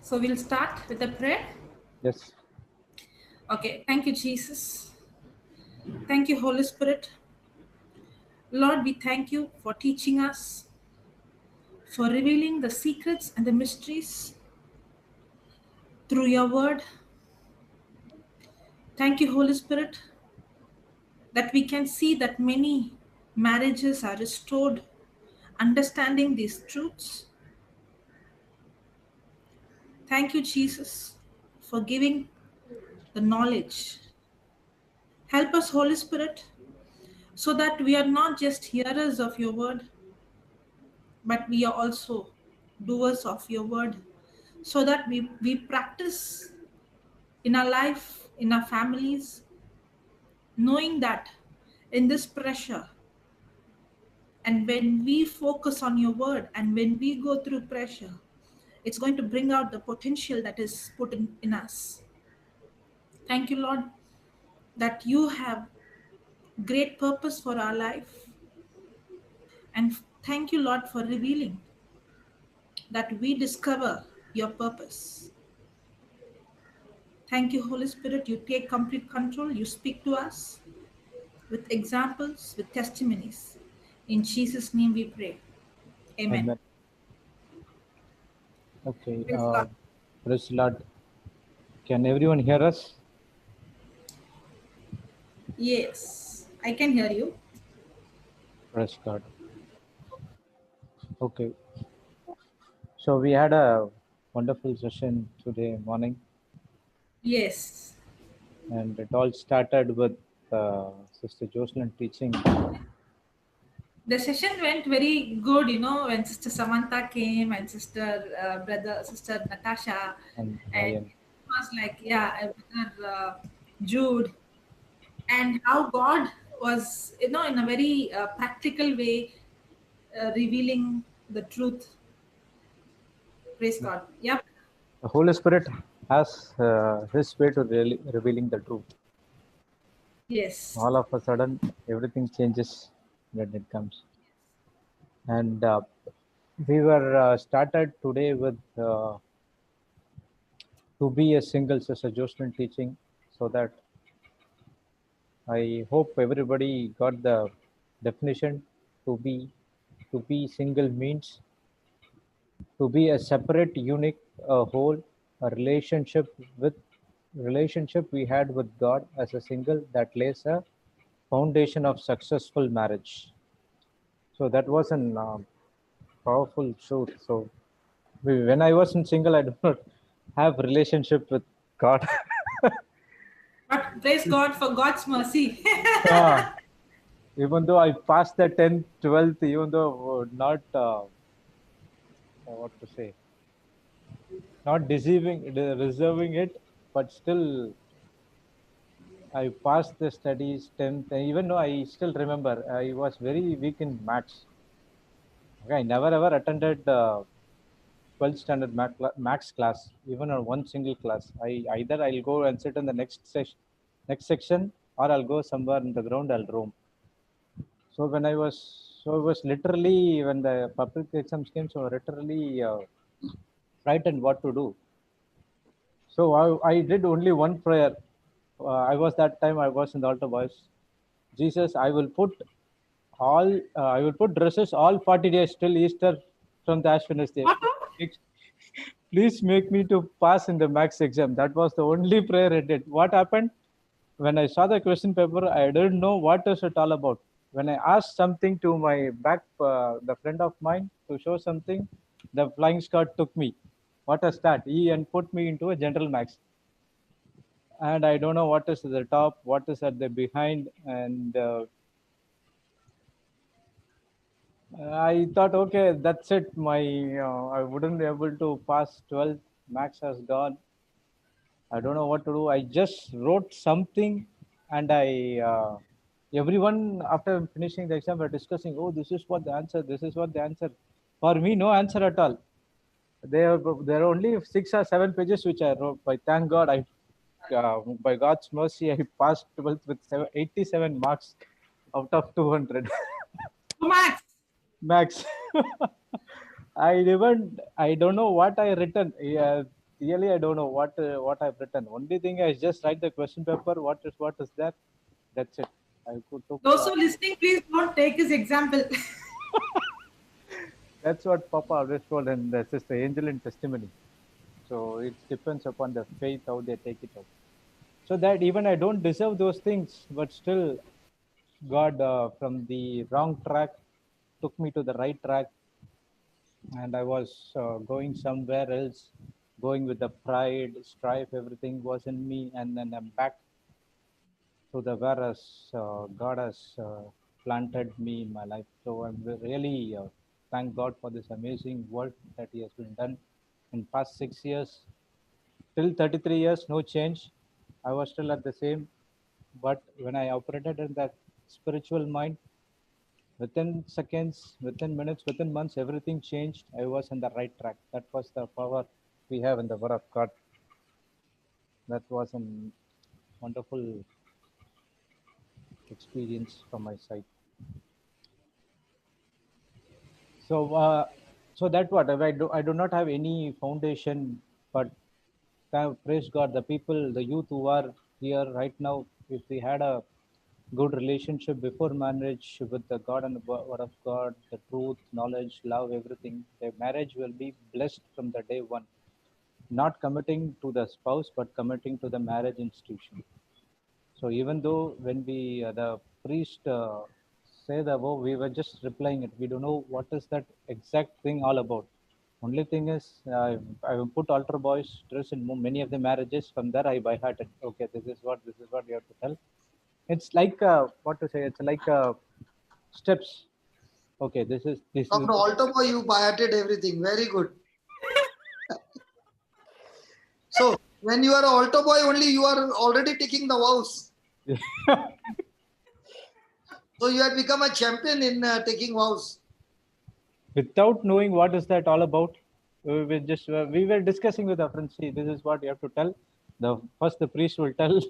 So we'll start with a prayer. Yes. Okay, thank you, Jesus. Thank you, Holy Spirit. Lord, we thank you for teaching us, for revealing the secrets and the mysteries through your word. Thank you, Holy Spirit, that we can see that many marriages are restored, understanding these truths. Thank you, Jesus, for giving the knowledge. Help us, Holy Spirit, so that we are not just hearers of your word, but we are also doers of your word, so that we practice in our life, in our families, knowing that in this pressure, and when we focus on your word and when we go through pressure, it's going to bring out the potential that is put in us. Thank you, Lord, that you have great purpose for our life. And thank you, Lord, for revealing that we discover your purpose. Thank you, Holy Spirit. You take complete control. You speak to us with examples, with testimonies. In Jesus' name we pray. Amen. Amen. Okay. Praise God. Praise the Lord. Can everyone hear us? Yes, I can hear you. Praise God. Okay. So we had a wonderful session today morning, Yes. and it all started with Sister Jocelyn teaching. The session went very good, when Sister Samantha came and Sister Natasha, And and Ryan. it was like, Brother Jude, and how God was, in a very practical way, revealing the truth. Praise God. Yep. The Holy Spirit has His way to really revealing the truth. Yes. All of a sudden, everything changes when it comes. And we were started today with to be a single, Sister Jocelyn teaching, so that I hope everybody got the definition. To be single means to be a separate, unique, whole, a relationship we had with God as a single that lays a foundation of successful marriage. So that was an powerful truth. So when I was in single, I do not have relationship with God. But praise God for God's mercy. Yeah. Even though I passed the 10th, 12th, even though not, what to say, not reserving it, but still I passed the studies 10th. Even though I still remember, I was very weak in maths. Okay, I never ever attended 12th standard maths class, even on one single class. Either I'll go and sit in the next section, or I'll go somewhere in the ground. I'll roam. So I was literally, when the public exams came, so literally frightened what to do. So I did only one prayer. I was in the altar voice. Jesus, I will put dresses all 40 days till Easter from the Ash Wednesday. Please make me to pass in the max exam. That was the only prayer I did. What happened? When I saw the question paper, I didn't know what is it all about. When I asked something to my the friend of mine to show something, the flying squad took me. What is that? He and put me into a general max. And I don't know what is at the top, what is at the behind, and I thought, okay, that's it. I wouldn't be able to pass 12th. Max has gone. I don't know what to do. I just wrote something, and everyone after finishing the exam were discussing, oh, this is what the answer. This is what the answer. For me, no answer at all. There are only 6 or 7 pages which I wrote. By thank God, by God's mercy, I passed 12th with 87 marks out of 200. Max. Max. I don't know what I written. Yeah, Really, I don't know what I've written. Only thing is just write the question paper. What is that? That's it. I could took. Those who are listening, please don't take his example. That's what Papa always told, and that's just the angel in testimony. So it depends upon the faith how they take it out. So that even I don't deserve those things, but still, God from the wrong track took me to the right track, and I was going somewhere else, going with the pride, strife, everything was in me, and then I'm back to the whereas God has planted me in my life. So I'm really thank God for this amazing work that He has been done in past 6 years. Till 33 years, no change. I was still at the same, but when I operated in that spiritual mind, within seconds, within minutes, within months, everything changed. I was on the right track. That was the power we have in the Word of God. That was a wonderful experience from my side. So, so that what I do not have any foundation, but praise God, the people, the youth who are here right now, if we had a good relationship before marriage with the God and the Word of God, the truth, knowledge, love, everything, their marriage will be blessed from the day one. Not committing to the spouse, but committing to the marriage institution. So even though when the priest say the vow, we were just replying it. We don't know what is that exact thing all about. Only thing is, I've put altar boys dress in many of the marriages. From there, I by hearted. Okay, this is what you have to tell. It's like what to say. It's like steps. Okay, this is. From altar boy, you bioted everything. Very good. So when you are an altar boy, only you are already taking the vows. So you have become a champion in taking vows. Without knowing what is that all about, we were discussing with our friends. See, this is what you have to tell. The priest will tell,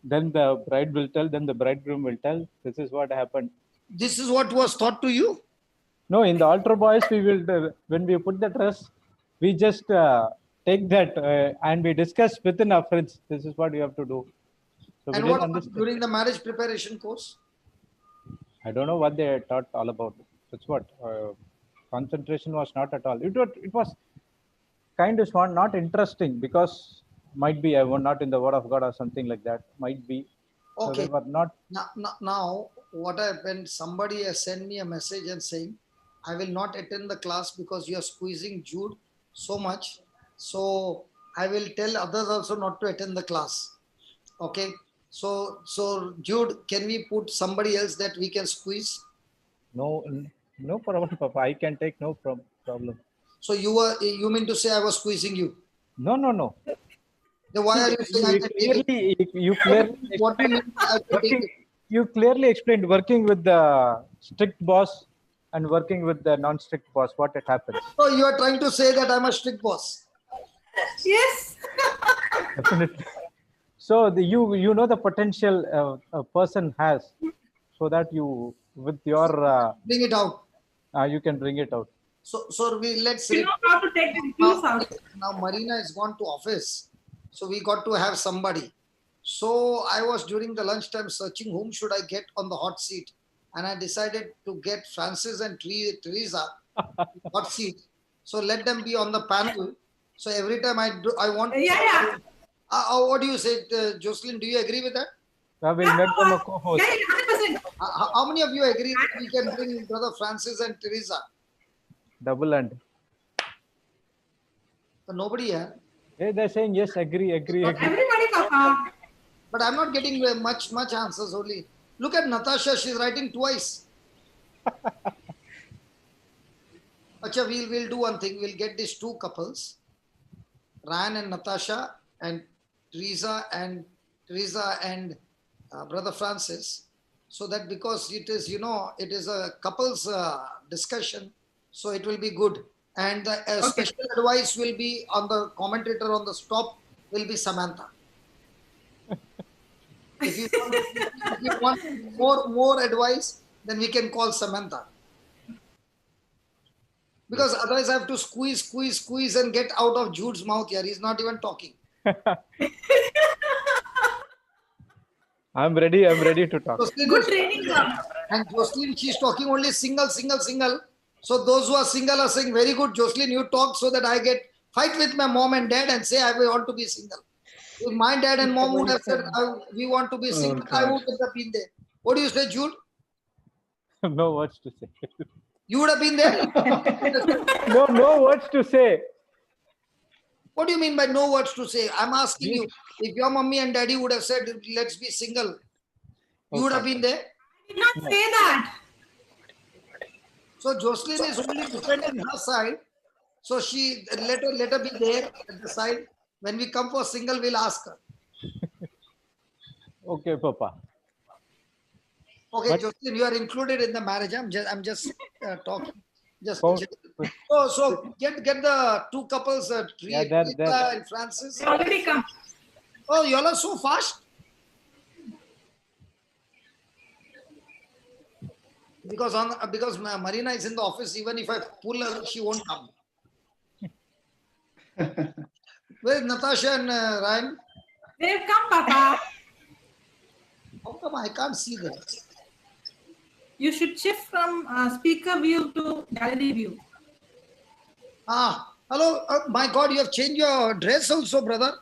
then the bride will tell, then the bridegroom will tell. This is what happened. This is what was taught to you. No, in the altar boys, we will when we put the dress, we just take that and we discuss within our friends. This is what you have to do. So we And didn't what about understand. during the marriage preparation course? I don't know what they taught all about. That's what concentration was not at all. It was kind of not interesting because might be I was not in the Word of God or something like that. Might be. So they Okay. were not. Now, what happened? Somebody has sent me a message and saying, I will not attend the class because you are squeezing Jude so much. So I will tell others also not to attend the class. Okay. So Jude, can we put somebody else that we can squeeze? No, no problem, Papa. I can take no problem. So you mean to say I was squeezing you? No, no, no. Then why See, are you saying I you can take it? clearly What do you explained mean I can take working. it? You clearly explained working with the strict boss and working with the non-strict boss. What it happens? So you are trying to say that I'm a strict boss. Yes. Definitely. So you know the potential a person has, so that you with your Bring it out. you can bring it out. So we let's You know how to take the juice out. now Marina is gone to office, so we got to have somebody. So I was during the lunchtime searching whom should I get on the hot seat, and I decided to get Francis and Teresa hot seat. So let them be on the panel. So every time I want. Yeah, yeah. What do you say, Jocelyn? Do you agree with that? I will Yeah, make them a Papa. co-host. Yeah, yeah, 100%. How many of you agree that we can bring brother Francis and Teresa? Double and. Nobody here. Hey, they're saying yes, agree, agree, agree. Everybody, Papa. But I'm not getting much answers only. Look at Natasha, she's writing twice. Acha, we'll do one thing. We'll get these two couples, Ryan and Natasha, and Teresa and Brother Francis, so that because it is it is a couples discussion, so it will be good. And the special advice will be on the commentator on the stop will be Samantha. If you want more advice, then we can call Samantha. Because otherwise I have to squeeze and get out of Jude's mouth here. He's not even talking. I'm ready to talk. Jocelyn Good is- training ground. And Jocelyn, she's talking only single. So those who are single are saying, very good, Jocelyn, you talk so that I get fight with my mom and dad and say I want to be single. If my dad and mom would have said, we want to be single, I God. would have been there. What do you say, Jude? No words to say. You would have been there? No words to say. What do you mean by no words to say? I'm asking you, if your mommy and daddy would have said, let's be single, you would have been there? I did not say that. So Jocelyn is only defending her side. So she let her be there at the side. When we come for single, we'll ask her. Okay, Papa. Okay, But- Jocelyn, you are included in the marriage. I'm just talking. Just Oh, so get the two couples, Yeah, there. Teresa and Francis. They already come. Oh, you all are so fast. Because Marina is in the office, even if I pull her, she won't come. Where is Natasha and Ryan? They've come, Papa. How come I can't see them? You should shift from speaker view to gallery view. Hello. My God, you have changed your dress also, brother.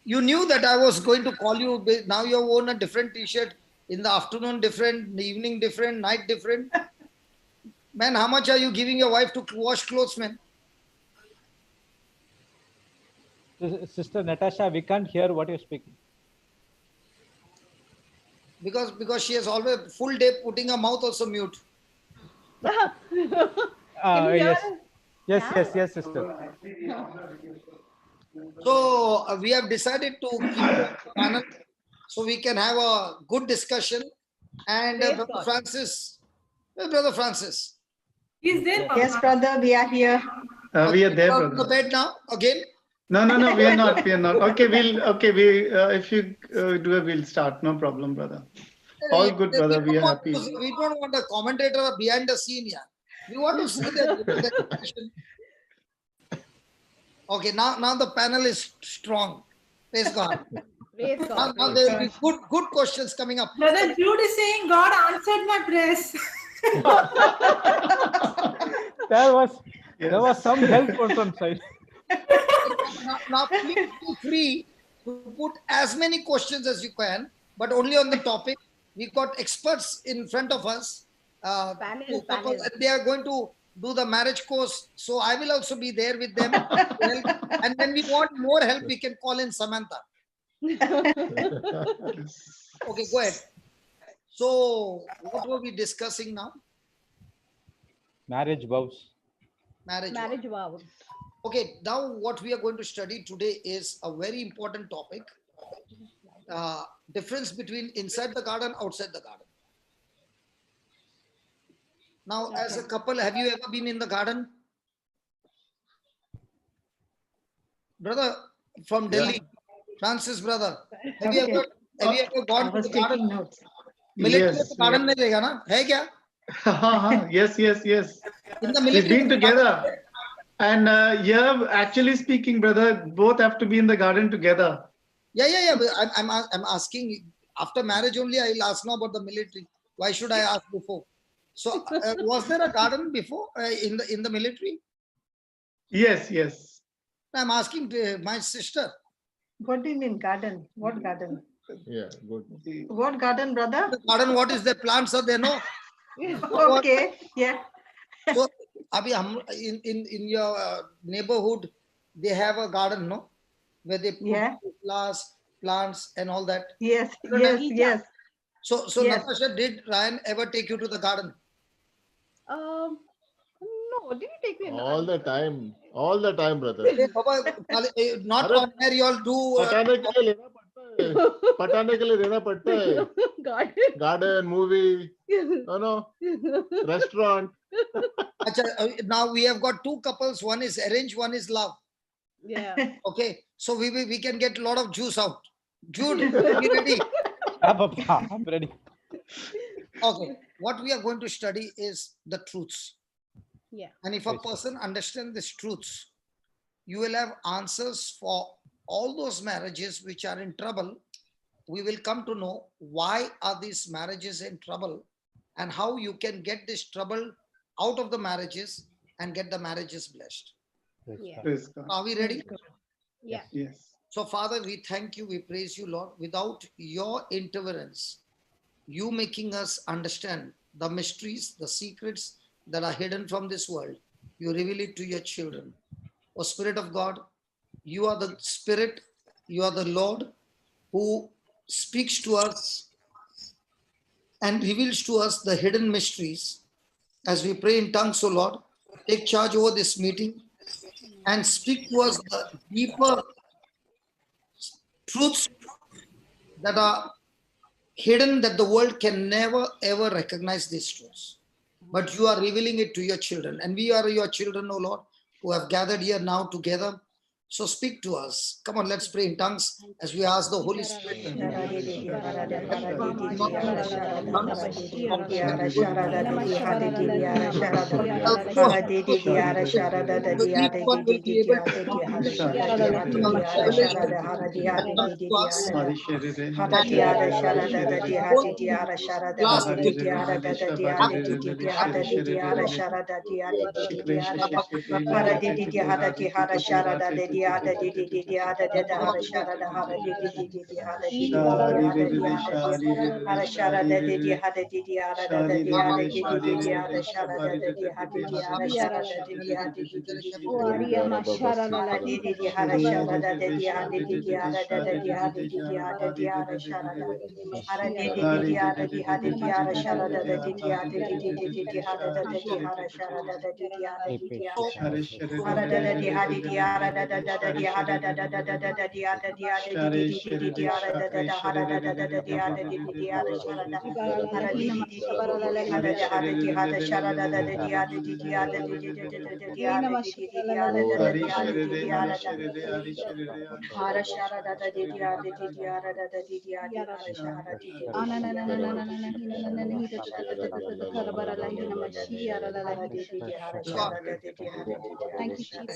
You knew that I was going to call you. Now you have worn a different t-shirt. In the afternoon different, in the evening different, night different. Man, how much are you giving your wife to wash clothes, man? Sister Natasha, we can't hear what you're speaking. Because she has always full day putting her mouth also mute. Yes, sister. So we have decided to keep a panel so we can have a good discussion. And Brother Francis, Brother Francis, He's there, Papa. Yes, brother, we are here. We are there, you on the brother. bed now again. No, we are not. Okay, if you do it, we'll start. No problem, brother. All good, brother. We are happy. We don't want a commentator behind the scene here. We want to see the discussion. Okay, now the panel is strong. Praise God. Praise God. Now there will be good questions coming up. Brother Jude is saying God answered my prayers. There was some help from some side. Now please feel free to put as many questions as you can, but only on the topic. We got experts in front of us. Two couples, and they are going to do the marriage course. So I will also be there with them. To help. And when we want more help, we can call in Samantha. Okay, go ahead. So what were we discussing now? Marriage vows. Marriage. Marriage vow. Okay, now what we are going to study today is a very important topic. Difference between inside the garden, outside the garden. Now, as a couple, have you ever been in the garden? Brother from Delhi, Francis brother, have you ever I gone to was the taking garden? notes. Military Yes, में तो garden में रहेगा ना? है क्या? Yes. In the We've military. been together. And yeah, actually speaking, brother, both have to be in the garden together. Yeah. But I'm asking after marriage only. I'll ask now about the military. Why should I ask before? So was there a garden before in the military? Yes. I'm asking my sister. What do you mean garden? What garden? Yeah, good. What garden, brother? The garden, what is the plants are there? No. Okay, yeah. So, Abhi, in your neighborhood, they have a garden, no? Where they put flowers, plants, and all that. Yes. So Yes. Natasha, did Ryan ever take you to the garden? No, did you take me? All the time, brother. Hey, Baba, not on air, you all do. पटाने के लिए लेना पड़ता है. Garden, movie, restaurant. Now we have got two couples. One is arranged, one is love. Yeah. Okay, so we can get a lot of juice out. Jude, are you ready? I'm ready. Okay. what we are going to study is the truths. Yeah. And if a person understands these truths, you will have answers for all those marriages which are in trouble. We will come to know why are these marriages in trouble and how you can get this trouble out of the marriages and get the marriages blessed. Yeah. Praise God. Are we ready? Yeah. Yes. So, Father, we thank you, we praise you, Lord. Without your interference, you making us understand the mysteries, the secrets that are hidden from this world, you reveal it to your children. O Spirit of God, you are the Spirit, you are the Lord who speaks to us and reveals to us the hidden mysteries. As we pray in tongues, O Lord, take charge over this meeting and speak to us the deeper truths that are hidden, that the world can never ever recognize these truths. But you are revealing it to your children. And we are your children, O Lord, who have gathered here now together. So speak to us. Come on, let's pray in tongues as we ask the Holy Spirit. Each one will be able to speak revelation to us.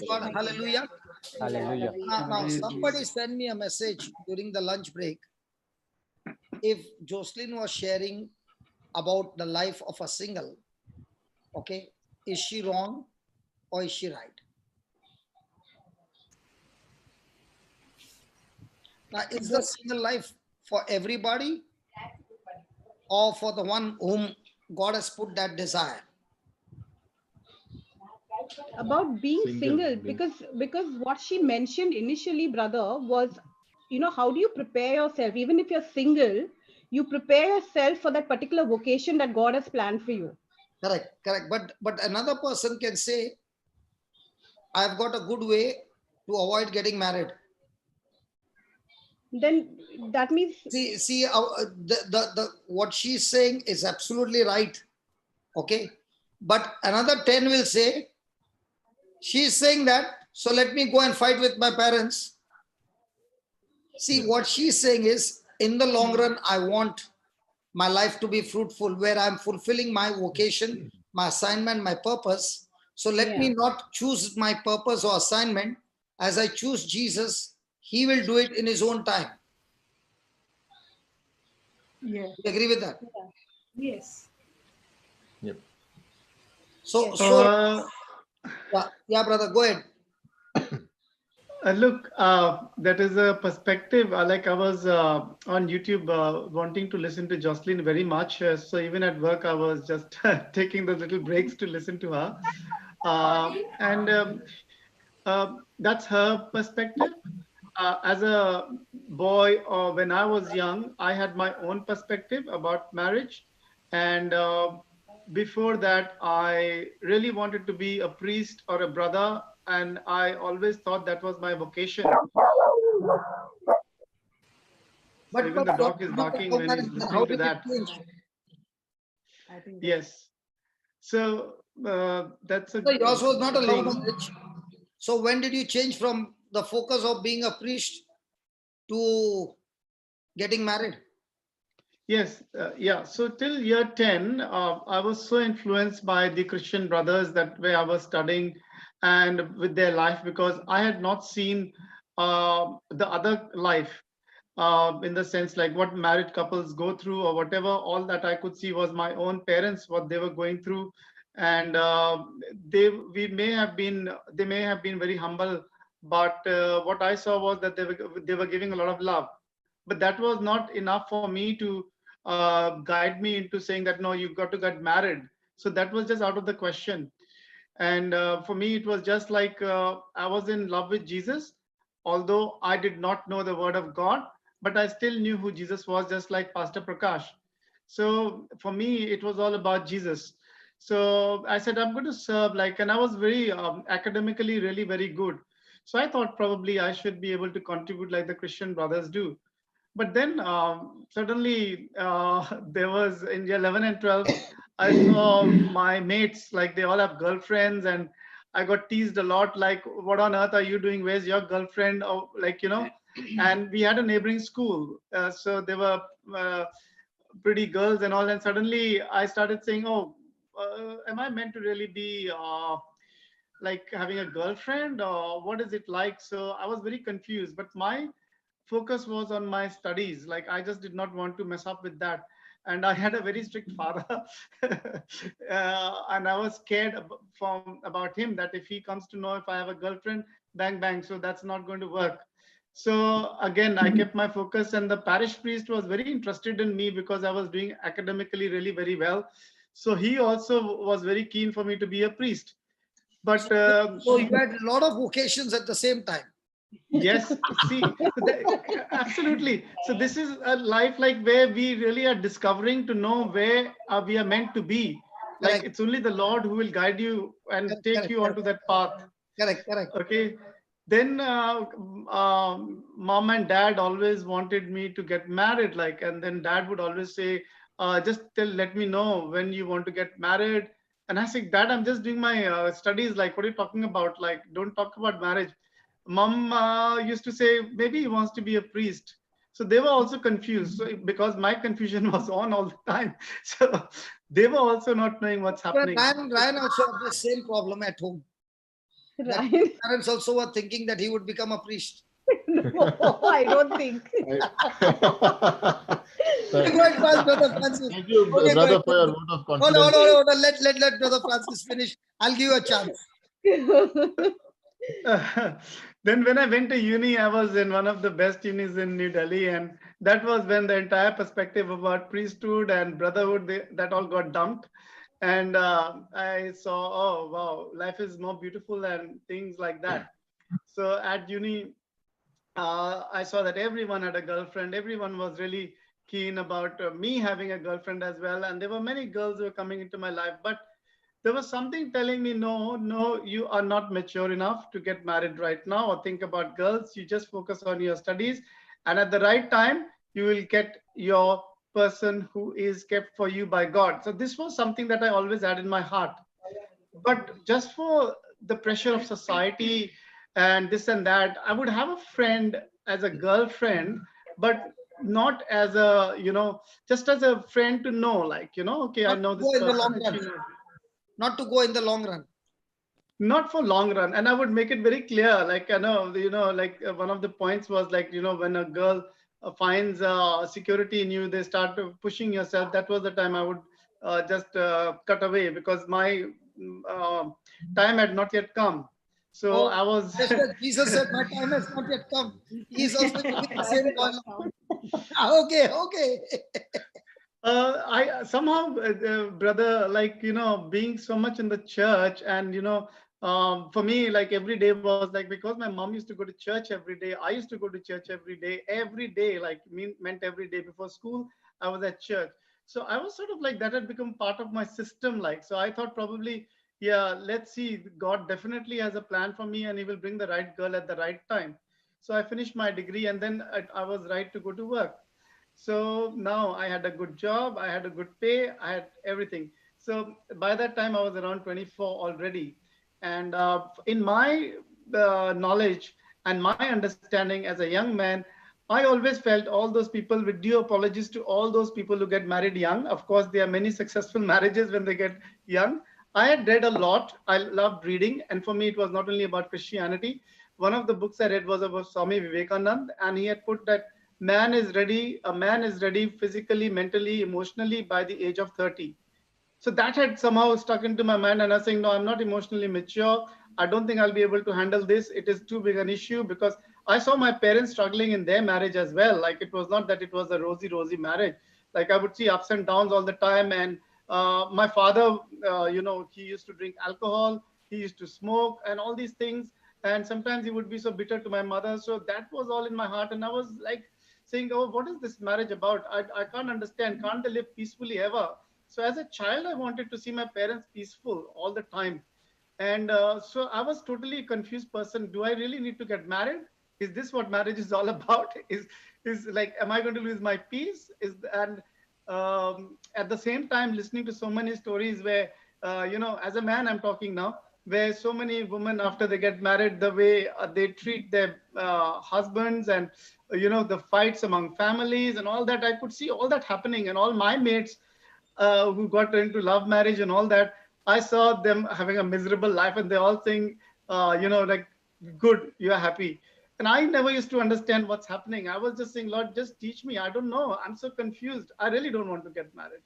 God, hallelujah. Hallelujah. Now, somebody sent me a message during the lunch break. If Jocelyn was sharing about the life of a single, okay, is she wrong or is she right? Now, is the single life for everybody or for the one whom God has put that desire? About being single, because what she mentioned initially, brother, was, how do you prepare yourself? Even if you're single, you prepare yourself for that particular vocation that God has planned for you. Correct. But another person can say, I've got a good way to avoid getting married. Then that means See, what she's saying is absolutely right. Okay, but another 10 will say, she's saying that, so let me go and fight with my parents. See, what she's saying is, in the long run, I want my life to be fruitful, where I'm fulfilling my vocation, my assignment, my purpose. So let me not choose my purpose or assignment. As I choose Jesus, he will do it in his own time. Yeah. You agree with that? Yes. Yep. So, yeah, brother, go ahead. Look, that is a perspective. Like I was on YouTube wanting to listen to Jocelyn very much. So even at work, I was just taking those little breaks to listen to her. That's her perspective. As a boy, or when I was young, I had my own perspective about marriage. And before that, I really wanted to be a priest or a brother. And I always thought that was my vocation. But even the dog is barking when he's listening to that. I think Yes. So that's a. So yours was not a love marriage. So when did you change from the focus of being a priest to getting married? Yes, yeah. So till year 10, I was so influenced by the Christian brothers that way I was studying and with their life, because I had not seen the other life, in the sense like what married couples go through or whatever. All that I could see was my own parents, what they were going through. And they may have been very humble, but what I saw was that they were giving a lot of love. But that was not enough for me to guide me into saying that no, you've got to get married. So that was just out of the question. And for me, it was just like I was in love with Jesus, although I did not know the word of God, but I still knew who Jesus was, just like Pastor Prakash. So for me, it was all about Jesus. So I said, I'm going to serve, like, and I was very academically really very good. So I thought probably I should be able to contribute like the Christian brothers do. But then suddenly there was in year 11 and 12, I saw my mates, like they all have girlfriends, and I got teased a lot, like, what on earth are you doing? Where's your girlfriend? Or like, and we had a neighboring school. So there were pretty girls and all. And suddenly I started saying, oh, am I meant to really be like having a girlfriend, or what is it like? So I was very confused, but my focus was on my studies. Like I just did not want to mess up with that. And I had a very strict father, and I was scared about him, that if he comes to know if I have a girlfriend, bang bang. So that's not going to work. So again, I kept my focus, and the parish priest was very interested in me because I was doing academically really very well. So he also was very keen for me to be a priest. But So you had a lot of vocations at the same time. yes, see, absolutely. So this is a life like where we really are discovering to know where we are meant to be. Like Correct. it's only the Lord who will guide you and Correct, take correct, you onto that path. correct. Okay. Then mom and dad always wanted me to get married, like, and then dad would always say, just let me know when you want to get married. And I said, Dad, I'm just doing my studies. Like, what are you talking about? Like, don't talk about marriage. Mom used to say, maybe he wants to be a priest. So they were also confused. So because my confusion was on all the time. So they were also not knowing what's happening. Ryan also had the same problem at home. Right. His parents also were thinking that he would become a priest. No, I don't think. Go ahead, Brother Francis. Thank you, Okay, brother, go for your ahead. vote of Hold confidence. on. Let Brother Francis finish. I'll give you a chance. Then when I went to uni, I was in one of the best unis in New Delhi, and that was when the entire perspective about priesthood and brotherhood, that all got dumped. And I saw, oh wow, life is more beautiful and things like that. So at uni, I saw that everyone had a girlfriend. Everyone was really keen about me having a girlfriend as well, and there were many girls who were coming into my life, but there was something telling me, no, you are not mature enough to get married right now or think about girls. You just focus on your studies, and at the right time, you will get your person who is kept for you by God. So this was something that I always had in my heart. But just for the pressure of society and this and that, I would have a friend as a girlfriend, but not as a, just as a friend to know, like, okay, I know this person and she knows. Not to go in the long run. Not for long run. And I would make it very clear, like, I know, like one of the points was like, when a girl finds security in you, they start pushing yourself. That was the time I would just cut away, because my time had not yet come. So I was. Jesus said, my time has not yet come. He's also giving the same point. Okay. I somehow, brother, like, being so much in the church, and, for me, like every day was like, because my mom used to go to church every day. I used to go to church every day, like meant every day before school, I was at church. So I was sort of like, that had become part of my system. Like, so I thought probably, yeah, let's see, God definitely has a plan for me and he will bring the right girl at the right time. So I finished my degree, and then I was right to go to work. So now I had a good job, I had a good pay, I had everything. So by that time I was around 24 already. And in my knowledge and my understanding as a young man, I always felt all those people, with due apologies to all those people who get married young. Of course, there are many successful marriages when they get young. I had read a lot. I loved reading. And for me, it was not only about Christianity. One of the books I read was about Swami Vivekananda. And he had put that a man is ready physically, mentally, emotionally by the age of 30. So that had somehow stuck into my mind, and I was saying, no, I'm not emotionally mature. I don't think I'll be able to handle this. It is too big an issue, because I saw my parents struggling in their marriage as well. Like, it was not that it was a rosy marriage. Like, I would see ups and downs all the time. And my father, he used to drink alcohol, he used to smoke and all these things. And sometimes he would be so bitter to my mother. So that was all in my heart. And I was like saying, oh, what is this marriage about? I can't understand. Can't they live peacefully ever? So as a child, I wanted to see my parents peaceful all the time. And so I was totally a confused person. Do I really need to get married? Is this what marriage is all about? Is like, am I going to lose my peace? And at the same time, listening to so many stories where, as a man, I'm talking now, where so many women, after they get married, the way they treat their husbands, and, the fights among families and all that, I could see all that happening. And all my mates who got into love marriage and all that, I saw them having a miserable life, and they all saying, like, good, you are happy. And I never used to understand what's happening. I was just saying, Lord, just teach me. I don't know. I'm so confused. I really don't want to get married.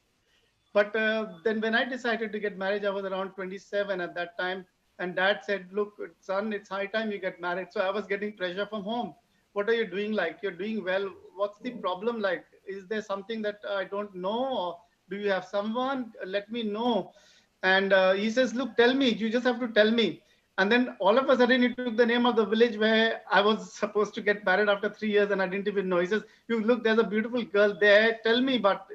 But then when I decided to get married, I was around 27 at that time. And dad said, look, son, it's high time you get married. So I was getting pressure from home. What are you doing? Like, you're doing well. What's the problem? Like, is there something that I don't know? Or do you have someone? Let me know. And he says, look, tell me. You just have to tell me. And then all of a sudden, he took the name of the village where I was supposed to get married after 3 years, and I didn't even know. He says, you look, there's a beautiful girl there. Tell me, but,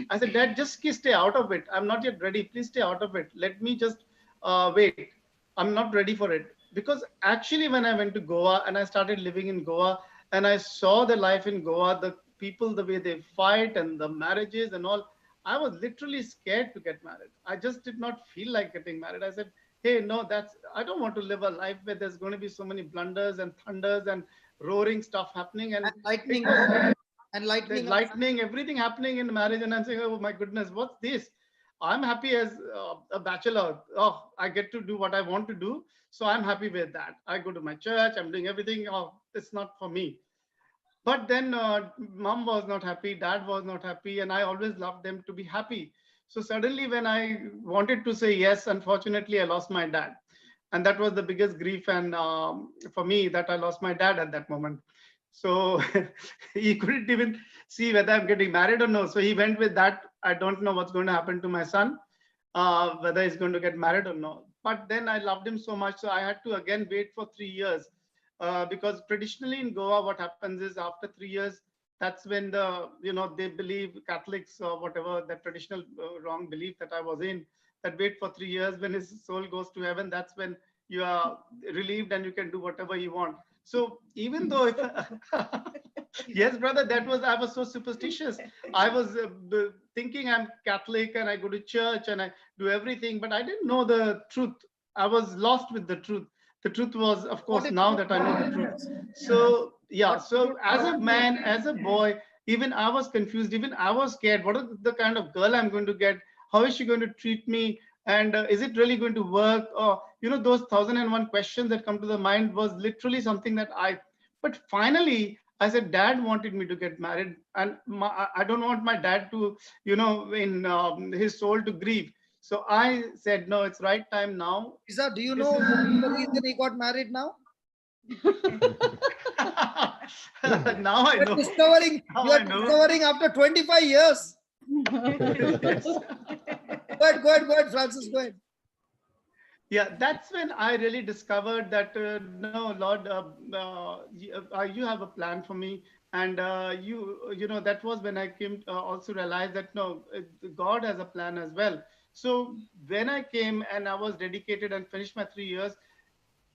I said, Dad, just stay out of it. I'm not yet ready. Please stay out of it. Let me just wait. I'm not ready for it. Because actually, when I went to Goa and I started living in Goa, and I saw the life in Goa, the people, the way they fight and the marriages and all, I was literally scared to get married. I just did not feel like getting married. I said, hey, no, I don't want to live a life where there's going to be so many blunders and thunders and roaring stuff happening, and lightning, everything happening in marriage. And I'm saying, oh my goodness, what's this? I'm happy as a bachelor. Oh, I get to do what I want to do. So I'm happy with that. I go to my church, I'm doing everything. Oh, it's not for me. But then mom was not happy, dad was not happy, and I always loved them to be happy. So suddenly when I wanted to say yes, unfortunately, I lost my dad. And that was the biggest grief, and for me, that I lost my dad at that moment. So he couldn't even see whether I'm getting married or no. So he went with that. I don't know what's going to happen to my son, whether he's going to get married or no. But then I loved him so much. So I had to again wait for 3 years. Because traditionally in Goa, what happens is after 3 years, that's when they believe, Catholics or whatever, that traditional wrong belief that I was in, that wait for 3 years, when his soul goes to heaven, that's when you are relieved and you can do whatever you want. So even though, yes, brother, I was so superstitious. I was thinking I'm Catholic and I go to church and I do everything, but I didn't know the truth. I was lost with the truth. The truth was, of course, now that I know the truth. So, yeah, so as a man, as a boy, even I was confused, even I was scared. What is the kind of girl I'm going to get? How is she going to treat me? And is it really going to work? Or, those 1001 questions that come to the mind was literally something that but finally, I said, Dad wanted me to get married. And I don't want my dad to, in his soul to grieve. So I said, no, it's right time now. Isa, do you know the reason he got married now? Now I know. You're discovering after 25 years. Go ahead, Francis, go ahead. Yeah, that's when I really discovered that, no, Lord, you have a plan for me. And that was when I came to also realize that, no, God has a plan as well. So when I came and I was dedicated and finished my 3 years,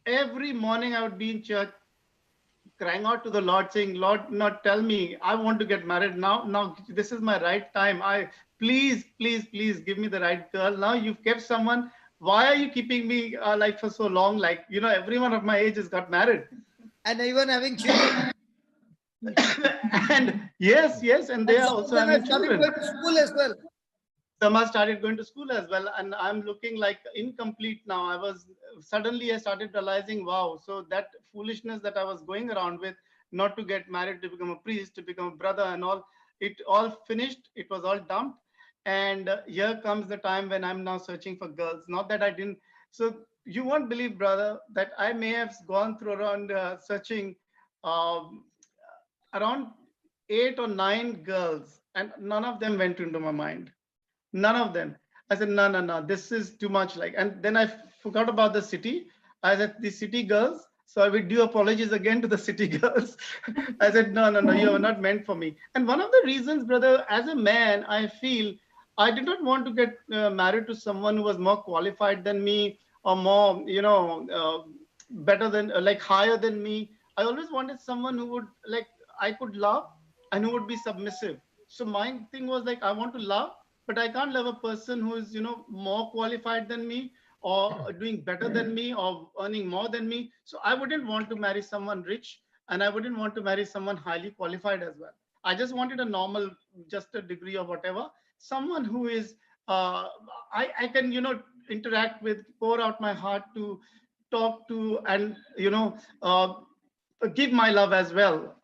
every morning I would be in church crying out to the Lord, saying, Lord, now tell me, I want to get married now. Now this is my right time. Please give me the right girl. Now you've kept someone. Why are you keeping me like for so long? Like, everyone of my age has got married. And even having children. And yes, and they And are some of also them having have started children. going to school as well. Some have started going to school as well, and I'm looking like incomplete now. I started realizing, wow, so that foolishness that I was going around with, not to get married, to become a priest, to become a brother and all, it all finished, it was all dumped. And here comes the time when I'm now searching for girls. Not that I didn't. So you won't believe, brother, that I may have gone through around searching um, around 8 or 9 girls, and none of them went into my mind. None of them. I said, no, this is too much. Like, and then I forgot about the city. I said, the city girls. So I would do apologies again to the city girls. I said, no, you are not meant for me. And one of the reasons, brother, as a man, I feel I did not want to get married to someone who was more qualified than me, or more, better than, like higher than me. I always wanted someone who would, like, I could love and who would be submissive. So my thing was like, I want to love, but I can't love a person who is, more qualified than me, or doing better than me, or earning more than me. So I wouldn't want to marry someone rich, and I wouldn't want to marry someone highly qualified as well. I just wanted a normal, just a degree or whatever, someone who is, I can, interact with, pour out my heart to, talk to, and, give my love as well,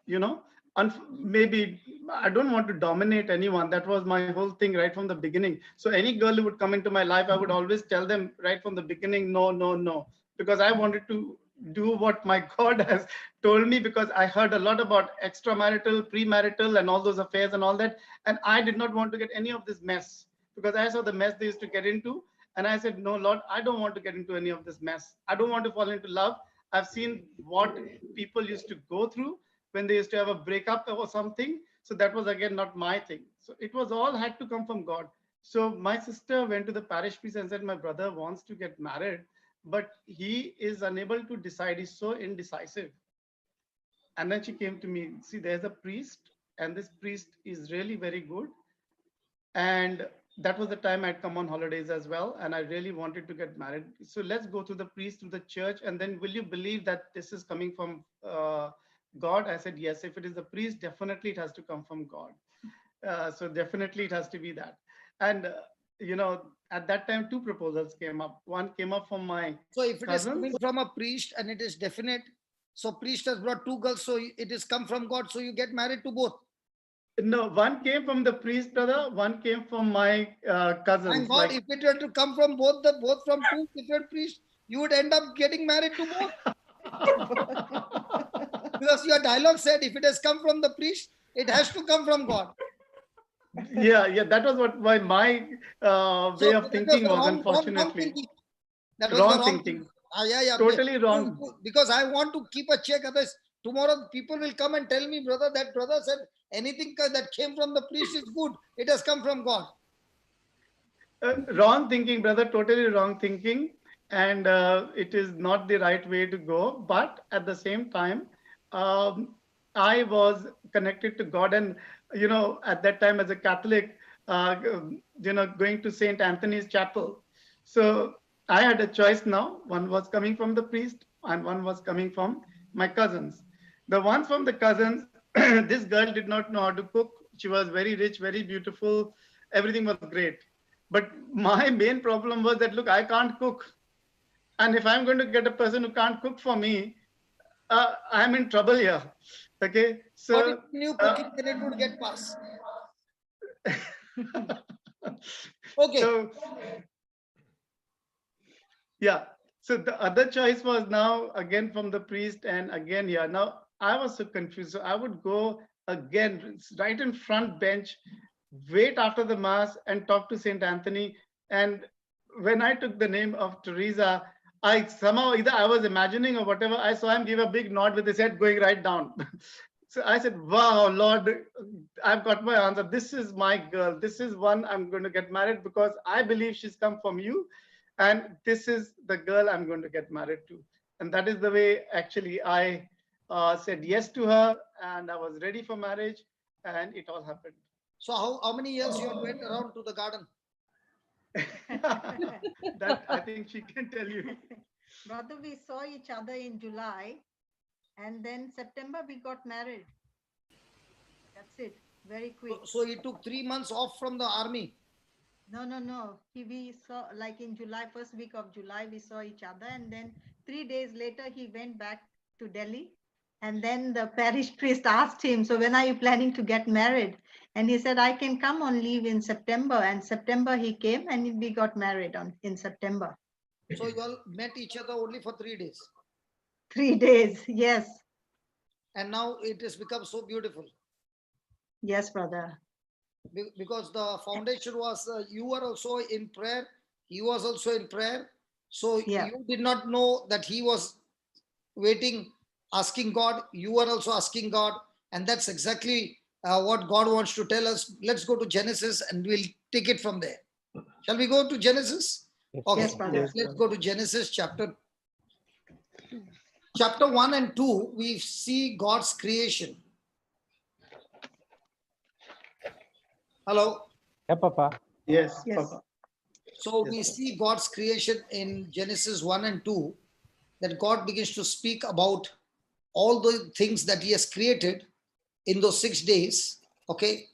maybe I don't want to dominate anyone. That was my whole thing right from the beginning. So any girl who would come into my life, I would always tell them right from the beginning, no, because I wanted to do what my God has told me, because I heard a lot about extramarital, premarital, and all those affairs and all that. And I did not want to get any of this mess, because I saw the mess they used to get into. And I said, no, Lord, I don't want to get into any of this mess. I don't want to fall into love. I've seen what people used to go through when they used to have a breakup or something. So that was again not my thing. So it was all had to come from God. So my sister went to the parish priest and said, my brother wants to get married, but he is unable to decide. He's so indecisive. And then she came to me, see, there's a priest, and this priest is really very good. And that was the time I'd come on holidays as well, and I really wanted to get married. So let's go to the priest, to the church, and then will you believe that this is coming from God? I said, yes. If it is the priest, definitely it has to come from God. So definitely it has to be that. And at that time, 2 proposals came up. One came up from my So if it is cousins. coming from a priest and it is definite, so priest has brought 2 girls, so it is come from God, so you get married to both. No, one came from the priest, brother. One came from my cousins. Thank God, if it were to come from both from 2 different priests, you would end up getting married to both. Because your dialogue said, if it has come from the priest, it has to come from God. Yeah, that was what my way of thinking was, unfortunately. That was Wrong the wrong thinking. Yeah. Totally wrong. Because I want to keep a check. Otherwise, tomorrow people will come and tell me, brother, that brother said anything that came from the priest is good. It has come from God. Wrong thinking, brother. Totally wrong thinking. And it is not the right way to go. But at the same time, I was connected to God. And, at that time as a Catholic, going to St. Anthony's Chapel. So I had a choice now. One was coming from the priest and one was coming from my cousins. The ones from the cousins, this girl did not know how to cook. She was very rich, very beautiful. Everything was great. But my main problem was that, look, I can't cook. And if I'm going to get a person who can't cook for me, I'm in trouble here. Okay. So what if new cooking, then it would get past. Okay. So, yeah. So the other choice was now again from the priest, and again, yeah. Now I was so confused. So I would go again right in front bench, wait after the mass and talk to Saint Anthony. And when I took the name of Teresa, I somehow, either I was imagining or whatever, I saw him give a big nod with his head going right down. So I said, wow, Lord, I've got my answer. This is my girl. This is one I'm going to get married, because I believe she's come from you. And this is the girl I'm going to get married to. And that is the way actually I said yes to her, and I was ready for marriage, and it all happened. So how many years you went around to the garden? That I think she can tell you. Brother, we saw each other in July, and then September we got married. That's it. Very quick. So he took 3 months off from the army. No. We saw, like in July, first week of July, we saw each other. And then 3 days later, he went back to Delhi. And then the parish priest asked him, so when are you planning to get married? And he said, I can come on leave in September. And September he came and we got married in September. So you all met each other only for 3 days. 3 days, yes. And now it has become so beautiful. Yes, brother. Because the foundation was, you were also in prayer. He was also in prayer. So Yeah. you did not know that he was waiting, asking God. You were also asking God. And that's exactly what God wants to tell us. Let's go to Genesis and we'll take it from there. Shall we go to Genesis? Yes, Okay, Yes, brother. let's go to Genesis chapter 1 and 2. We see God's creation. Hello. Yeah, Papa. Yes, Yes. Papa. So Yes, we sir. see God's creation in Genesis 1 and 2, that God begins to speak about all the things that he has created in those 6 days. Okay.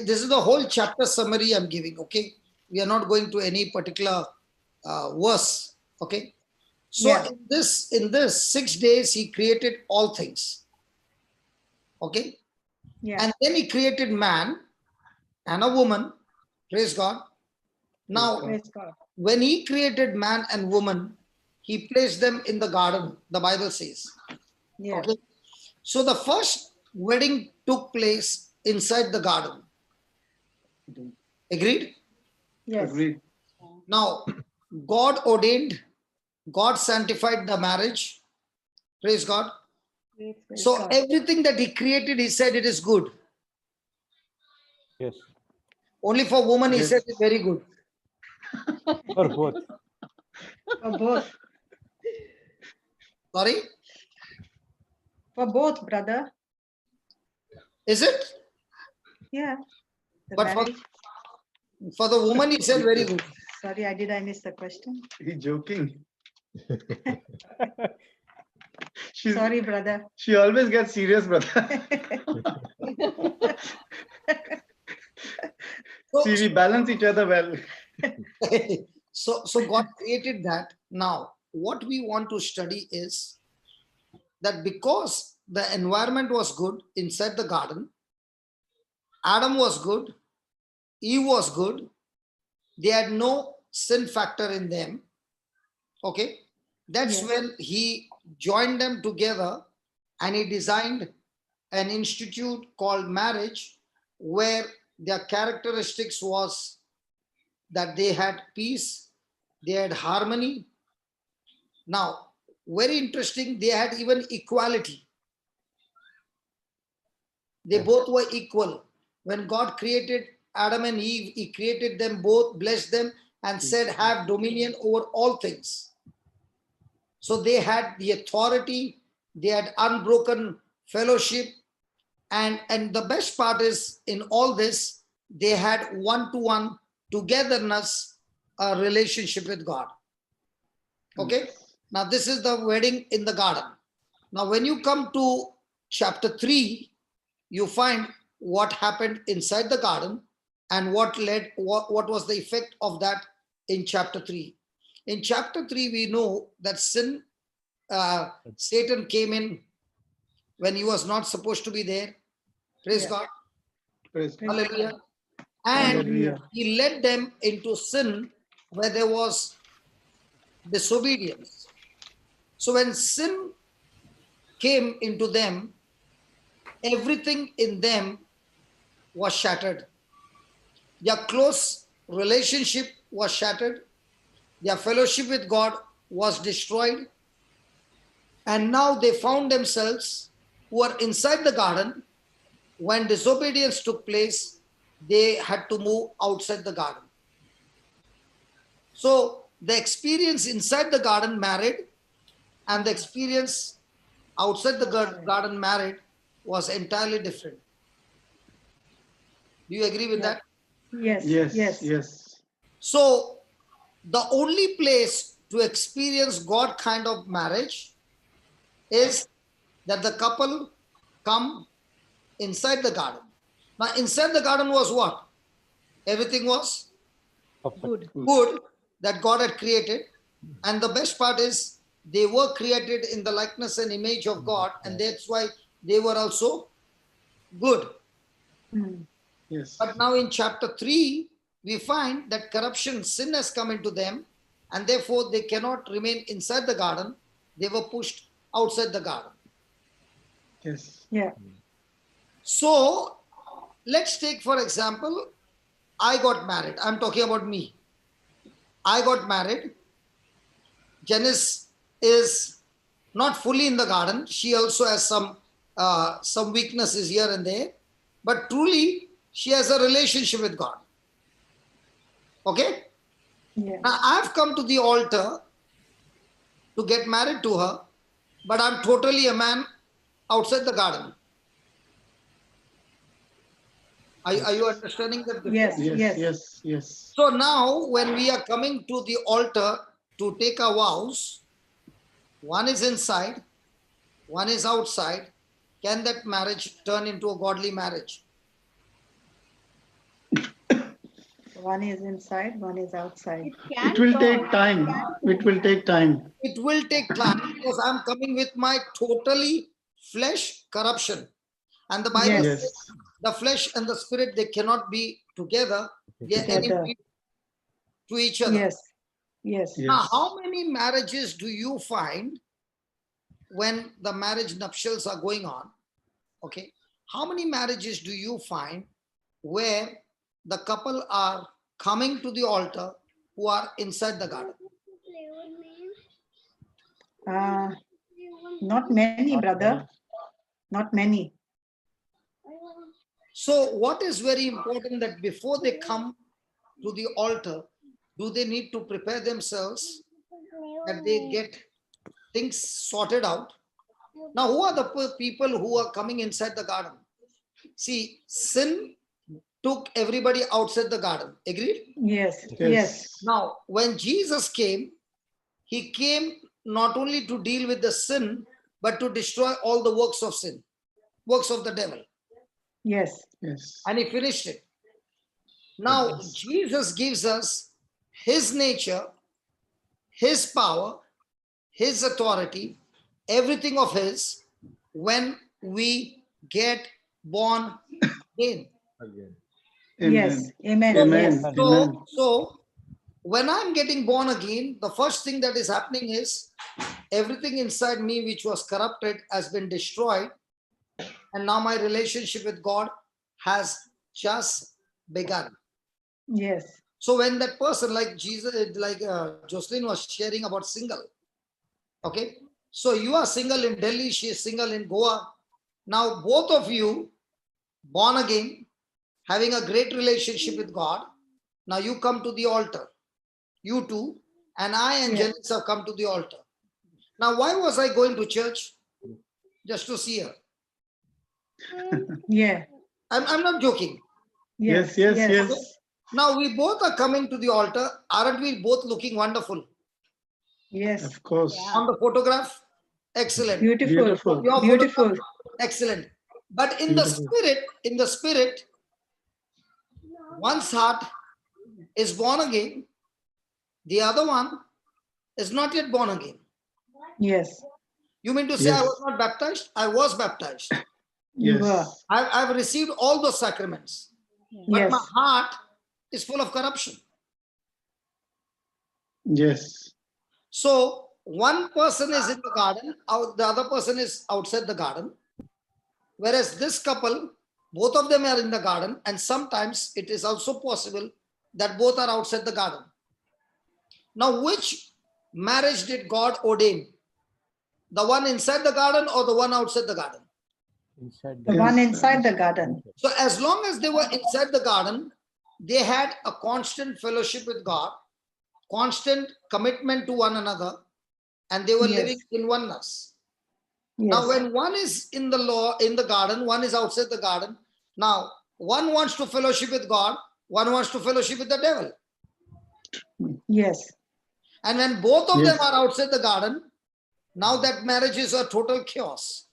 This is the whole chapter summary I'm giving. Okay. We are not going to any particular verse. Okay. So Yeah. in this 6 days, he created all things. Okay. Yeah. And then he created man and a woman. Praise God. Now, Praise God. when he created man and woman, he placed them in the garden, the Bible says. Yeah. Okay. So the first wedding took place inside the garden. Agreed? Yes. Agreed. Now, God ordained, God sanctified the marriage. Praise God. Praise So God. everything that he created, he said it is good. Yes. Only for woman, he Yes. said it's very good. For both. For both. Sorry? For both, brother. Is it? Yeah. The But marriage. for the woman, he said very good. Sorry, did I miss the question? He's joking. She's, Sorry, brother. She always gets serious, brother. See, we balance each other well. So God created that. Now, what we want to study is that because the environment was good inside the garden, Adam was good, Eve was good, they had no sin factor in them. Okay, that's Yes. when he joined them together and he designed an institute called marriage, where their characteristics was that they had peace, they had harmony. Now, very interesting, they had even equality. They both were equal. When God created Adam and Eve, he created them both, blessed them, and said, have dominion over all things. So they had the authority, they had unbroken fellowship, and the best part is in all this, they had one-to-one togetherness, a relationship with God. Okay? Now this is the wedding in the garden. Now when you come to chapter 3, you find what happened inside the garden and what was the effect of that in chapter 3. In chapter 3, we know that sin, Satan came in when he was not supposed to be there. Praise Yeah. God. Praise God. Hallelujah. And Hallelujah. he led them into sin where there was disobedience. So when sin came into them, everything in them was shattered. Their close relationship was shattered. Their fellowship with God was destroyed. And now they found themselves who were inside the garden. When disobedience took place, they had to move outside the garden. So the experience inside the garden married and the experience outside the garden married was entirely different. Do you agree with that? Yes. Yes. Yes. Yes. So the only place to experience God kind of marriage is that the couple come inside the garden. Now inside the garden was what? Everything was Good. good that God had created. And the best part is they were created in the likeness and image of God, and that's why they were also good. Yes. But now in chapter 3, we find that corruption, sin has come into them, and therefore they cannot remain inside the garden. They were pushed outside the garden. Yes. Yeah. So let's take, for example, I got married. I'm talking about me. I got married. Janice is not fully in the garden. She also has some weaknesses here and there, but truly she has a relationship with God. Okay? Yeah. Now I've come to the altar to get married to her, but I'm totally a man outside the garden. Are you understanding the difference? Yes. Yes. Yes. Yes. So now when we are coming to the altar to take our vows, one is inside, one is outside. Can that marriage turn into a godly marriage? One is inside, one is outside. It will take time. It will take time. It will take time because I'm coming with my totally flesh corruption. And the Bible Yes. says the flesh and the spirit, they cannot be together. They are Together. enemy to each other. Yes. Yes. Yes. Now, how many marriages do you find when the marriage nuptials are going on? Okay. How many marriages do you find where the couple are coming to the altar who are inside the garden? Not many, brother. Not many. So what is very important that before they come to the altar, do they need to prepare themselves that they get things sorted out? Now, who are the people who are coming inside the garden? See, sin took everybody outside the garden. Agreed? Yes. Yes. Yes. Now, when Jesus came, he came not only to deal with the sin, but to destroy all the works of sin, works of the devil. Yes. Yes. And he finished it. Now, Yes. Jesus gives us his nature, his power, his authority, everything of his when we get born again. Yes. Amen. Amen. Yes. Amen. So when I'm getting born again, the first thing that is happening is everything inside me which was corrupted has been destroyed. And now my relationship with God has just begun. Yes. So when that person like Jesus, like Jocelyn was sharing about single, okay? So you are single in Delhi, she is single in Goa. Now both of you, born again, having a great relationship with God, now you come to the altar. You two, and I and Yes. Janice have come to the altar. Now why was I going to church? Just to see her. Yeah. I'm not joking. Yes. Yes. Yes. Now we both are coming to the altar. Aren't we both looking wonderful? Yes. Of course. On the photograph, excellent. Beautiful. Beautiful. Your Beautiful. photograph, excellent. But in Beautiful. the spirit, one's heart is born again. The other one is not yet born again. Yes. You mean to say I Yes. was not baptized? I was baptized. You were. Yes. I've received all those sacraments. But Yes. my heart is full of corruption. Yes. So one person is in the garden, the other person is outside the garden. Whereas this couple, both of them are in the garden, and sometimes it is also possible that both are outside the garden. Now, which marriage did God ordain? The one inside the garden or the one outside the garden? Inside The the one Yes. inside the garden. So as long as they were inside the garden, they had a constant fellowship with God, constant commitment to one another, and they were Yes. living in oneness. Yes. Now, when one is in the garden, one is outside the garden. Now, one wants to fellowship with God, one wants to fellowship with the devil. Yes. And when both of them Yes. are outside the garden, now that marriage is a total chaos.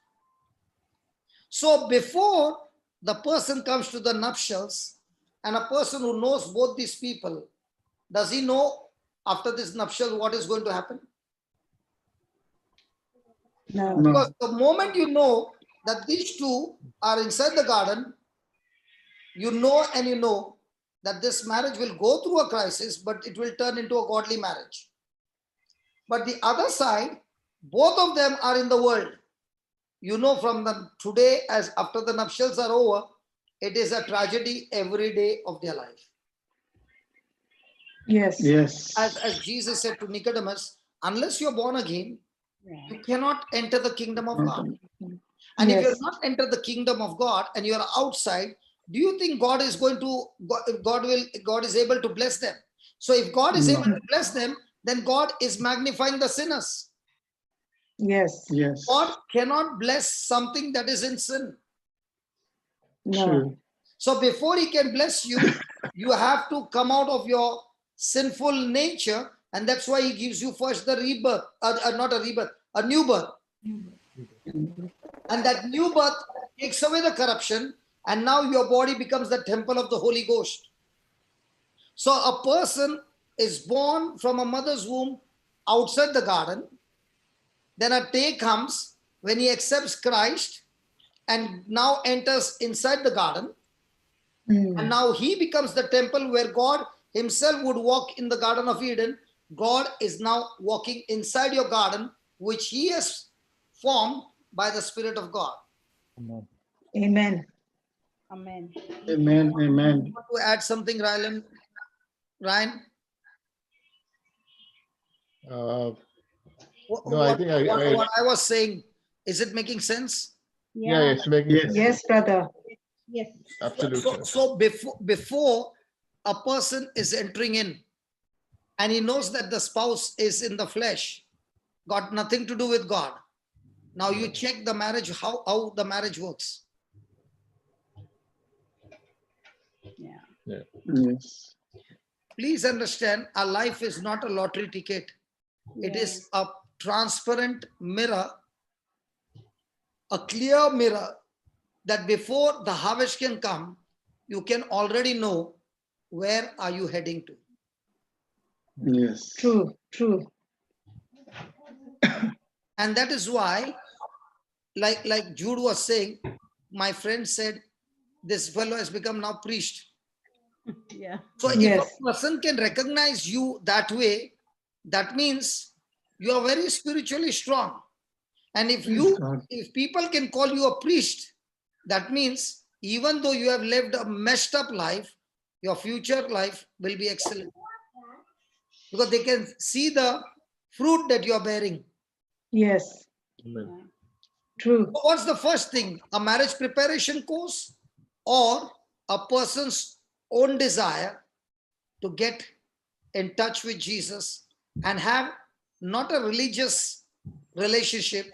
So before the person comes to the nuptials, and a person who knows both these people, does he know after this nuptial what is going to happen? No. Because the moment you know that these two are inside the garden, you know that this marriage will go through a crisis, but it will turn into a godly marriage. But the other side, both of them are in the world. You know from the today, as after the nuptials are over, it is a tragedy every day of their life. Yes. Yes. As Jesus said to Nicodemus, unless you're born again, you cannot enter the kingdom of God. And if you're not enter the kingdom of God and you're outside, do you think God is able to bless them? So if God is able to bless them, then God is magnifying the sinners. Yes. Yes. God cannot bless something that is in sin. No. True. So before he can bless you, you have to come out of your sinful nature, and that's why he gives you first the rebirth, not a rebirth, a new birth. And that new birth takes away the corruption, and now your body becomes the temple of the Holy Ghost. So a person is born from a mother's womb outside the garden. Then a day comes when he accepts Christ and now enters inside the garden. And now he becomes the temple where God himself would walk in the Garden of Eden. God is now walking inside your garden, which he has formed by the Spirit of God. Amen. Amen. Amen. Amen. Want to add something, Ryan? No, I think What I was saying, is it making sense? yeah, it's making sense. Yes, brother. Yes. Absolutely. So before a person is entering in, and he knows that the spouse is in the flesh, got nothing to do with God. Now you check the marriage, how the marriage works. Yeah. Yes. Please understand, our life is not a lottery ticket. It is a transparent mirror, a clear mirror, that before the harvest can come, you can already know where are you heading to. Yes. True. And that is why, like Jude was saying, my friend said, this fellow has become now priest. Yeah. So Yes. if a person can recognize you that way, that means you are very spiritually strong. And if people can call you a priest, that means even though you have lived a messed up life, your future life will be excellent. Because they can see the fruit that you are bearing. Yes. Amen. True. So what's the first thing? A marriage preparation course or a person's own desire to get in touch with Jesus and have not a religious relationship,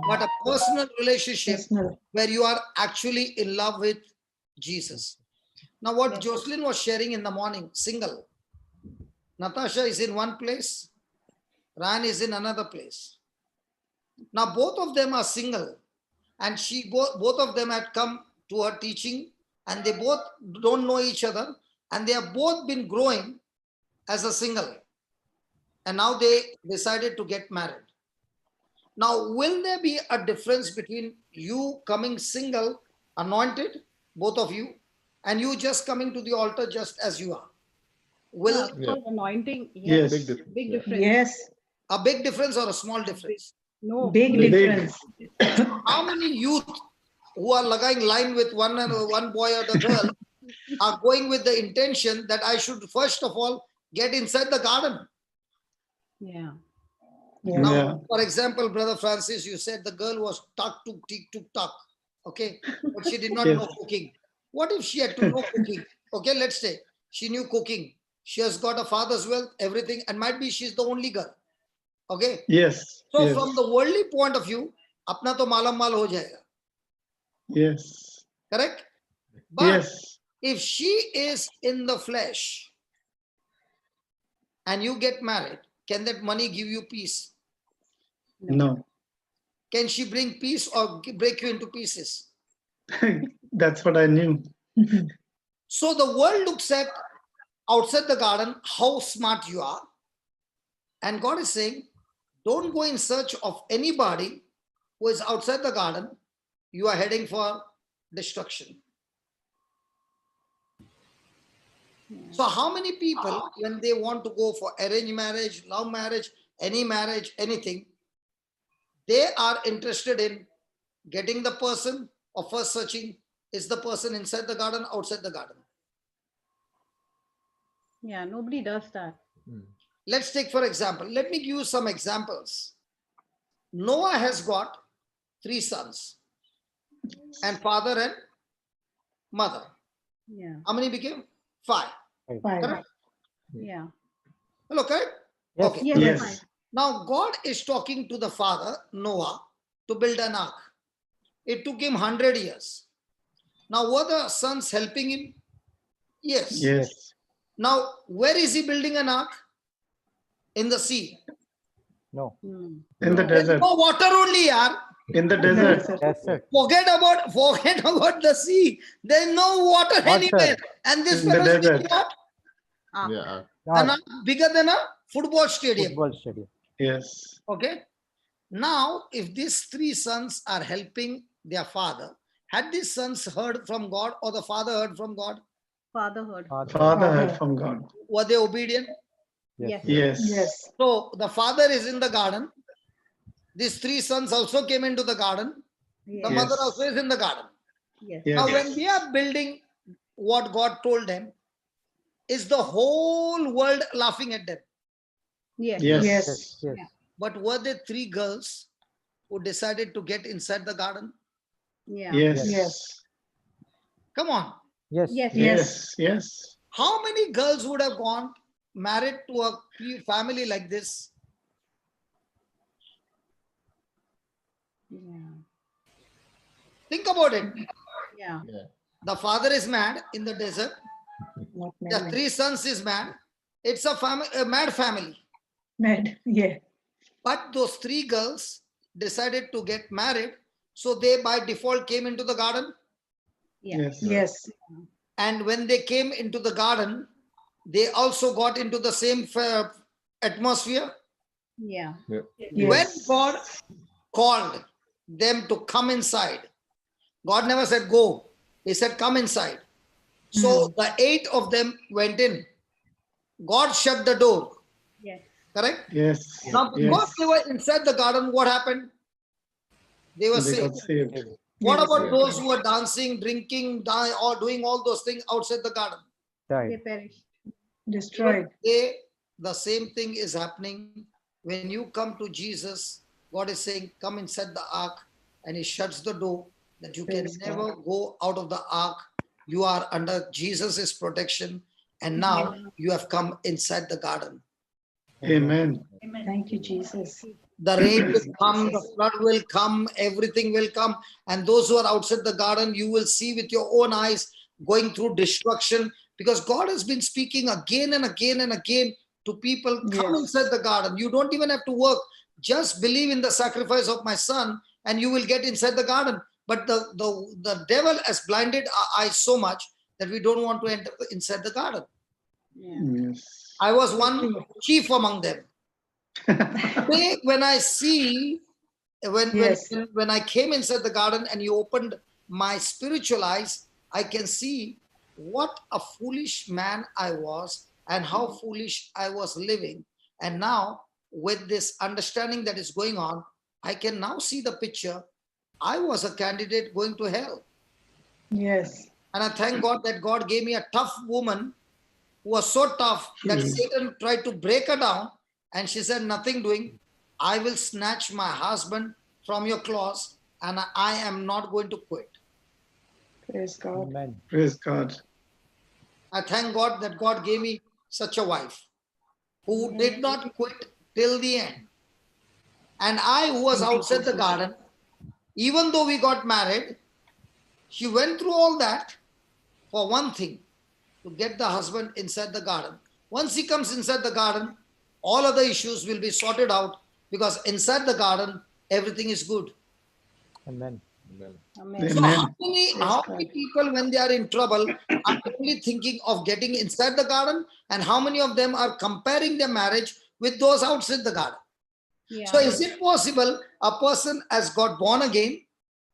but a personal relationship where you are actually in love with Jesus. Now what Jocelyn was sharing in the morning, single. Natasha is in one place, Ryan is in another place. Now both of them are single, and both of them had come to her teaching, and they both don't know each other, and they have both been growing as a single. And now they decided to get married. Now, will there be a difference between you coming single, anointed, both of you, and you just coming to the altar just as you are? Will Anointing? Yes. Big difference. Yes. a big difference or a small difference? No. Big difference. How many youth who are lagaing line with one boy or the girl are going with the intention that I should first of all get inside the garden? Yeah. Now, for example, Brother Francis, you said the girl was tuck, okay, but she did not know cooking. What if she had to know cooking? Okay, let's say she knew cooking. She has got a father's wealth, everything, and might be she's the only girl. Okay. Yes. So from the worldly point of view, apna to malam mal ho jayega. Yes. Correct? But if she is in the flesh and you get married, can that money give you peace? No. Can she bring peace or break you into pieces? That's what I knew. So the world looks at outside the garden how smart you are. And God is saying, don't go in search of anybody who is outside the garden. You are heading for destruction. So how many people, when they want to go for arranged marriage, love marriage, anything, they are interested in getting the person, or first searching, is the person inside the garden, outside the garden? Yeah, nobody does that. Let's take, for example, let me give you some examples. Noah has got 3 sons, and father and mother. Yeah. How many became? 5. Fine. Correct? Yeah. Hello, correct? Yes. Okay. Yes. Yes. Fine. Now, God is talking to the father, Noah, to build an ark. It took him 100 years. Now, were the sons helping him? Yes. Yes. Now, where is he building an ark? In the sea. No. Hmm. In the There's desert. no water only, yaar. In the desert. Desert. Forget about the sea. There's no water anywhere. And this In the fellow is building desert. what? Ah. Yeah. An ark bigger than a football stadium. Football stadium. Yes. Okay. Now, if these 3 sons are helping their father, had these sons heard from God, or the father heard from God? Father heard. Father heard from God. Were they obedient? Yes. Yes. Yes. So the father is in the garden. These 3 sons also came into the garden. The Yes. mother Yes. also is in the garden. Yes. Yes. Now, when they are building what God told them, is the whole world laughing at them? Yes. Yes. Yes. Yes. But were there 3 girls who decided to get inside the garden? Yeah. Yes. Yes. Come on. Yes. Yes. Yes. Yes. How many girls would have gone married to a family like this? Yeah. Think about it. Yeah. The father is mad in the desert. Not The married. 3 sons is mad. It's a mad family. Mad. Yeah. But those 3 girls decided to get married. So they by default came into the garden. Yeah. Yes. Yes. And when they came into the garden, they also got into the same atmosphere. Yeah. Yes. When God called them to come inside, God never said go. He said come inside. So the 8 of them went in. God shut the door. Yes. Correct? Yes. Now, because they were inside the garden, what happened? They were They saved. got saved. What Yes. about those who were dancing, drinking, or doing all those things outside the garden? They Died. perished. Destroyed. The same thing is happening when you come to Jesus. God is saying, come inside the ark, and he shuts the door that you can Praise God. never go out of the ark. You are under Jesus's protection, and now you have come inside the garden. Amen. Thank you, Jesus. The rain Praise will come, the Jesus. flood will come, everything will come. And those who are outside the garden, you will see with your own eyes going through destruction, because God has been speaking again and again and again to people, come Yes. inside the garden. You don't even have to work. Just believe in the sacrifice of my son and you will get inside the garden. But the devil has blinded our eyes so much that we don't want to enter inside the garden. Yeah. Yes. I was one chief among them. Today, when I see, Yes. when I came inside the garden and you opened my spiritual eyes, I can see what a foolish man I was and how foolish I was living. And now, with this understanding that is going on, I can now see the picture. I was a candidate going to hell. Yes. And I thank God that God gave me a tough woman who was so tough that Satan tried to break her down. And she said, nothing doing. I will snatch my husband from your claws and I am not going to quit. Praise God. Amen. Praise God. I thank God that God gave me such a wife who did not quit till the end. And I, who was outside the garden, even though we got married, she went through all that for one thing, to get the husband inside the garden. Once he comes inside the garden, all other issues will be sorted out, because inside the garden, everything is good. Amen. Amen. So Amen. how many people, when they are in trouble, are only thinking of getting inside the garden, and how many of them are comparing their marriage with those outside the garden? Yeah. So is it possible a person has got born again,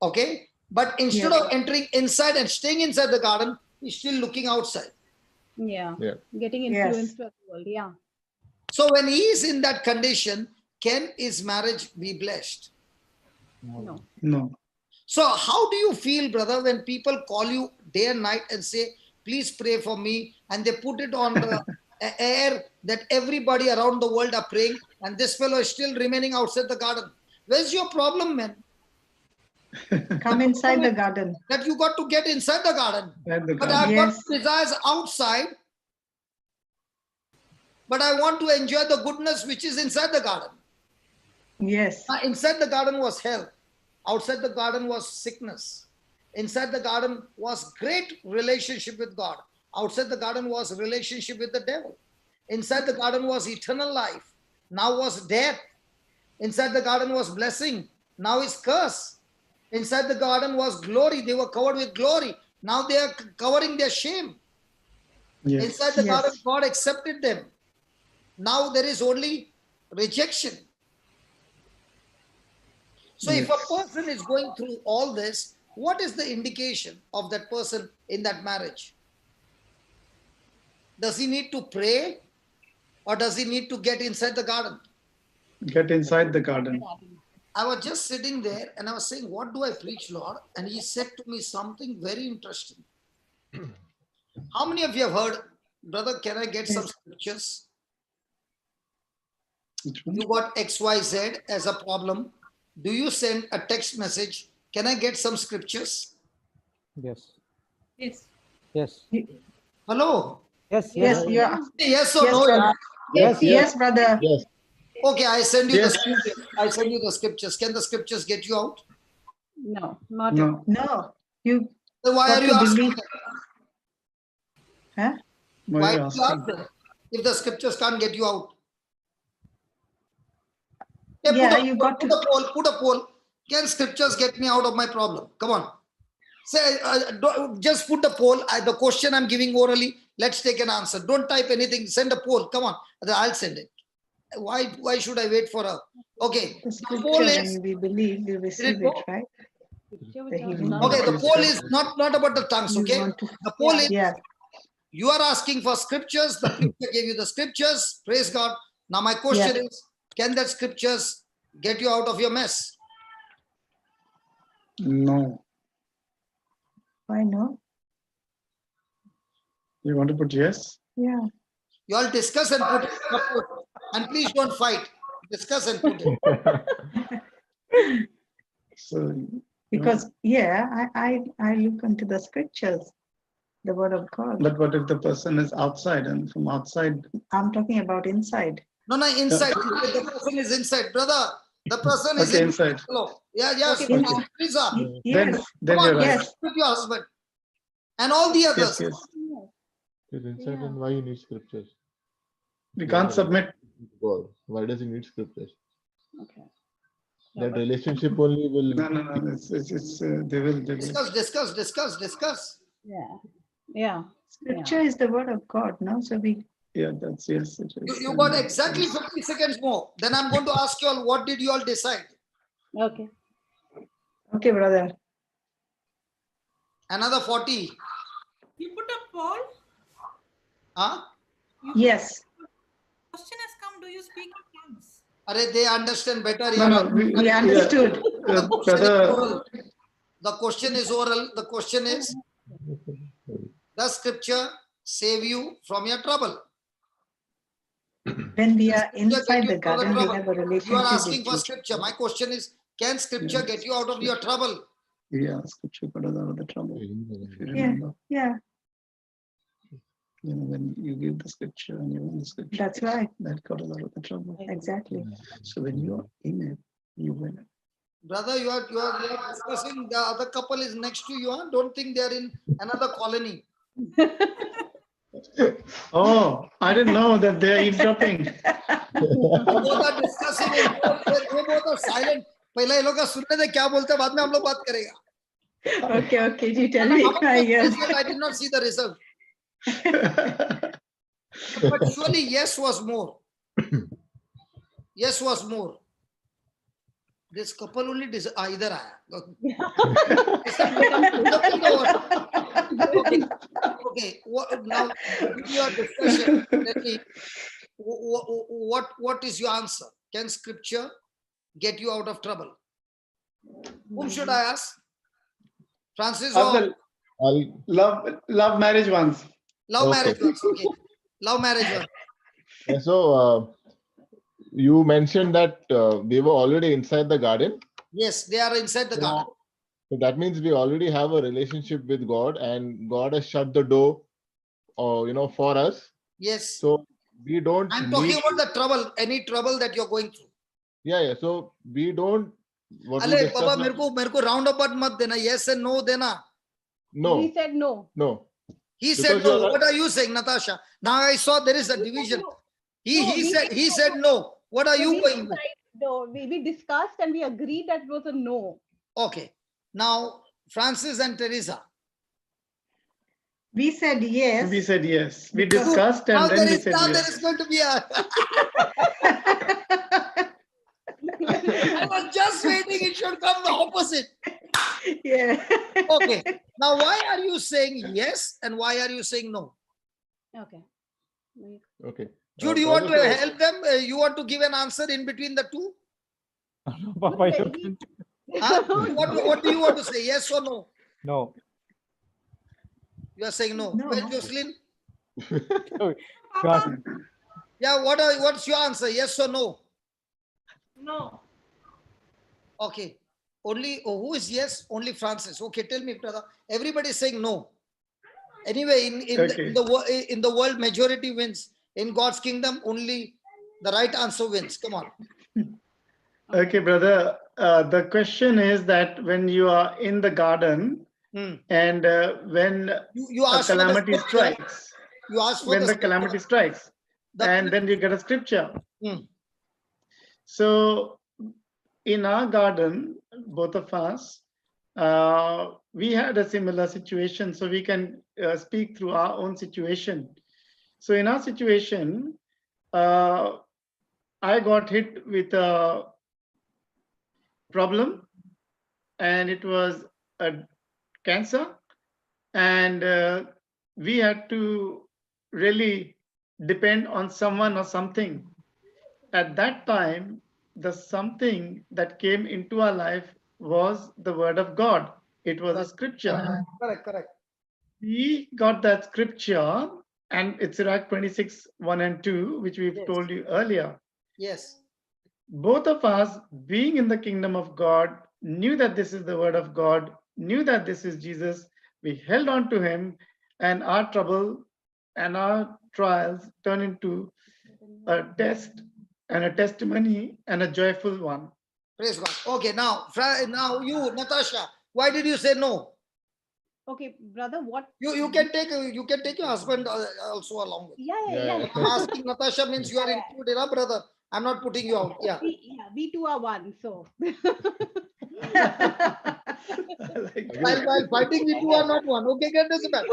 okay, but instead Yes. of entering inside and staying inside the garden, he's still looking outside? Yeah. Yeah. Getting Yes. influenced by the world. Yeah. So when he is in that condition, can his marriage be blessed? No. No. So how do you feel, brother, when people call you day and night and say, please pray for me, and they put it on the air that everybody around the world are praying, and this fellow is still remaining outside the garden? Where's your problem, man? Come inside the garden. That you got to get inside the garden. Inside the But garden. I've got Yes. desires outside, but I want to enjoy the goodness which is inside the garden. Yes. Now, inside the garden was health. Outside the garden was sickness. Inside the garden was great relationship with God. Outside the garden was relationship with the devil. Inside the garden was eternal life. Now was death. Inside the garden was blessing. Now is curse. Inside the garden was glory. They were covered with glory. Now they are covering their shame. Yes. Inside the Yes. garden, God accepted them. Now there is only rejection. So if a person is going through all this, what is the indication of that person in that marriage? Does he need to pray, or does he need to get inside the garden? Get inside the garden. I was just sitting there and I was saying, what do I preach, Lord? And he said to me something very interesting. How many of you have heard, brother, can I get some scriptures? Which one? You got XYZ as a problem. Do you send a text message? Can I get some scriptures? Yes. Yes. Yes. Hello? Yes. Yes. You are. Yes or Yes, no? brother. Yes. Yes, brother. Yes. Okay, I send you Yes. the scriptures. I send you the scriptures. Can the scriptures get you out? No. Not at No. all. No. You Then why got are you to asking believe. them? Huh? Why Why are do you you ask asking? them if the scriptures can't get you out? Hey, Yeah, you got put to. a poll, put a poll. Can scriptures get me out of my problem? Come on. Say, just put the poll. The question I'm giving orally, let's take an answer. Don't type anything. Send a poll. Come on. I'll send it. Why should I wait for a... Okay. The The poll scripture, is... when we believe, we receive go? it, right? Scripture The which are healing. not Okay, the about poll Jesus. is not about the tongues, You okay? want to. The poll is, Yeah. you are asking for scriptures, the preacher gave you the scriptures, praise God. Now my question is, can that scriptures get you out of your mess? No. Why no? You want to put yes? Yeah. You all discuss and put it. And please don't fight. Discuss and put it. So Because I look into the scriptures, the word of God. but what if the person is outside, and from outside? I'm talking about inside. No, inside. The person is inside. Brother, the person is Okay, inside. Hello. Yeah, yes. Okay. Teresa. Yes. Then Come you're on, right. Yes. with your husband. And all the others. Yes, yes. He's inside, and why you need scriptures? We can't submit. God. Why does he need scriptures? Okay. That relationship only will. No. It's they will. Discuss. Yeah. Yeah. Scripture is the word of God, no? So we. Yeah, that's yes. It is. You got exactly 50 seconds more. Then I'm going to ask you all, what did you all decide? Okay. Okay, brother. Another 40. You put a poll. Huh? Yes. Question has come. Do you speak in tongues? They understand better. No, We understood. Brother. The question is oral. The question is, does scripture save you from your trouble? When we are inside the garden, we have a relationship. You are asking with for Jesus. scripture. My question is, can scripture get you out of your trouble? Yeah, scripture got us out of the trouble. If you remember, Yeah. when you give the scripture and you want the scripture, That's right. that got us out of the trouble. Exactly. So when you are in it, you win it. Brother, you are discussing. The other couple is next to you. Huh? Don't think they are in another colony. Oh, I didn't know that they are eavesdropping. You both are discussing and they both are silent. पहले ये लोग का सुनने दे क्या बोलते हैं, बाद में हम लोग बात करेगा. Okay, you tell me. How about the result? I did not see the result. But surely yes was more. Yes was more. This couple only either aaya. Okay. Now in your discussion, let me. What is your answer? Can scripture get you out of trouble? Whom should I ask? Francis or I'll, love marriage ones. love Okay. marriage ones? Okay. Love marriage one. yeah, so you mentioned that they were already inside the garden. Yes, they are inside the garden. So that means we already have a relationship with God, and God has shut the door, for us. Yes. So we don't. I'm talking about the trouble, any trouble that you're going through. Yeah. So we don't. What we अरे discussed बाबा now- मेरे को round about मत देना. Yes and no देना. No. He said no. No. He Because said no. you're right. What are you saying, Natasha? Now I saw there is a division. He said no. What are you going with? No, we discussed and we agreed that it was a no. Okay. Now Francis and Teresa. We said yes. We said yes. We Because discussed Now and then there we is said there yes. is going to be a. I was just waiting. It should come the opposite. Yeah. Okay. Now why are you saying yes and why are you saying no? Okay. Okay. Jude, you want to Brother, help them? You want to give an answer in between the two? Papa, you can- Huh? What do you want to say? Yes or no? No. You are saying no. No. Well, Jocelyn? God. Yeah, what's your answer? Yes or no? No. Okay. Only who is yes? Only Francis. Okay, tell me, brother. Everybody is saying no. Anyway, Okay. in the world, majority wins. In God's kingdom, only the right answer wins. Come on. Okay, brother. The question is that when you are in the garden and when You a ask for the calamity scripture. strikes, You ask for when the the scripture. calamity strikes, and then you get a scripture. So in our garden, both of us, we had a similar situation, so we can speak through our own situation. So in our situation, I got hit with a problem, and it was a cancer, and we had to really depend on someone or something. At that time, the something that came into our life was the word of God. It was a scripture. Correct. We got that scripture, and it's Sirach 26, 1 and 2, which we've Yes. told you earlier. Yes. Both of us, being in the kingdom of God, knew that this is the word of God, knew that this is Jesus. We held on to him, and our trouble and our trials turned into a test and a testimony and a joyful one. Praise God. Okay, now you, Natasha, why did you say no? Okay, brother, what? You can take your husband also along with. Yeah. I'm asking Natasha means you are included, huh, brother? I'm not putting you out. Yeah. We two are one, so. While fighting, we two are not one. Okay, get this back.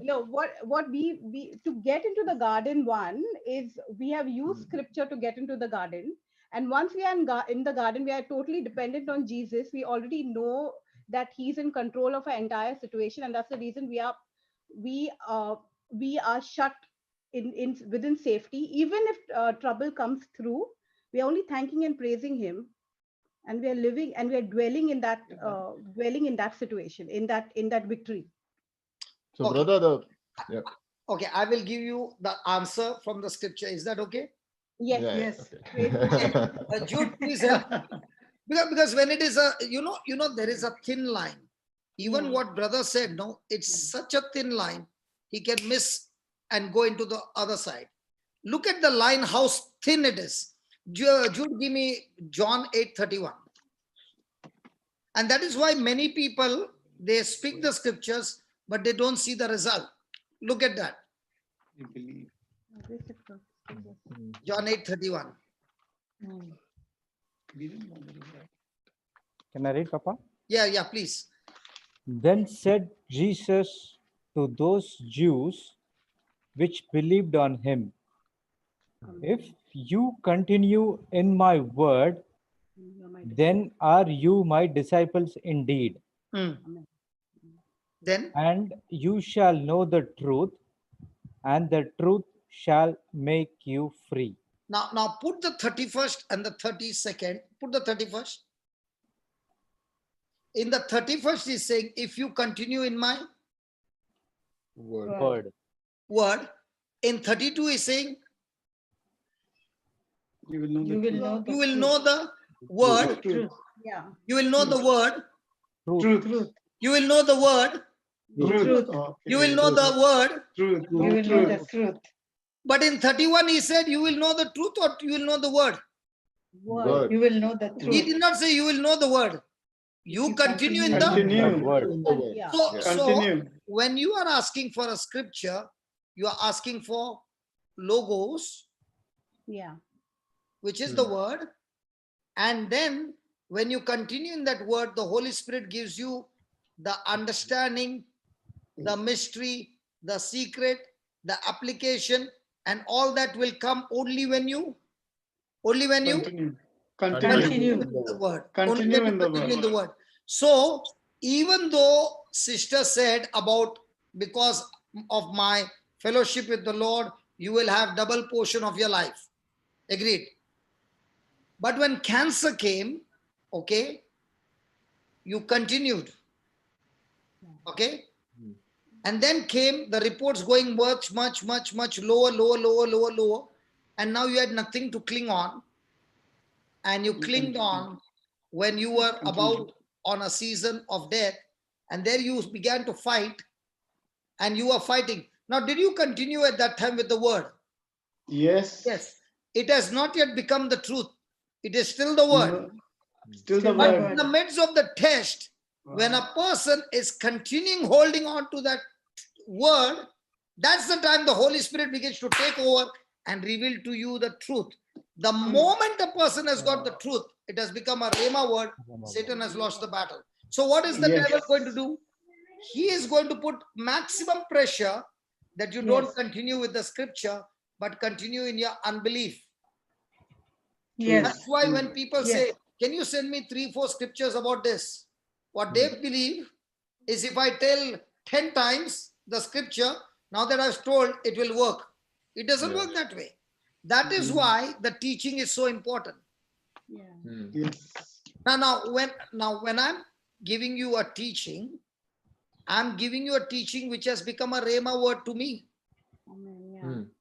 No, what we to get into the garden one is we have used scripture to get into the garden, and once we are in the garden, we are totally dependent on Jesus. We already know that he's in control of our entire situation, and that's the reason we are shut in within safety. Even if trouble comes through, we are only thanking and praising him, and we are living and we are dwelling in that situation, in that victory. So, Okay. brother, Okay, I will give you the answer from the scripture. Is that okay? Yes. yeah, Yes. okay. Jude, please help. Because when it is there is a thin line. Even what brother said, no, it's such a thin line, he can miss and go into the other side. Look at the line, how thin it is. Jude, give me John 8:31. And that is why many people, they speak the scriptures, but they don't see the result. Look at that. John 8:31. Can I read, Papa? Yeah, please. Then said Jesus to those Jews which believed on him, if you continue in my word, then are you my disciples indeed. Then? And you shall know the truth, and the truth shall make you free. Now put the 31st and the 32nd. Put the 31st. In the 31st, he's saying, if you continue in my Word. In 32, he's saying, You will know the You will truth. know you will know the word. truth. Yeah. You will know the word. Truth. You will know the word. Truth. Okay. You will know the word. Truth. You will know the truth. But in 31, he said, you will know the truth or you will know the word. Word. You will know the He truth. did not say you will know the word. You continue in the Continue. Word. In the word. Yeah. So Continue. when you are asking for a scripture, you are asking for logos, Yeah. which is the word. And then when you continue in that word, the Holy Spirit gives you the understanding, the mystery, the secret, the application, and all that will come only when you Continue. Continue. in the word. Continue Only when in you the continue in word. the word. So even though sister said about because of my fellowship with the Lord, you will have double portion of your life. Agreed. But when cancer came, okay, you continued. Okay. And then came the reports going much lower. And now you had nothing to cling on. And you clinged on when you were about on a season of death. And there you began to fight. And you were fighting. Now, did you continue at that time with the word? Yes. Yes. It has not yet become the truth. It is still the word. No. Still the But in word. the midst of the test, when a person is continuing holding on to that word, that's the time the Holy Spirit begins to take over and reveal to you the truth. The moment a person has got the truth, it has become a Rhema word, Satan has lost the battle. So what is the Yes. devil going to do? He is going to put maximum pressure that you don't continue with the scripture, but continue in your unbelief. Yes. That's why when people Yes. say, can you send me 3-4 scriptures about this? What they believe is if I tell 10 times the scripture, now that I've told, it will work. It doesn't work that way. That is why the teaching is so important. Yes. Now when I'm giving you a teaching, I'm giving you a teaching which has become a Rhema word to me.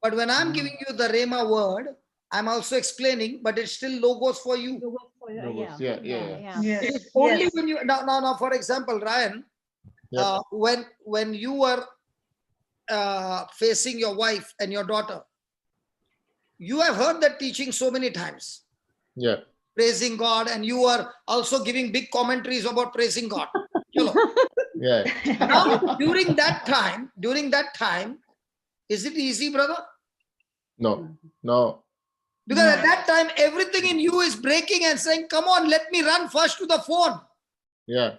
But when I'm giving you the Rhema word, I'm also explaining, but it's still logos for you. Logos. Yeah. Yes. It is only when you now for example, Ryan, when you were facing your wife and your daughter, you have heard that teaching so many times. Yeah. Praising God, and you are also giving big commentaries about praising God. Yeah. Now, during that time, is it easy, brother? No. Because at that time, everything in you is breaking and saying, come on, let me run first to the phone. Yeah.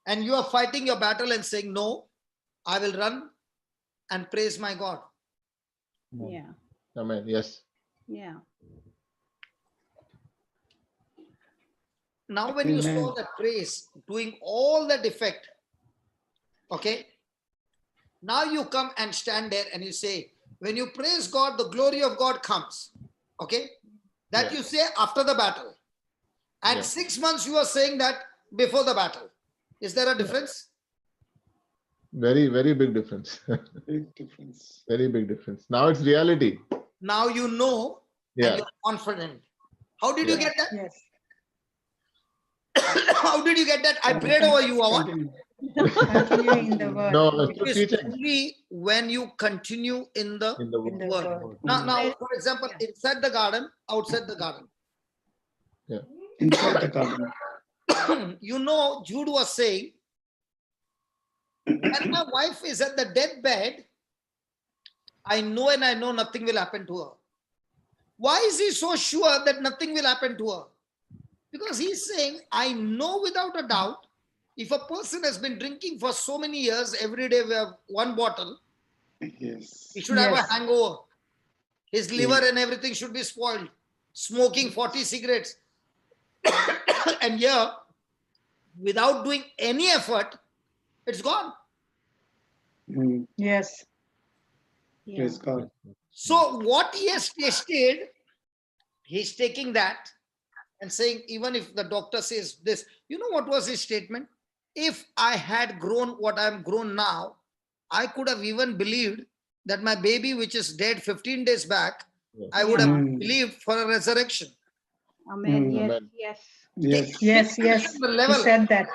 And you are fighting your battle and saying, no, I will run and praise my God. Yeah. Amen. Yes. Yeah. Now, when you saw that praise doing all that effect, okay, now you come and stand there and you say, when you praise God, the glory of God comes. Okay, that you say after the battle. And 6 months you are saying that before the battle. Is there a difference? Very, very big difference. Big difference. Very big difference. Now it's reality. Now you know and you're confident. How did you get that? Yes. How did you get that? I prayed over you. Continue. Continue in the word. No, It it's is teaching. only when you continue in the In the In the word. word. Now, for example, inside the garden, outside the garden. Yeah. Inside the garden. You know, Jude was saying, when my wife is at the deathbed, I know nothing will happen to her. Why is he so sure that nothing will happen to her? Because he's saying, I know without a doubt, if a person has been drinking for so many years, every day we have one bottle, Yes. he should have a Yes. hangover. His liver and everything should be spoiled. Smoking 40 cigarettes. And here, without doing any effort, it's gone. Yes. Praise God. So what he has tasted, he's taking that and saying, even if the doctor says this, you know what was his statement? If I had grown what I'm grown now, I could have even believed that my baby, which is dead 15 days back, I would have believed for a resurrection. Amen. Yes. Amen. Yes. Yes. Yes. Yes. The He level, said that.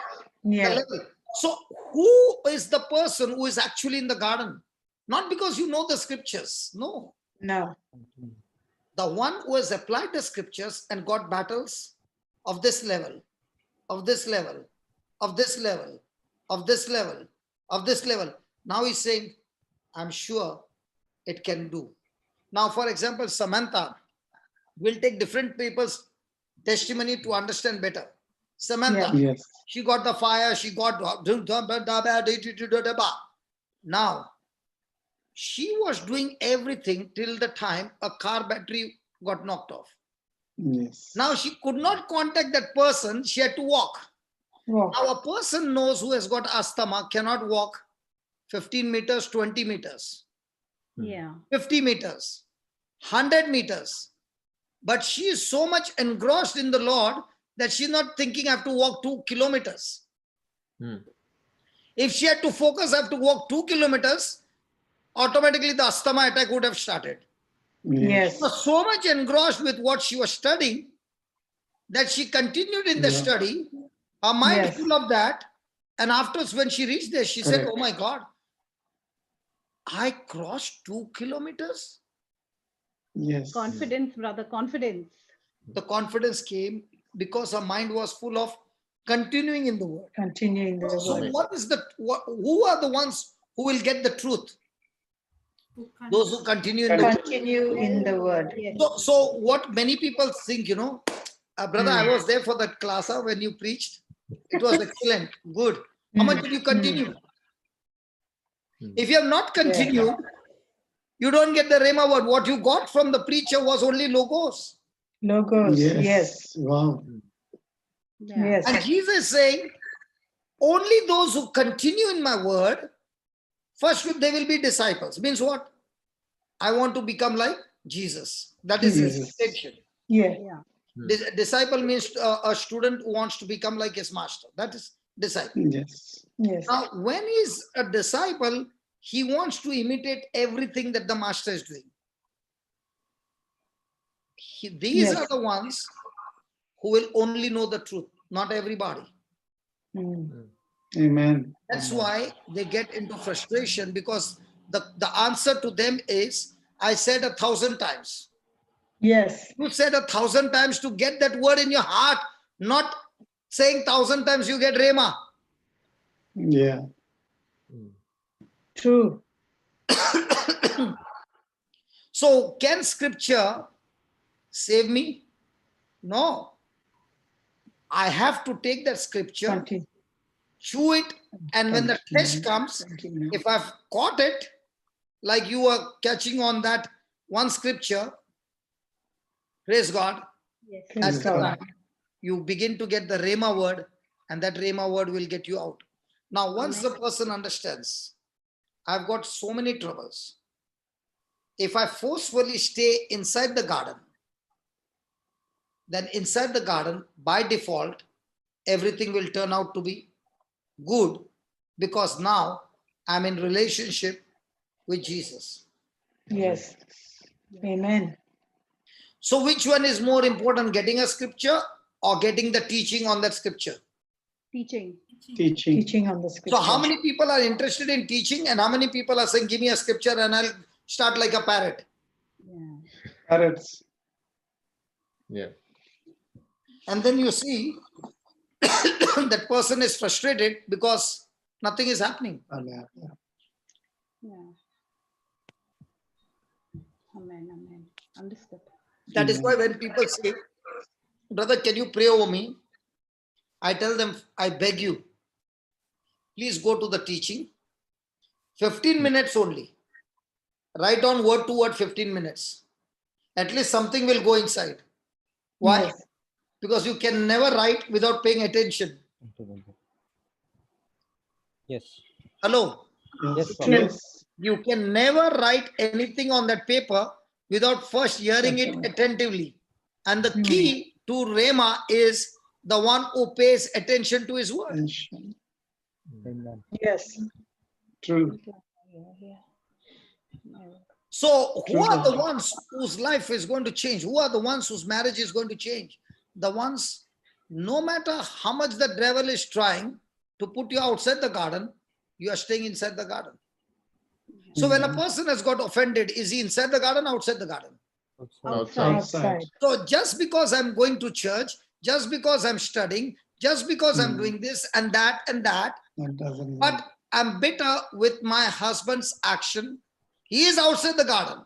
the Yeah. level. So who is the person who is actually in the garden? Not because you know the scriptures. No. No. The one who has applied the scriptures and got battles of this level, of this level, of this level, of this level, of this level. Now he's saying, I'm sure it can do. Now, for example, Samantha will take different people's testimony to understand better. Samantha, Yes. she got the fire, she got. Now, she was doing everything till the time a car battery got knocked off. Yes. Now, she could not contact that person, she had to walk. Wow. Now, a person knows who has got asthma cannot walk 15 meters, 20 meters, Yeah. 50 meters, 100 meters. But she is so much engrossed in the Lord that she's not thinking I have to walk 2 kilometers. If she had to focus, I have to walk 2 kilometers, automatically the asthma attack would have started. Yes. She was so much engrossed with what she was studying that she continued in the study, her mind Yes. full of that. And afterwards, when she reached there, she said, Correct. oh my God, I crossed 2 kilometers. Yes. Confidence, brother. Confidence. The confidence came because her mind was full of continuing in the word. Continuing the So word. what is who are the ones who will get the truth? Those who continue in the word. Continue in the word. Yes. So what many people think, brother, I was there for that class when you preached. It was excellent. Good. How much did you continue? If you have not continued, you don't get the Rhema word. What you got from the preacher was only logos. Logos. Yes. Yes. Wow. Yeah. Yes. And Jesus is saying, only those who continue in my word, first they will be disciples. Means what? I want to become like Jesus. That is his Yes. intention. Yeah. Yeah. Disciple means a student who wants to become like his master. That is disciple. Yes. Yes. Now, when he's a disciple, he wants to imitate everything that the master is doing. These Yes. are the ones who will only know the truth, not everybody. Amen. That's why they get into frustration, because the answer to them is, I said 1,000 times. Yes. You said 1,000 times to get that word in your heart, not saying 1,000 times you get Rhema. Yeah. True. So can scripture save me? No. I have to take that scripture, Continue. chew it, and when the test comes, Continue. if I've caught it, like you were catching on that one scripture, praise God, Yes. that's the God. time you begin to get the Rhema word, and that Rhema word will get you out. Now, once the person understands, I've got so many troubles. If I forcefully stay inside the garden, then inside the garden, by default, everything will turn out to be good, because now I'm in relationship with Jesus. Yes. Amen. So which one is more important, getting a scripture or getting the teaching on that scripture? Teaching. Teaching. Teaching on the scripture. So how many people are interested in teaching, and how many people are saying, give me a scripture and I'll start like a parrot? Yeah. Parrots. Yeah. And then you see that person is frustrated because nothing is happening. Yeah. Amen. Amen. Understood. That is why when people say, brother, can you pray over me? I tell them, I beg you, please go to the teaching. 15 minutes only. Write down word to word 15 minutes. At least something will go inside. Why? Yes. Because you can never write without paying attention. Yes. Hello? Yes, True. Yes. You can never write anything on that paper without first hearing it attentively. And the key to Rema is the one who pays attention to his word. Amen. Yes. True. So who True, are the brother. ones whose life is going to change? Who are the ones whose marriage is going to change? The ones, no matter how much the devil is trying to put you outside the garden, you are staying inside the garden. So when a person has got offended, is he inside the garden or outside the garden? Outside. Outside. So just because I'm going to church, just because I'm studying, just because I'm doing this and that, That doesn't but I'm bitter with my husband's action, he is outside the garden.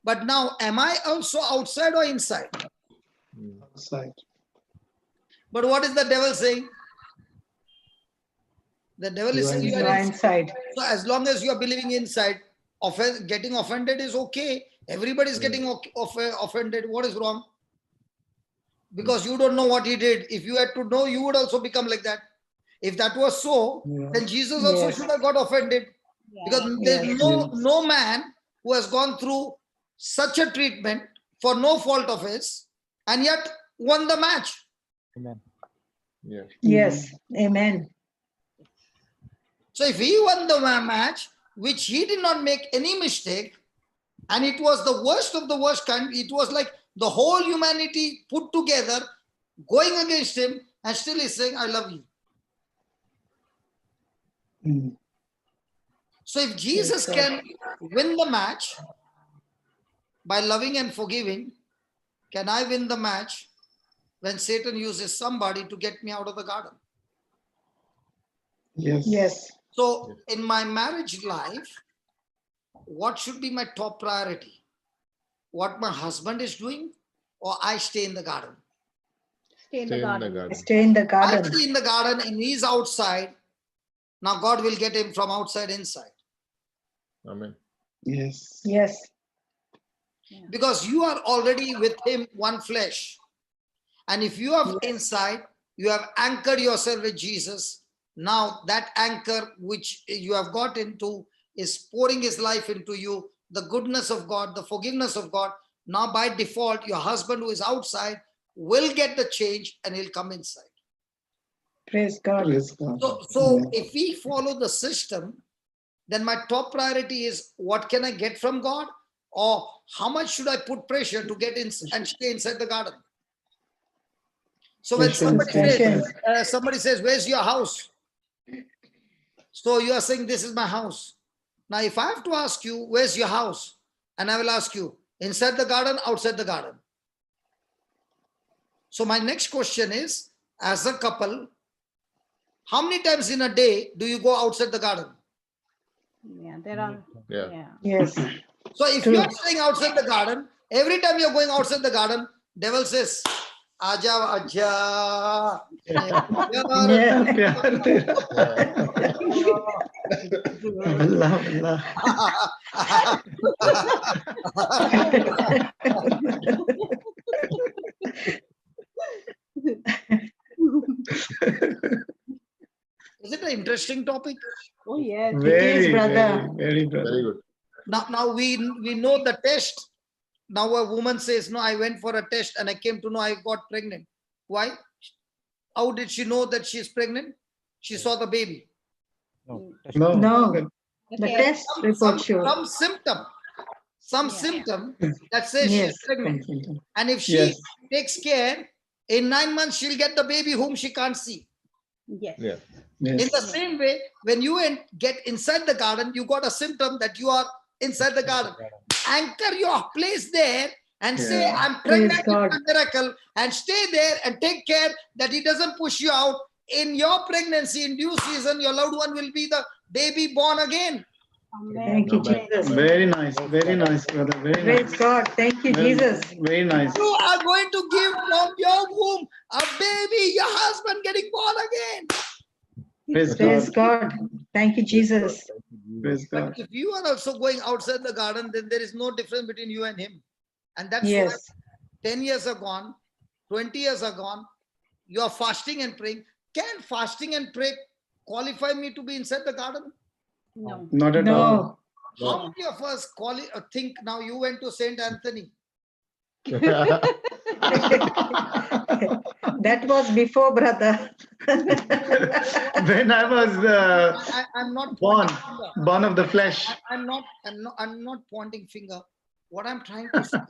But now, am I also outside or inside? outside. But what is the devil saying? The devil is saying you You are are inside. inside. So as long as you are believing inside, getting offended is okay. Everybody is getting offended. What is wrong? Because you don't know what he did. If you had to know, you would also become like that. If that was so, then Jesus also Yes. should have got offended. Because there's no man who has gone through such a treatment for no fault of his and yet won the match. Amen. Yeah. Yes. Amen. So if he won the match, which he did not make any mistake, and it was the worst of the worst kind, it was like the whole humanity put together going against him, and still he's saying, I love you. So if Jesus can win the match by loving and forgiving, can I win the match when Satan uses somebody to get me out of the garden? Yes. Yes. So in my marriage life, what should be my top priority? What my husband is doing, or I stay in the garden? Stay in Stay the in the garden. garden. Stay in the I garden. stay in the garden and he's outside. Now God will get him from outside inside. Amen. Yes. Yes. Because you are already with him one flesh. And if you have inside, you have anchored yourself with Jesus. Now that anchor which you have got into is pouring his life into you, the goodness of God, the forgiveness of God. Now by default, your husband who is outside will get the change and he'll come inside. Praise God. Praise God. So if we follow the system, then my top priority is what can I get from God, or how much should I put pressure to get in and stay inside the garden? So when somebody says, where's your house? So you are saying, this is my house. Now, if I have to ask you, where's your house? And I will ask you, inside the garden, outside the garden. So my next question is, as a couple, how many times in a day do you go outside the garden? Yeah, there are. Yeah. Yes. So if True. you are staying outside the garden, every time you're going outside the garden, devil says, Aja, Aja. Allah, Is it an interesting topic? Oh, yes. Very, brother. very, brother. Very good. Now we know the test. Now a woman says, no, I went for a test and I came to know I got pregnant. Why? How did she know that she is pregnant? She saw the baby. No. No. The Okay. test report shows. Some symptom that says Yes. she's pregnant. And if she takes care, in 9 months, she'll get the baby whom she can't see. Yes. Yeah. In the same way, when you get inside the garden, you got a symptom that you are inside the garden. Anchor your place there and say, I'm pregnant with a miracle, and stay there and take care that he doesn't push you out. In your pregnancy, in due season, your loved one will be the baby born again. Thank you, Jesus. Very nice, brother. Very Praise nice. God. Thank you, Jesus. Very nice. You are going to give from your womb a baby, your husband getting born again. Praise God. Thank you, Jesus. Praise God. But if you are also going outside the garden, then there is no difference between you and him. And that's Yes. why 10 years are gone, 20 years are gone, you are fasting and praying. Can fasting and pray qualify me to be inside the garden? No. Not at all. No. How many of us think now you went to St. Anthony? That was before, brother. When I was I'm not born, pointing finger. born of the flesh. I'm not pointing finger. What I'm trying to say,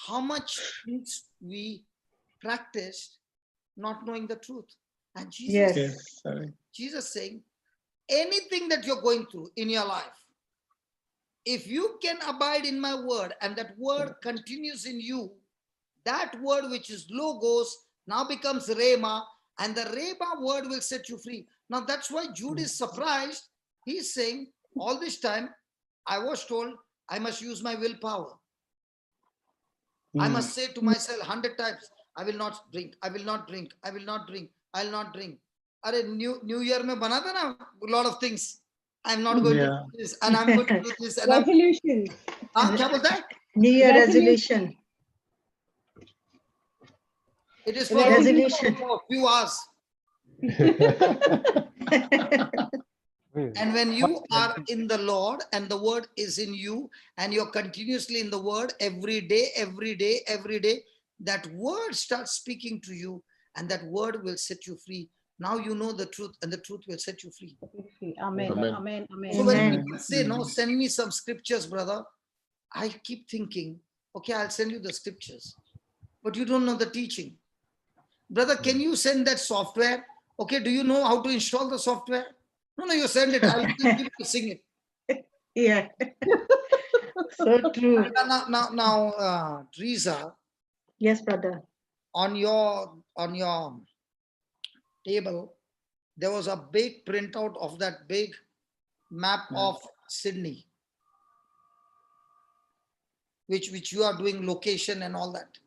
how much things we practiced not knowing the truth. And Jesus, Yes. Sorry. Jesus saying, anything that you're going through in your life, if you can abide in my word and that word continues in you, that word which is logos now becomes rhema, and the rhema word will set you free. Now that's why Jude is surprised. He's saying, all this time I was told I must use my willpower. I must say to myself 100 times, I will not drink, I will not drink, I will not drink, I will not drink. Are New Year mein bana tha na a lot of things. I'm not going to do this, and I'm going to do this. And Resolution. kya bolta hai? New Year resolution. It is for Resolution. a few hours. And when you are in the Lord and the word is in you and you're continuously in the word every day, that word starts speaking to you and that word will set you free. Now you know the truth and the truth will set you free. Amen. Amen. Amen. Amen. So when Amen. people say, no, send me some scriptures, brother, I keep thinking, okay, I'll send you the scriptures, but you don't know the teaching. Brother, can you send that software? Okay, do you know how to install the software? No, you send it. I'll give you to sing it. Yeah. So true. Now, Teresa, Yes, brother. on your table, there was a big printout of that big map of Sydney, which you are doing location and all that.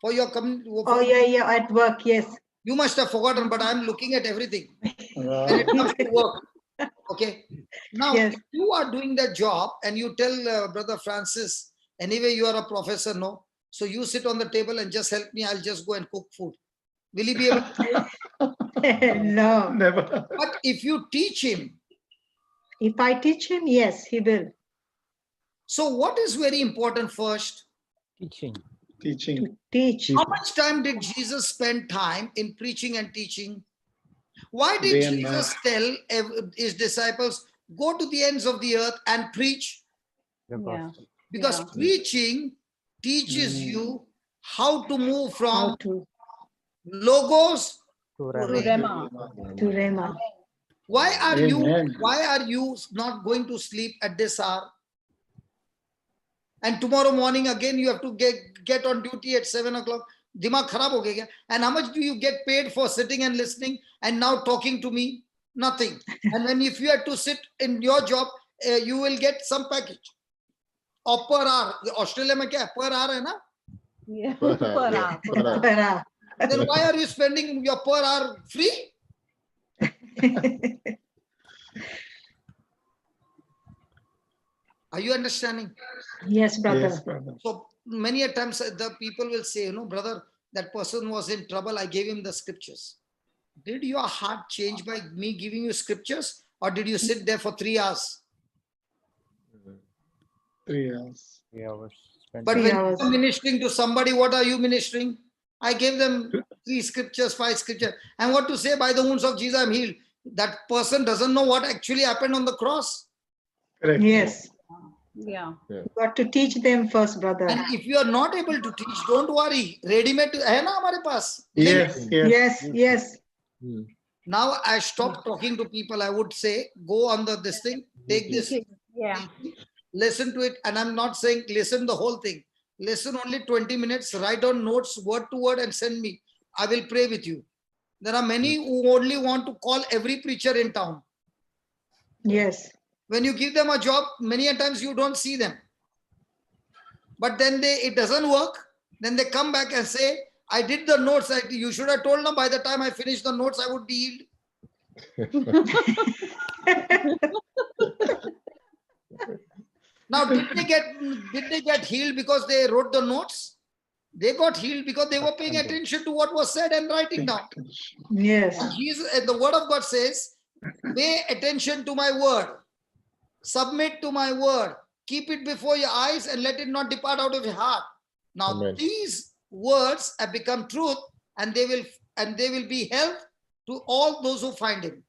For your community. Oh, yeah, at work, yes. You must have forgotten, but I'm looking at everything when it comes to work. Okay. Now, Yes. if you are doing that job and you tell Brother Francis, anyway, you are a professor, no? So you sit on the table and just help me. I'll just go and cook food. Will he be able to do it? No. Never. But if you teach him. If I teach him, yes, he will. So what is very important first? Teaching. Teaching. Teach. How much time did Jesus spend time in preaching and teaching? Why did Day and Jesus tell his disciples, go to the ends of the earth and preach? Yeah. Because preaching teaches you how to move from How to logos To to Rema. to Rema. Why are Amen. you not going to sleep at this hour? And tomorrow morning again you have to get on duty at 7 o'clock. Dimag kharab ho gaya. And how much do you get paid for sitting and listening and now talking to me? Nothing. And when if you have to sit in your job, you will get some package. Or per hour. Australia mein kya hai? Per hour hai na? Yeah. Para. Then why are you spending your per hour free? Are you understanding? Yes, brother. Yes, brother. So many a times the people will say, brother, that person was in trouble. I gave him the scriptures. Did your heart change by me giving you scriptures? Or did you sit there for 3 hours? 3 hours. 3 hours. But 3 when hours. you're ministering to somebody, what are you ministering? I gave them 3 scriptures, 5 scriptures. And what to say, by the wounds of Jesus, I'm healed. That person doesn't know what actually happened on the cross. Correct. Yes. Yeah. You got to teach them first, brother. And if you are not able to teach, don't worry. Ready-made hai na hamare paas. Yes, yes. Yes, yes. Now I stopped talking to people. I would say, go on this thing, take this, Yeah. listen to it. And I'm not saying listen the whole thing. Listen only 20 minutes, write down notes word to word and send me. I will pray with you. There are many who only want to call every preacher in town. Yes. When you give them a job, many a times you don't see them. But then it doesn't work. Then they come back and say, I did the notes. You should have told them by the time I finished the notes, I would be healed. Now, did they get healed because they wrote the notes? They got healed because they were paying attention to what was said and writing down. Yes. Jesus, the word of God says, pay attention to my word. Submit to my word. Keep it before your eyes and let it not depart out of your heart. Now, Amen. these words have become truth, and they will be health to all those who find him.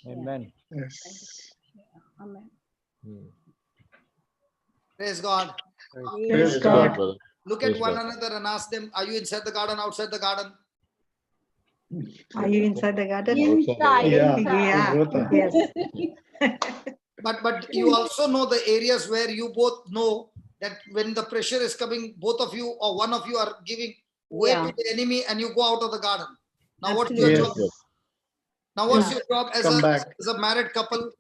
Amen. Yes. Amen. Praise God. Praise God. brother. Look at Praise one God. another and ask them, are you inside the garden, outside the garden? Are you inside the garden? Inside. Yeah. Yeah. Both are. Yes. But you also know the areas where you both know that when the pressure is coming, both of you or one of you are giving way to the enemy and you go out of the garden. Now, what's your Yes. job? Now, what's your job as Come back. a married couple?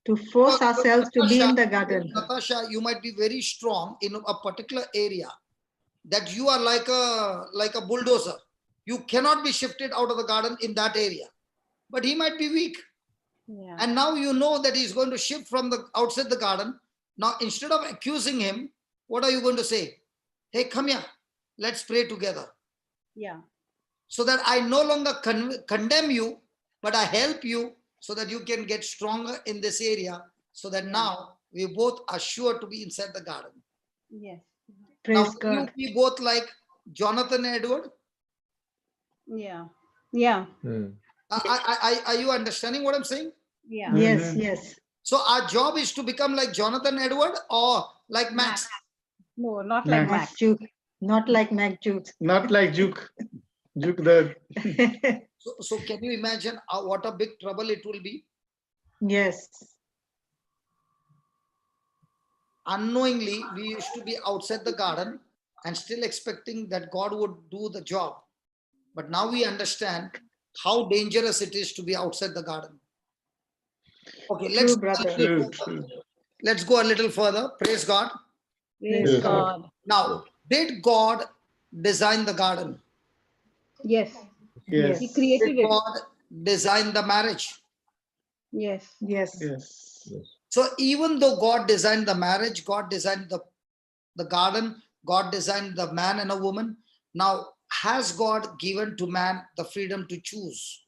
To force ourselves to be in the garden. Natasha, you might be very strong in a particular area that you are like a bulldozer. You cannot be shifted out of the garden in that area. But he might be weak. Yeah. And now you know that he's going to shift from the outside the garden. Now, instead of accusing him, what are you going to say? Hey, come here. Let's pray together. Yeah. So that I no longer condemn you, but I help you so that you can get stronger in this area. So that now we both are sure to be inside the garden. Yes. Praise Now, God. you be both like Jonathan and Edward. Yeah. Yeah. Are you understanding what I'm saying? Yeah. Yes, yes. So our job is to become like Jonathan Edward or like Max. No, not like Max. Max. Juke. Not like Mac Juke. Not like Juke. Juke the. So can you imagine what a big trouble it will be? Yes. Unknowingly, we used to be outside the garden and still expecting that God would do the job. But now we understand how dangerous it is to be outside the garden. Okay, True, brother. True. let's go a little further. Praise God. Praise Yes. God. Now, did God design the garden? Yes. Yes. He Did created it. God design the marriage? Yes. Yes. Yes. So even though God designed the marriage, God designed the garden, God designed the man and a woman. Now, has God given to man the freedom to choose?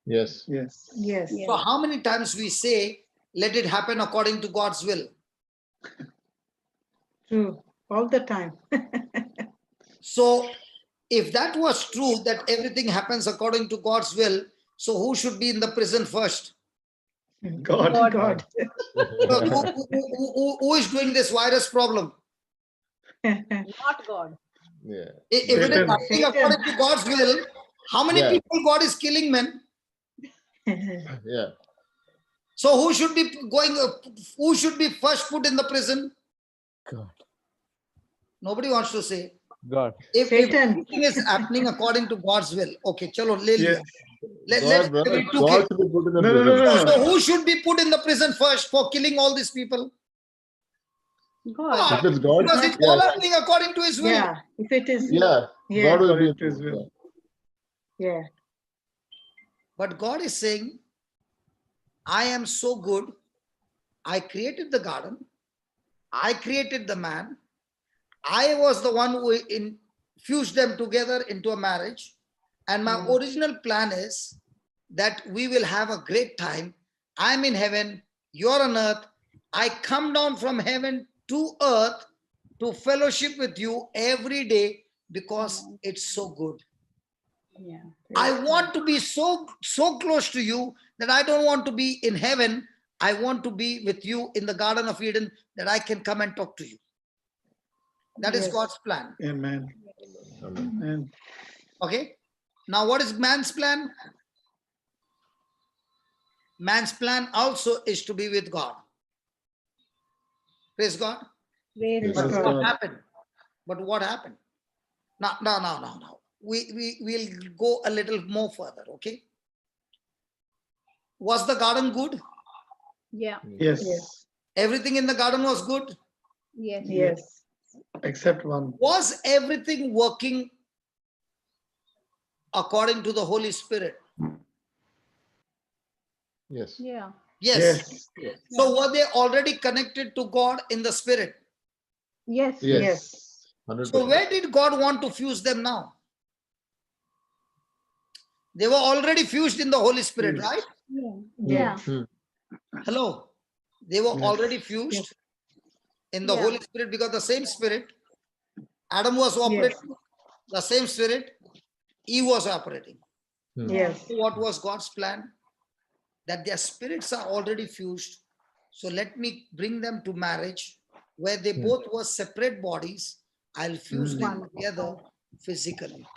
Yes. Yes. Yes. Yes. So how many times we say, let it happen according to God's will? True. All the time. So if that was true, that everything happens according to God's will, so who should be in the prison first? God. God. So who is doing this virus problem? Not God. Yeah. If it is Satan. happening according to God's will, how many Yeah. people God is killing, men? Yeah. So who should be first put in the prison? God. Nobody wants to say. God. If Satan. everything is happening according to God's will, okay, chalo, le liya. Yes. Let's God, brother, say we took God it. should be put in the No, prison. no. So who should be put in the prison first for killing all these people? God. If it's God, Because it's yeah. all happening according to his will. Yeah. If it is. Yeah. Yeah. God will be According to his will. Yeah. But God is saying, I am so good. I created the garden. I created the man. I was the one who infused them together into a marriage. And my original plan is that we will have a great time. I'm in heaven. You're on earth. I come down from heaven to earth to fellowship with you every day because it's so good. Yeah. I want to be so close to you that I don't want to be in heaven. I want to be with you in the Garden of Eden, that I can come and talk to you. That is Yes. God's plan. Amen. Amen. Okay. Now, what is man's plan? Man's plan also is to be with God. Praise God. Praise But Praise God. what God. happened? But what happened? Now. We'll go a little more further, okay? Was the garden good? Yeah. Yes. Yes. Everything in the garden was good. Yes. Yes. Except one. Was everything working according to the Holy Spirit? Yes. Yeah. Yes. Yes. So were they already connected to God in the Spirit? Yes. Yes. 100%. So where did God want to fuse them now? They were already fused in the Holy Spirit, right? Yeah. Yeah. Yeah. Hello. They were Yes. already fused in the Yeah. Holy Spirit, because the same Spirit, Adam was operating, the same Spirit, Eve was operating. Yes. So what was God's plan? That their spirits are already fused. So let me bring them to marriage, where they both were separate bodies. I'll fuse them One. together physically.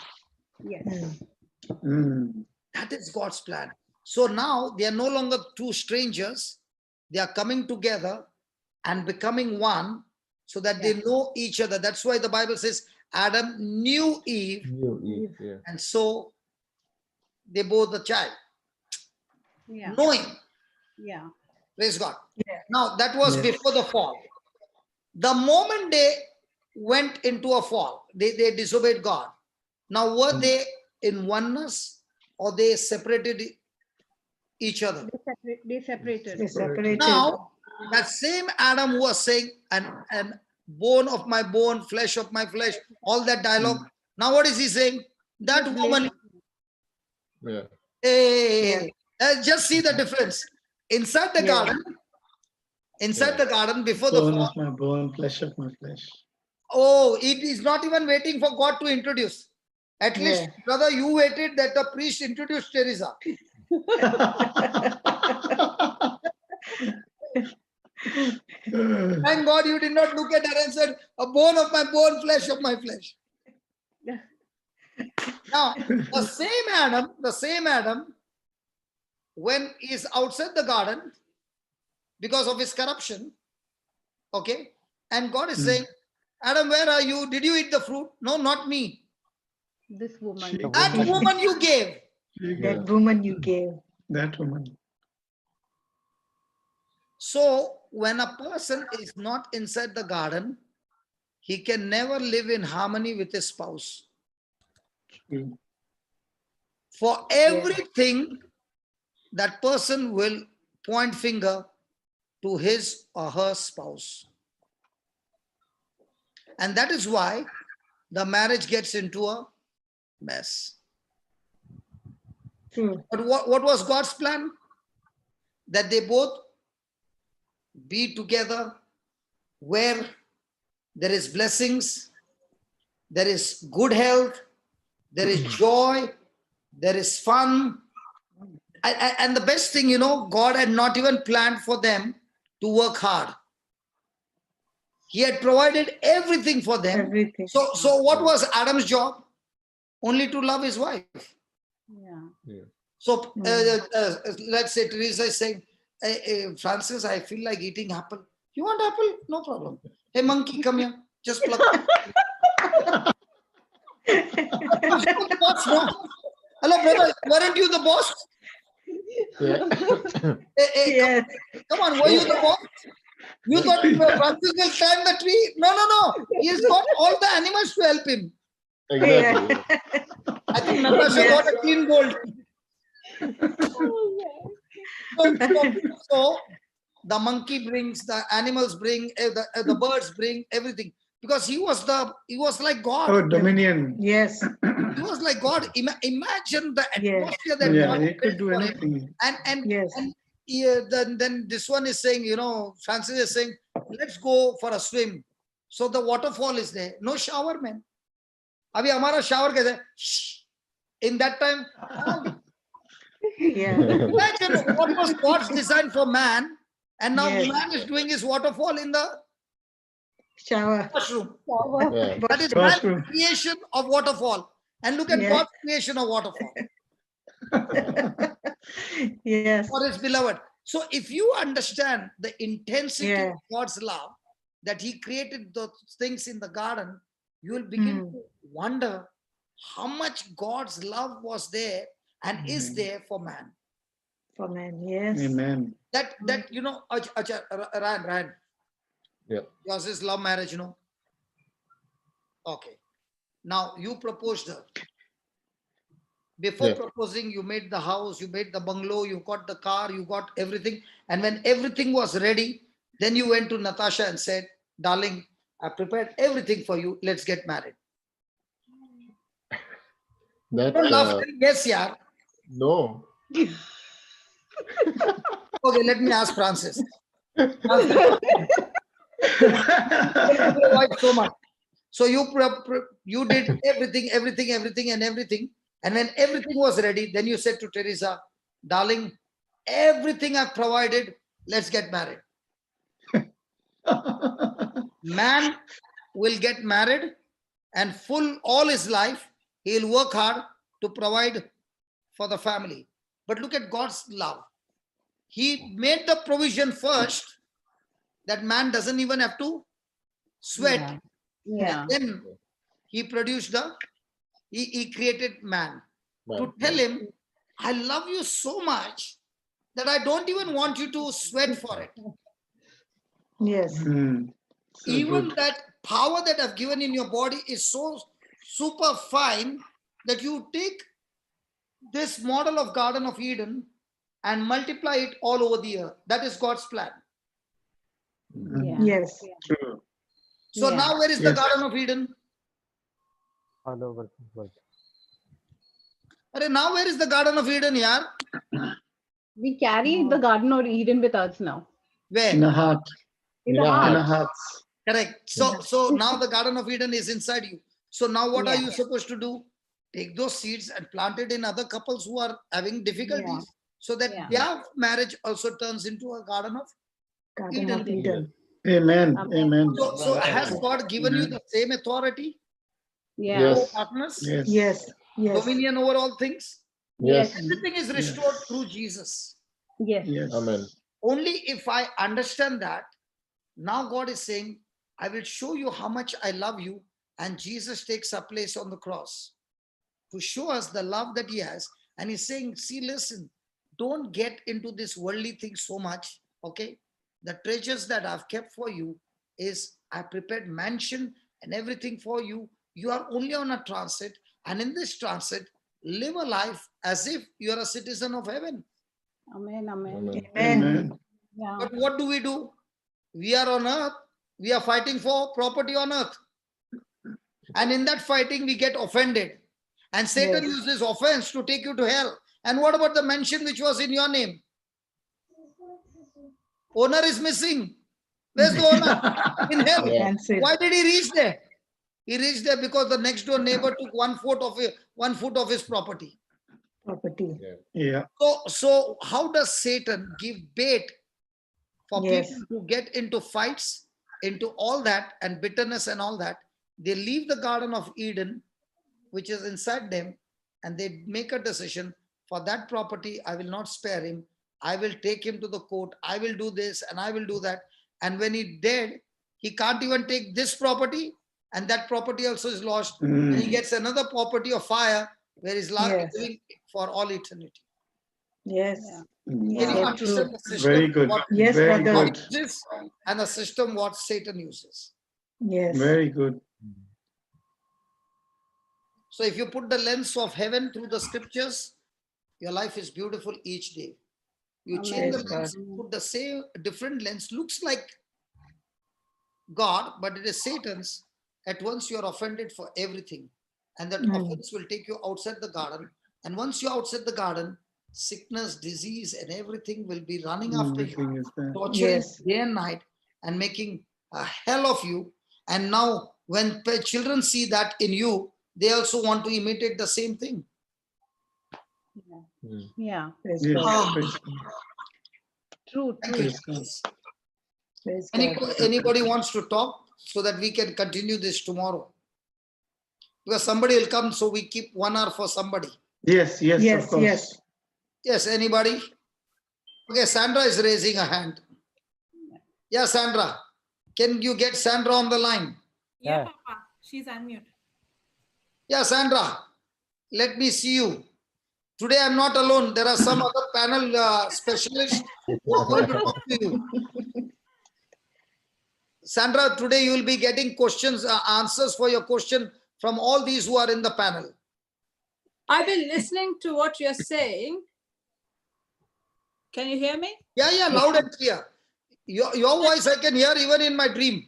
Yes. Mm. That is God's plan. So now they are no longer two strangers. They are coming together and becoming one, so that they know each other. That's why the Bible says Adam knew Eve, New Eve. Yeah. and so they bore the child. Yeah. Knowing. Yeah. Praise God. Yeah. Now that was Yes. before the fall. The moment they went into a fall, they disobeyed God. Now were they in oneness, or they separated each other? They separated. They separated. Now that same Adam who was saying, and bone of my bone, flesh of my flesh, all that dialogue. Now what is he saying? That Yes, woman. Yeah. Hey, just see the difference. Inside the garden, before the Bone fall. of my bone, flesh of my flesh. Oh, it is not even waiting for God to introduce. At least, brother, you waited that the priest introduced Teresa. Thank God you did not look at her and said, a bone of my bone, flesh of my flesh. Now, the same Adam, when he is outside the garden because of his corruption, okay, and God is saying, Adam, where are you? Did you eat the fruit? No, not me. This woman. That woman you gave. That woman you gave. That woman. So when a person is not inside the garden, he can never live in harmony with his spouse. For everything, that person will point finger to his or her spouse. And that is why the marriage gets into a mess. But what was God's plan? That they both be together where there is blessings, there is good health, there is joy, there is fun. And the best thing, God had not even planned for them to work hard. He had provided everything for them. Everything. So what was Adam's job? Only to love his wife. Yeah. So let's say Teresa is saying, hey, Francis, I feel like eating apple. You want apple? No problem. Hey, monkey, come here. Just pluck. The boss, no. Hello, brother. Weren't you the boss? Hey, Yes. come on, were you the boss? You thought Francis will climb the tree? No. He's got all the animals to help him. Exactly. I think Natasha got a clean gold. So the monkey brings, the animals bring, the birds bring everything, because he was like God. Oh, dominion. Yes. He was like God. Imagine the atmosphere that God he could built do for him. anything. And then this one is saying, Francis is saying, let's go for a swim. So the waterfall is there. No shower, man. Abhi hamara shower kaise? Shh. In that time, imagine what was God's design for man, and now man is doing his waterfall in the shower. washroom. Yeah. That is man's creation of waterfall. And look at God's creation of waterfall. Yes. For his beloved. So if you understand the intensity of God's love, that he created those things in the garden, you will begin to wonder how much God's love was there and is there for man. For men, yes. Amen. That you know, Ryan, Yeah. yours is love marriage, you know. Okay. Now you proposed her. Before Yes. proposing, you made the house, you made the bungalow, you got the car, you got everything. And when everything was ready, then you went to Natasha and said, darling, I prepared everything for you. Let's get married. That Don't laugh. Yes, yeah. no. Okay, let me ask Francis. Francis. So much. So you did everything, and when everything was ready, then you said to Teresa, darling, everything I've provided, let's get married. Man will get married, and all his life, he'll work hard to provide for the family. But look at God's love. He made the provision first that man doesn't even have to sweat. Yeah. And then he produced he created man to Man. tell him, I love you so much that I don't even want you to sweat for it. Yes. So Even good. that power that I've given in your body is so super fine that you take this model of Garden of Eden and multiply it all over the earth. That is God's plan. Yeah. Yes. True. So Yeah. now where is the Yes. Garden of Eden? All over the world. Now where is the Garden of Eden, yaar? We carry the Garden of Eden with us now. Where? In a heart. In the Yeah. heart. In a hearts. Correct. So now the Garden of Eden is inside you. So now what are Yeah. you supposed to do? Take those seeds and plant it in other couples who are having difficulties, so that Yeah. their marriage also turns into a Garden of Garden of Eden. Eden. Amen. Amen. Amen. So has God given you the same authority, Yeah. Yes. partners, Yes. Yes. Yes. dominion over all things? Yes. Everything is restored through Jesus. Yes. Yes. Amen. Only if I understand that, now God is saying, I will show you how much I love you. And Jesus takes a place on the cross to show us the love that he has. And he's saying, see, listen, don't get into this worldly thing so much. Okay. The treasures that I've kept for you is I prepared mansion and everything for you. You are only on a transit. And in this transit, live a life as if you are a citizen of heaven. Amen. Amen. Amen. Amen. Amen. Yeah. But what do? We are on earth. We are fighting for property on earth. And in that fighting, we get offended. And Satan Yes. uses offense to take you to hell. And what about the mansion which was in your name? Owner is missing. Where's the owner? In hell. Yeah. That's it. Why did he reach there? He reached there because the next door neighbor took 1 foot of his property. Property. Yeah. So how does Satan give bait for Yes. people to get into fights, into all that and bitterness and all that? They leave the Garden of Eden, which is inside them, and they make a decision, for that property, I will not spare him. I will take him to the court. I will do this and I will do that. And when he dead, he can't even take this property, and that property also is lost. And he gets another property of fire where he's Yes. living for all eternity. Yes. Can you So understand true. the system? Very good. What Yes, Very brother. good. God uses and the system what Satan uses. Yes. Very good. So if you put the lens of heaven through the scriptures, your life is beautiful each day. You change the Praise lens, put the same different lens, looks like God, but it is Satan's. At once you are offended for everything. And that offense will take you outside the garden. And once you're outside the garden, sickness, disease, and everything will be running after you, Everything is there. torturing Yes. day and night, and making a hell of you. And now, when children see that in you, they also want to imitate the same thing. Yeah. Praise Yes. God. Praise God. True. Thank True. you. Praise God. Praise God. Anybody wants to talk so that we can continue this tomorrow? Because somebody will come, so we keep 1 hour for somebody. Yes. Yes. Of Yes. course. Yes. Yes, anybody? Okay, Sandra is raising a hand. Yeah, Sandra. Can you get Sandra on the line? Yeah, Yeah. Papa. She's unmuted. Yeah, Sandra. Let me see you. Today I'm not alone. There are some other panel specialists who are going to talk to you. Sandra, today you will be getting questions, answers for your question from all these who are in the panel. I've been listening to what you're saying. Can you hear me? Yeah, loud and clear. Your voice I can hear even in my dream.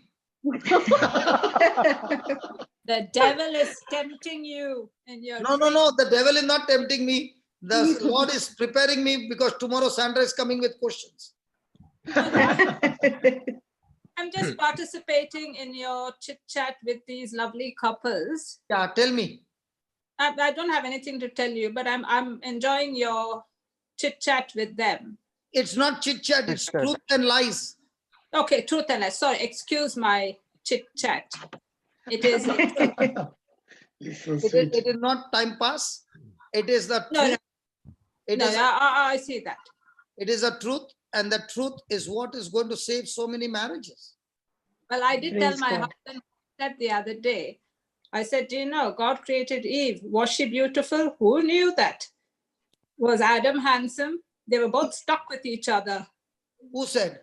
The devil is tempting you in your No. The devil is not tempting me. The Lord is preparing me because tomorrow Sandra is coming with questions. I'm just participating in your chit chat with these lovely couples. Yeah, tell me. I don't have anything to tell you, but I'm enjoying your chit chat with them. It's not chit chat, it's truth and lies. Okay, truth and lies. Sorry, excuse my chit chat. It is. It is not time pass. It is the truth. I see that. It is the truth, and the truth is what is going to save so many marriages. Well, I did tell my husband that the other day. I said, do you know, God created Eve. Was she beautiful? Who knew that? Was Adam handsome? They were both stuck with each other. Who said?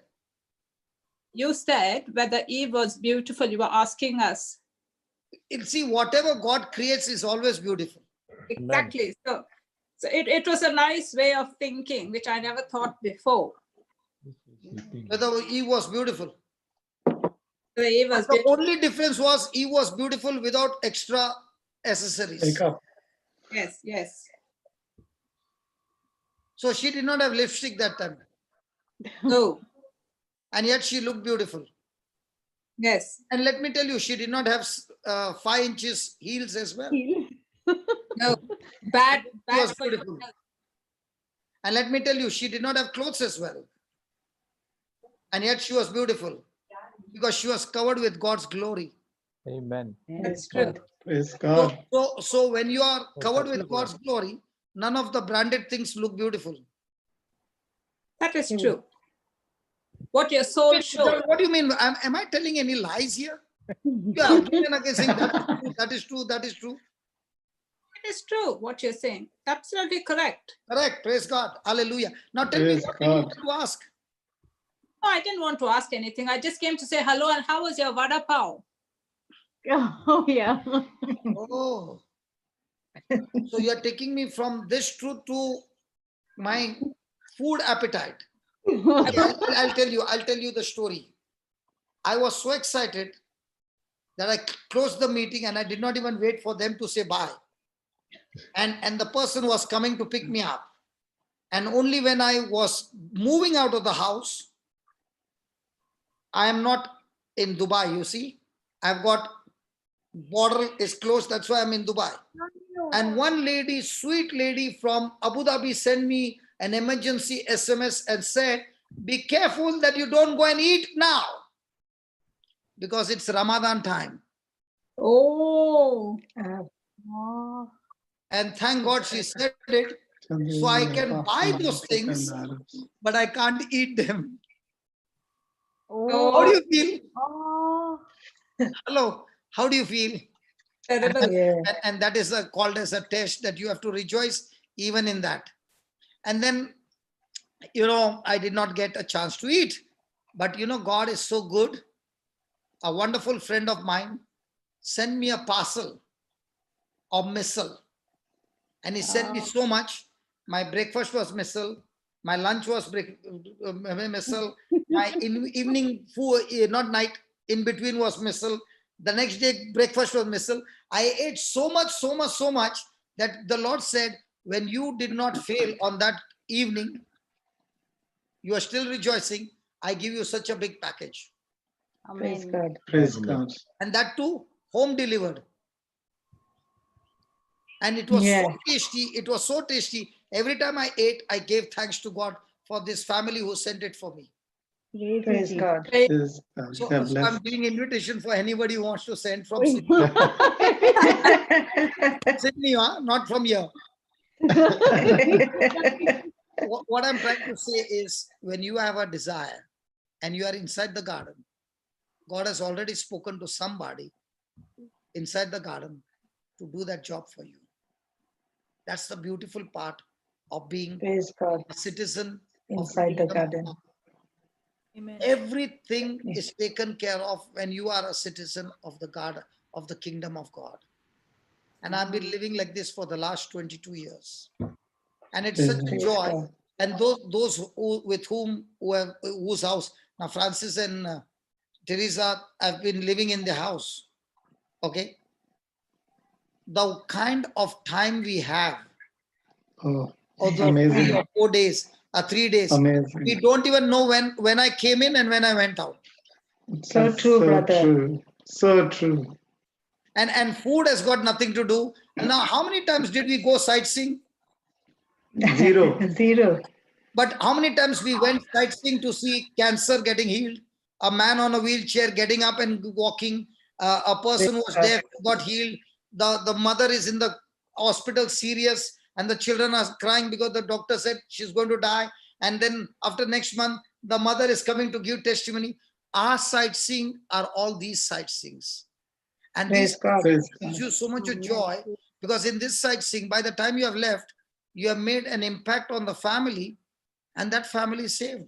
You said whether Eve was beautiful. You were asking us. See, whatever God creates is always beautiful. Exactly. So it was a nice way of thinking, which I never thought before. Whether Eve was beautiful. The only difference was Eve was beautiful without extra accessories. Yes. So she did not have lipstick that time. No. And yet she looked beautiful. Yes. And let me tell you, she did not have 5 inches heels as well. No, bad was for beautiful. your health. And let me tell you, she did not have clothes as well. And yet she was beautiful because she was covered with God's glory. Amen. That's true. Praise God. So when you are covered with God's glory, none of the branded things look beautiful. That is true. What your soul shows. What do you mean? Am I telling any lies here? Yeah, again and again saying that is true. It is true what you're saying. Absolutely correct. Correct. Praise God. Hallelujah. Now tell me what you want to ask. No, I didn't want to ask anything. I just came to say hello and how was your vada pav? Oh, yeah. Oh. So you're taking me from this truth to my food appetite. Okay, I'll tell you the story. I was so excited that I closed the meeting and I did not even wait for them to say bye. And the person was coming to pick me up. And only when I was moving out of the house, I am not in Dubai, you see. I've got border is closed, that's why I'm in Dubai. And one lady, sweet lady from Abu Dhabi sent me an emergency SMS and said, be careful that you don't go and eat now because it's Ramadan time. Oh. And thank God she said it, so I can buy those things, but I can't eat them. Oh. How do you feel? Oh. Hello, how do you feel? Terrible. And that is called as a test that you have to rejoice even in that. And then, I did not get a chance to eat. But, God is so good. A wonderful friend of mine sent me a parcel of missile. And he sent me so much. My breakfast was missile. My lunch was missile. My evening food, not night, in between was missile. The next day, breakfast was missile. I ate so much that the Lord said, when you did not fail on that evening, you are still rejoicing. I give you such a big package. Praise God. Praise God. And that too, home delivered. And it was so tasty. It was so tasty. Every time I ate, I gave thanks to God for this family who sent it for me. Praise God. Praise God. So God bless. I'm giving invitation for anybody who wants to send from Sydney. Sydney, not from here. What I'm trying to say is, when you have a desire and you are inside the garden, God has already spoken to somebody inside the garden to do that job for you. That's the beautiful part of being Praise God. a citizen Inside of the kingdom of garden. God. Amen. Everything Yes. is taken care of when you are a citizen of the God, of the kingdom of God. And I've been living like this for the last 22 years. And it's such a Praise joy. God. And those with whose house, now Francis and Teresa have been living in the house. Okay. The kind of time we have, Oh, or those 3 amazing. or 4 days, or 3 days, Amazing. we don't even know when I came in and when I went out. So That's true, so brother. true. So true. And food has got nothing to do. Now, how many times did we go sightseeing? Zero. Zero. But how many times we went sightseeing to see cancer getting healed, a man on a wheelchair getting up and walking, a person who was deaf got healed, the mother is in the hospital serious, and the children are crying because the doctor said she's going to die. And then after next month, the mother is coming to give testimony. Our sightseeing are all these sightseeings. And Praise this God. Praise gives God. you so much of joy, because in this sightseeing, by the time you have left, you have made an impact on the family, and that family is saved.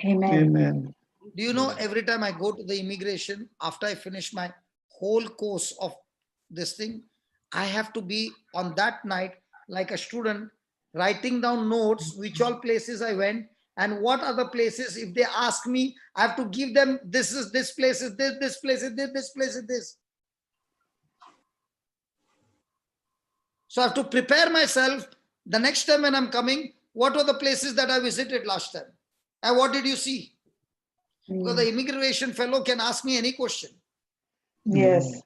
Amen. Amen. Do you know, every time I go to the immigration, after I finish my whole course of this thing, I have to be on that night like a student, writing down notes, which all places I went and what other places. If they ask me, I have to give them, this place is this place is this place is this. So I have to prepare myself the next time when I'm coming. What were the places that I visited last time? And what did you see? Because the immigration fellow can ask me any question. Yes.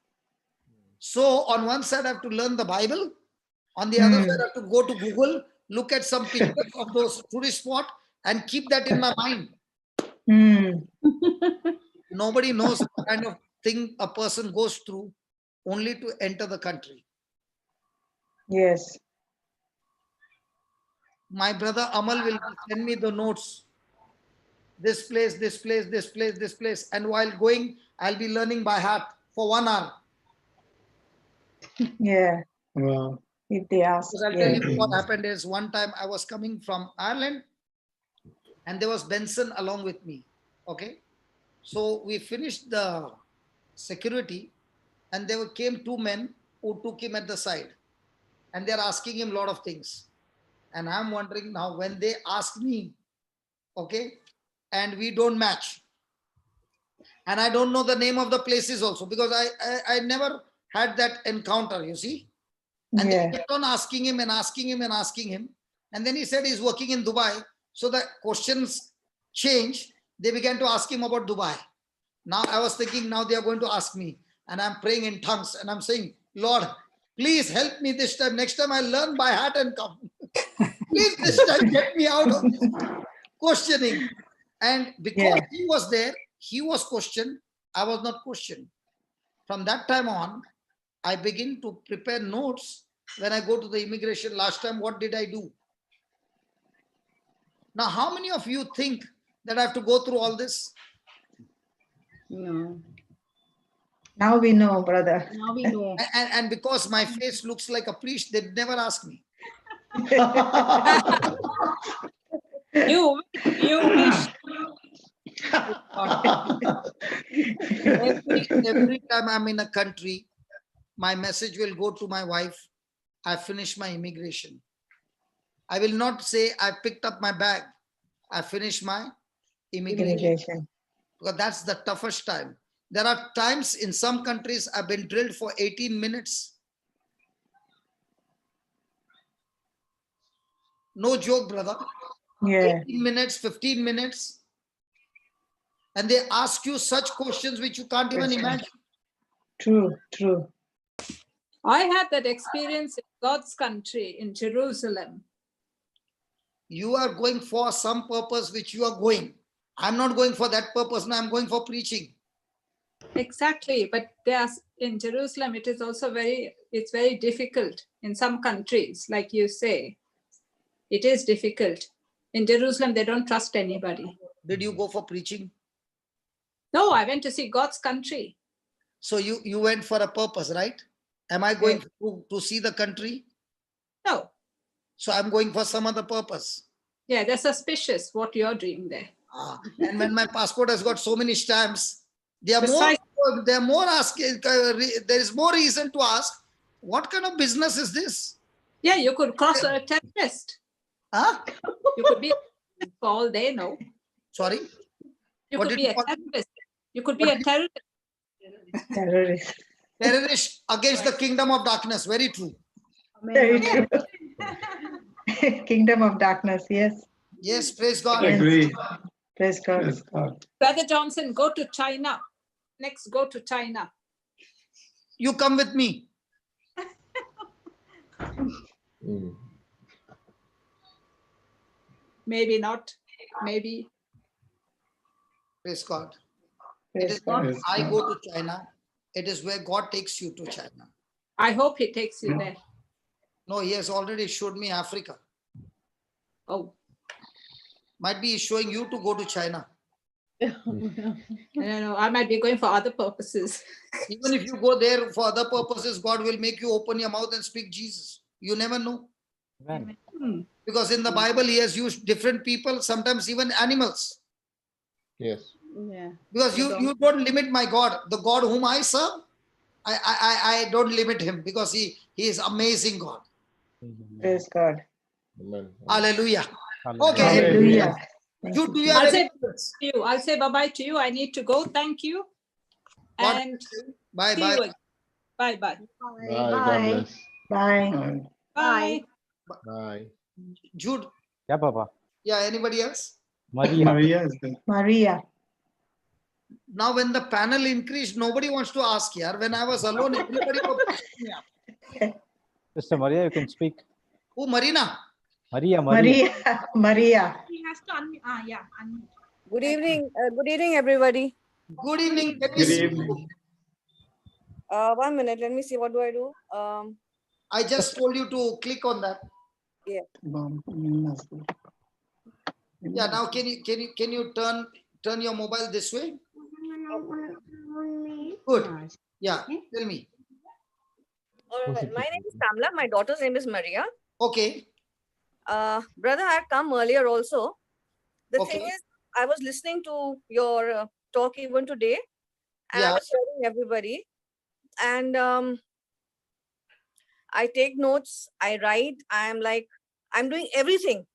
So on one side, I have to learn the Bible. On the other side, I have to go to Google, look at some pictures of those tourist spots and keep that in my mind. Nobody knows the kind of thing a person goes through only to enter the country. Yes. My brother Amal will send me the notes. This place, this place, this place, this place. And while going, I'll be learning by heart for 1 hour. Yeah. Wow. If they ask. Because I'll tell you what happened is, one time I was coming from Ireland and there was Benson along with me. Okay. So we finished the security and there came 2 men who took him at the side and they're asking him a lot of things. And I'm wondering now, when they ask me, okay, and we don't match, and I don't know the name of the places also, because I never had that encounter, you see. And they kept on asking him and asking him and asking him. And then he said he's working in Dubai. So the questions changed. They began to ask him about Dubai. Now I was thinking, now they are going to ask me. And I'm praying in tongues and I'm saying, Lord, please help me this time. Next time I'll learn by heart and come. Please this time get me out of this questioning. And because he was there, he was questioned. I was not questioned. From that time on, I begin to prepare notes when I go to the immigration. Last time, what did I do? Now, how many of you think that I have to go through all this? No. Now we know, brother. Now we know. And because my face looks like a priest, they never ask me. You wish. Every time I'm in a country, my message will go to my wife. I finished my immigration. I will not say I picked up my bag. I finished my immigration. Because that's the toughest time. There are times in some countries I've been drilled for 18 minutes. No joke, brother. 18 minutes, 15 minutes. And they ask you such questions which you can't even imagine. True, true. I had that experience in God's country, in Jerusalem. You are going for some purpose which you are going. I'm not going for that purpose. Now I'm going for preaching. Exactly. But there's in Jerusalem, it is also it's very difficult in some countries, like you say. It is difficult. In Jerusalem, they don't trust anybody. Did you go for preaching? No, I went to see God's country. So you went for a purpose, right? Am I going to see the country? No. So I'm going for some other purpose. Yeah, they're suspicious what you're doing there. And when my passport has got so many stamps, they are more asking. There is more reason to ask, what kind of business is this? Yeah, you could cross a terrorist. Huh? You could be, for all they know. Sorry? You What could did be you a call- terrorist. You could be a terrorist. Terrorist. Terrorist against the kingdom of darkness. Very true. Very true. Kingdom of darkness, yes. Yes, praise God. Yes. Agree. Praise God. Praise God. Brother Johnson, go to China. Next, go to China. You come with me. Maybe not. Maybe. Praise God. Praise It is not Praise I God. go to China. It is where God takes you to China. I hope he takes you there. No, he has already showed me Africa. Oh, Might be he's showing you to go to China. no, I might be going for other purposes. Even if you go there for other purposes, God will make you open your mouth and speak Jesus. You never know. Amen. Because in the Bible, he has used different people, sometimes even animals. Yes. Yeah. Because you don't limit my God. The God whom I serve, I don't limit him because he is amazing God. Praise God. Amen. Hallelujah. Hallelujah. Okay. Hallelujah. You, do you have I'll any say questions? to you. I'll say bye-bye to you. I need to go. Thank you. God And bless you. Bye see bye. you again. Bye-bye. Bye. God bless. Bye. Bye. Bye. Jude. Yeah, Papa. Yeah, anybody else? Maria. Maria is there. Maria. Now, when the panel increased, nobody wants to ask here. When I was alone, everybody was pushing me up. Sister Maria, you can speak. Oh, Marina. Maria. Maria. Maria. He has to unmute. Unmute. Good evening, everybody. Good evening. Let me Good see. evening. 1 minute, let me see, what do I do? I just told you to click on that. Yeah. Yeah. Now, can you turn your mobile this way? Good. Yeah. Tell me. All right. My name is Kamla. My daughter's name is Maria. Okay. Brother, I had come earlier also. The thing Okay. is, I was listening to your talk even today, and I Yeah. was hearing everybody. And I take notes, I write, I'm doing everything.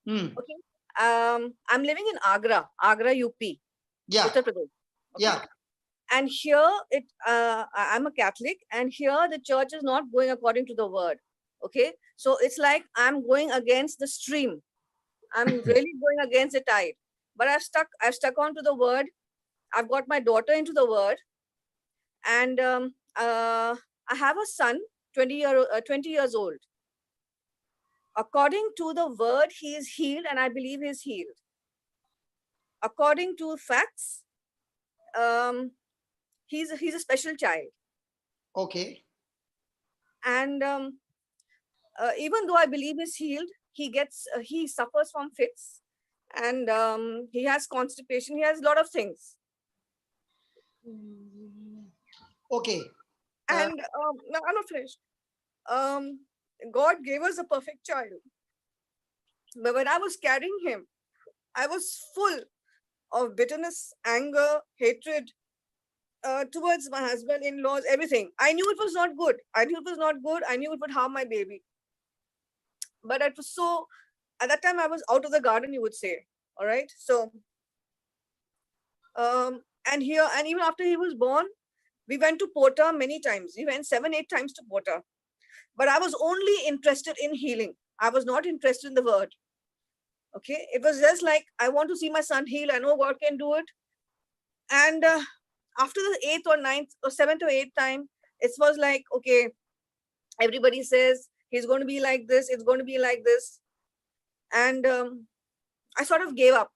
Okay. I'm living in Agra, UP, Yeah. Uttar Pradesh. Okay? Yeah. And here I'm a Catholic, and here the church is not going according to the word. Okay. So it's like I'm going against the stream. I'm really going against the tide. But I've stuck onto the word. I've got my daughter into the word. And I have a son, 20 years old. According to the word, he is healed, and I believe he is healed. According to facts, he's a special child. Okay. And even though I believe he's healed, he suffers from fits, and he has constipation. He has a lot of things. Okay. And no, I'm not finished. God gave us a perfect child, but when I was carrying him, I was full of bitterness, anger, hatred towards my husband-in-laws, everything. I knew it was not good. I knew it would harm my baby. But it was so, at that time I was out of the garden, you would say. All right. So, and even after he was born, we went to Porta many times. We went 7-8 times to Porta. But I was only interested in healing. I was not interested in the word. Okay. It was just like, I want to see my son heal. I know God can do it. And after the 8th or 9th or 7th or 8th time, it was like, okay, everybody says he's going to be like this. It's going to be like this. And I sort of gave up.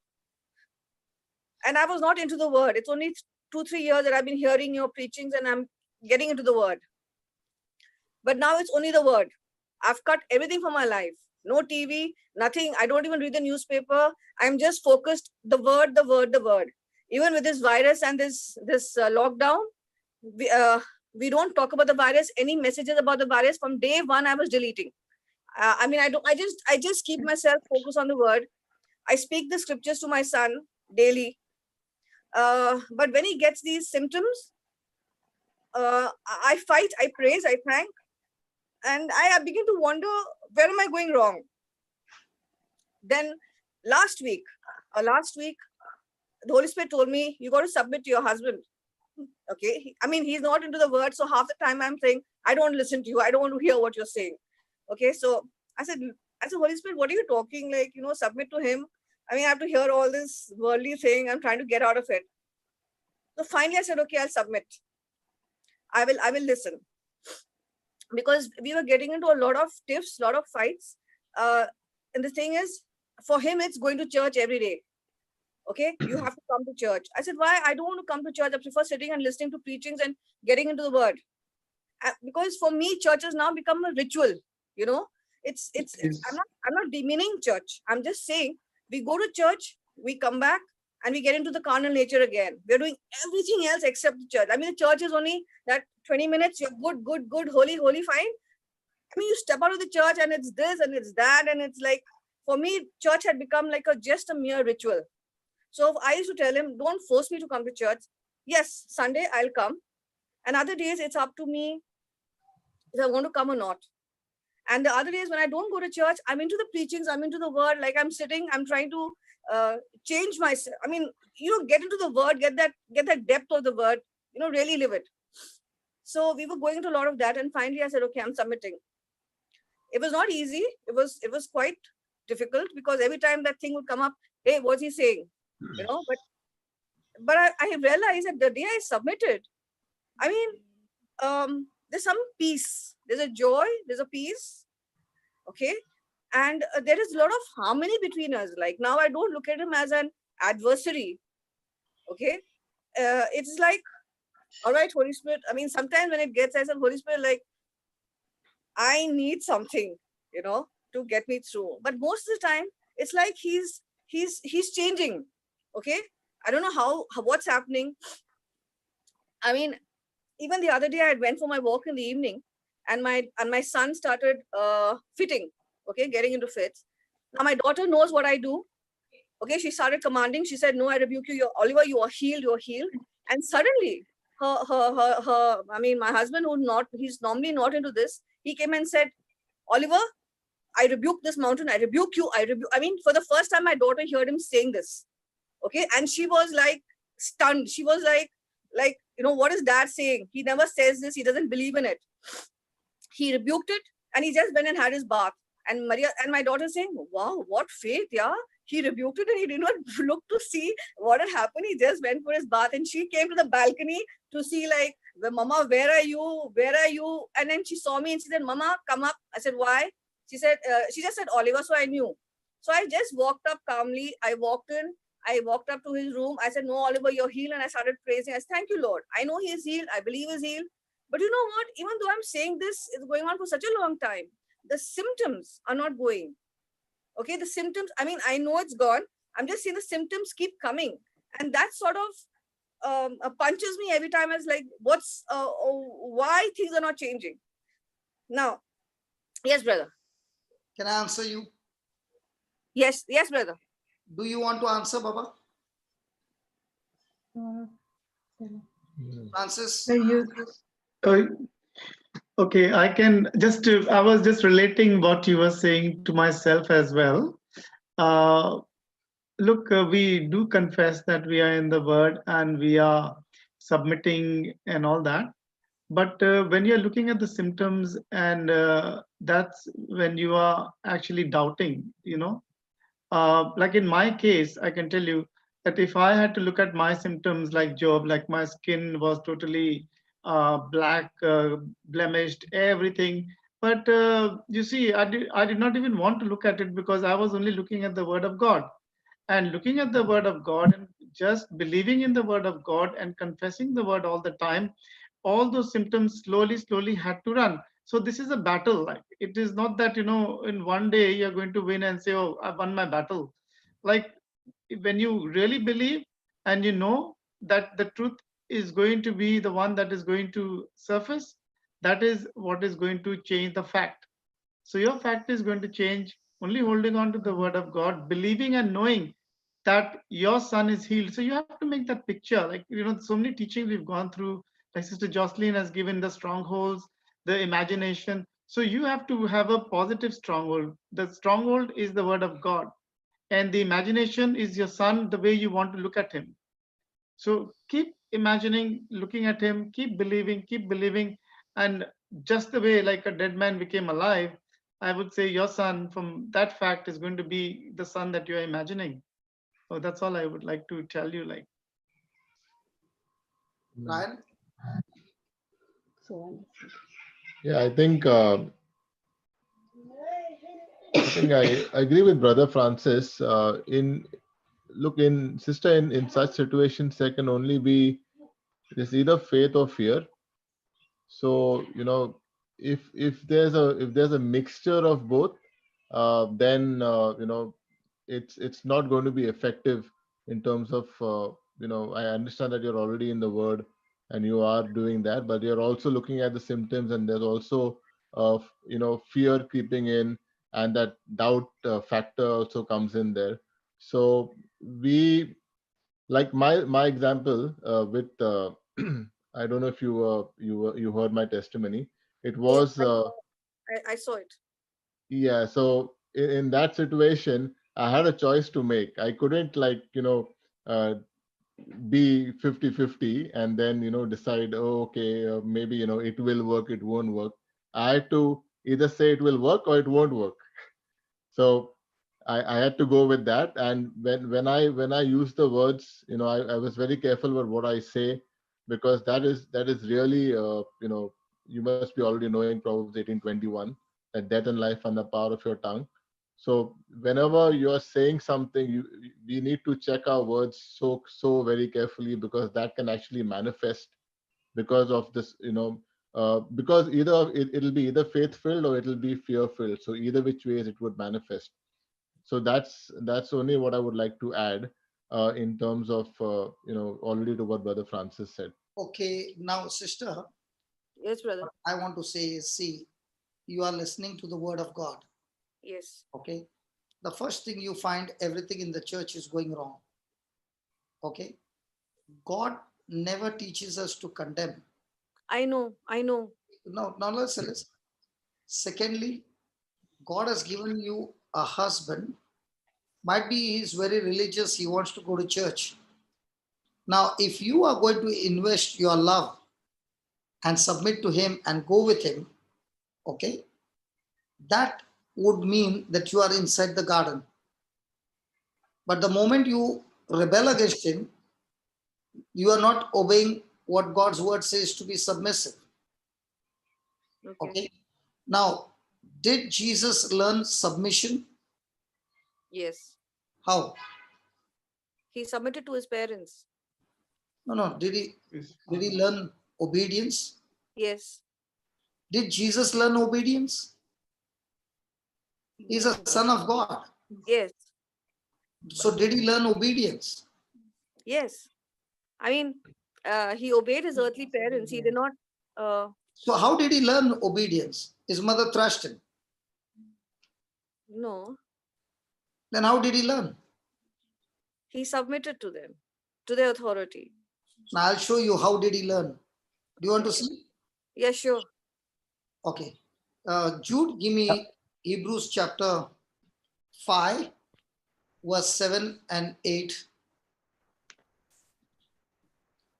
And I was not into the word. It's only 2-3 years that I've been hearing your preachings, and I'm getting into the word. But now it's only the word. I've cut everything from my life. No TV, nothing. I don't even read the newspaper. I'm just focused. The word, the word, the word. Even with this virus and this lockdown, we don't talk about the virus. Any messages about the virus, from day one, I was deleting. I mean, I just keep myself focused on the word. I speak the scriptures to my son daily. But when he gets these symptoms, I fight, I praise, I thank, and I begin to wonder, where am I going wrong? Then last week, the Holy Spirit told me, you got to submit to your husband. Okay. I mean, he's not into the word. So half the time I'm saying, I don't listen to you. I don't want to hear what you're saying. Okay. So I said, Holy Spirit, what are you talking? Like, submit to him. I mean, I have to hear all this worldly thing. I'm trying to get out of it. So finally I said, okay, I'll submit. I will listen. Because we were getting into a lot of tiffs, a lot of fights. And the thing is, for him, it's going to church every day. Okay, you have to come to church. I said, why? I don't want to come to church. I prefer sitting and listening to preachings and getting into the word. Because for me, church has now become a ritual. It's I'm not demeaning church. I'm just saying we go to church, we come back, and we get into the carnal nature again. We're doing everything else except the church. I mean, the church is only that 20 minutes. You're good, holy, fine. I mean, you step out of the church and it's this and it's that. And it's like, for me, church had become like just a mere ritual. So I used to tell him, don't force me to come to church. Yes, Sunday I'll come. And other days it's up to me if I want to come or not. And the other days when I don't go to church, I'm into the preachings, I'm into the word, like I'm sitting, I'm trying to change myself. I mean, get into the word, get that depth of the word, really live it. So we were going into a lot of that. And finally I said, okay, I'm submitting. It was not easy. It was quite difficult because every time that thing would come up, hey, what's he saying? But I realized that the day I submitted, I mean, there's some peace, there's a joy, there's a peace. Okay. And there is a lot of harmony between us. Like now I don't look at him as an adversary. Okay. It's like, all right, Holy Spirit. I mean, sometimes when it gets, I said, Holy Spirit, like, I need something, to get me through. But most of the time, it's like he's changing. Okay. I don't know what's happening. I mean, even the other day I went for my walk in the evening and my son started fitting. Okay. Getting into fits. Now my daughter knows what I do. Okay. She started commanding. She said, no, I rebuke you. Oliver, you are healed. You're healed. And suddenly I mean, my husband he's normally not into this. He came and said, Oliver, I rebuke this mountain. I rebuke you. I mean, for the first time, my daughter heard him saying this. Okay. And she was like stunned. She was like, what is dad saying? He never says this. He doesn't believe in it. He rebuked it and he just went and had his bath. And my daughter saying, wow, what faith. Yeah. He rebuked it and he did not look to see what had happened. He just went for his bath and she came to the balcony to see like, Mama, where are you? Where are you? And then she saw me and she said, Mama, come up. I said, why? She said, she just said, Oliver. So I knew. So I just walked up calmly. I walked in. I walked up to his room. I said, no, Oliver, you're healed. And I started praising. I said, thank you, Lord. I know he is healed. I believe he is healed. But you know what? Even though I'm saying this, it's going on for such a long time. The symptoms are not going. Okay, the symptoms, I mean, I know it's gone. I'm just saying the symptoms keep coming. And that sort of punches me every time as like, why things are not changing? Now, yes, brother. Can I answer you? Yes, brother. Do you want to answer, Baba? Francis? Okay, I can just, I was just relating what you were saying to myself as well. Look, we do confess that we are in the word and we are submitting and all that. But when you're looking at the symptoms and that's when you are actually doubting, like in my case, I can tell you that if I had to look at my symptoms like Job, like my skin was totally black, blemished, everything. But you see, I did not even want to look at it because I was only looking at the word of God. And looking at the word of God and just believing in the word of God and confessing the word all the time, all those symptoms slowly had to run. So this is a battle. Like it is not that, in one day you're going to win and say, oh, I won my battle. Like when you really believe and you know that the truth is going to be the one that is going to surface, that is what is going to change the fact. So your fact is going to change only holding on to the word of God, believing and knowing that your son is healed. So you have to make that picture. Like, so many teachings we've gone through, like Sister Jocelyn has given the strongholds, the imagination. So you have to have a positive stronghold. The stronghold is the word of God. And the imagination is your son, the way you want to look at him. So keep imagining, looking at him, keep believing. And just the way like a dead man became alive, I would say your son from that fact is going to be the son that you're imagining. So that's all I would like to tell you. Like, Ryan? Yeah, I think I agree with Brother Francis. In such situations, there can only be there's either faith or fear. So if there's a mixture of both, then it's not going to be effective in terms of I understand that you're already in the word and you are doing that, but you're also looking at the symptoms, and there's also fear creeping in, and that doubt factor also comes in there. So we, like my example with I don't know if you heard my testimony. It was I saw it. yeah. So in that situation, I had a choice to make. I couldn't uh, be 50-50 and then decide, oh, okay, maybe it will work, it won't work. I had to either say it will work or it won't work. So I had to go with that. And when I use the words, I was very careful with what I say, because that is really you must be already knowing Proverbs 18:21, that death and life are in the power of your tongue. So whenever you are saying something, we need to check our words so very carefully, because that can actually manifest because of this, because either it'll be either faith filled or it'll be fear filled. So either which ways it would manifest. So that's only what I would like to add in terms of already to what Brother Francis said. Okay, now sister. Yes, brother. What I want to say is, see, you are listening to the word of God. Yes. Okay. The first thing you find, everything in the church is going wrong. Okay. God never teaches us to condemn. I know. No, let's listen. Secondly, God has given you a husband. Might be he's very religious, he wants to go to church. Now, if you are going to invest your love and submit to him and go with him, okay, that would mean that you are inside the garden. But the moment you rebel against him, you are not obeying what God's word says to be submissive. Okay. Now, did Jesus learn submission? Yes. How? He submitted to his parents. No. Did he learn obedience? Yes. Did Jesus learn obedience? He's a son of God. Yes. So did he learn obedience? Yes. I mean, he obeyed his earthly parents. He did not. So how did he learn obedience? His mother thrashed him. No. Then how did he learn? He submitted to them, to their authority. Now I'll show you how did he learn. Do you want to see? Yeah, sure. Okay. Jude, give me Hebrews chapter 5, verse 7 and 8.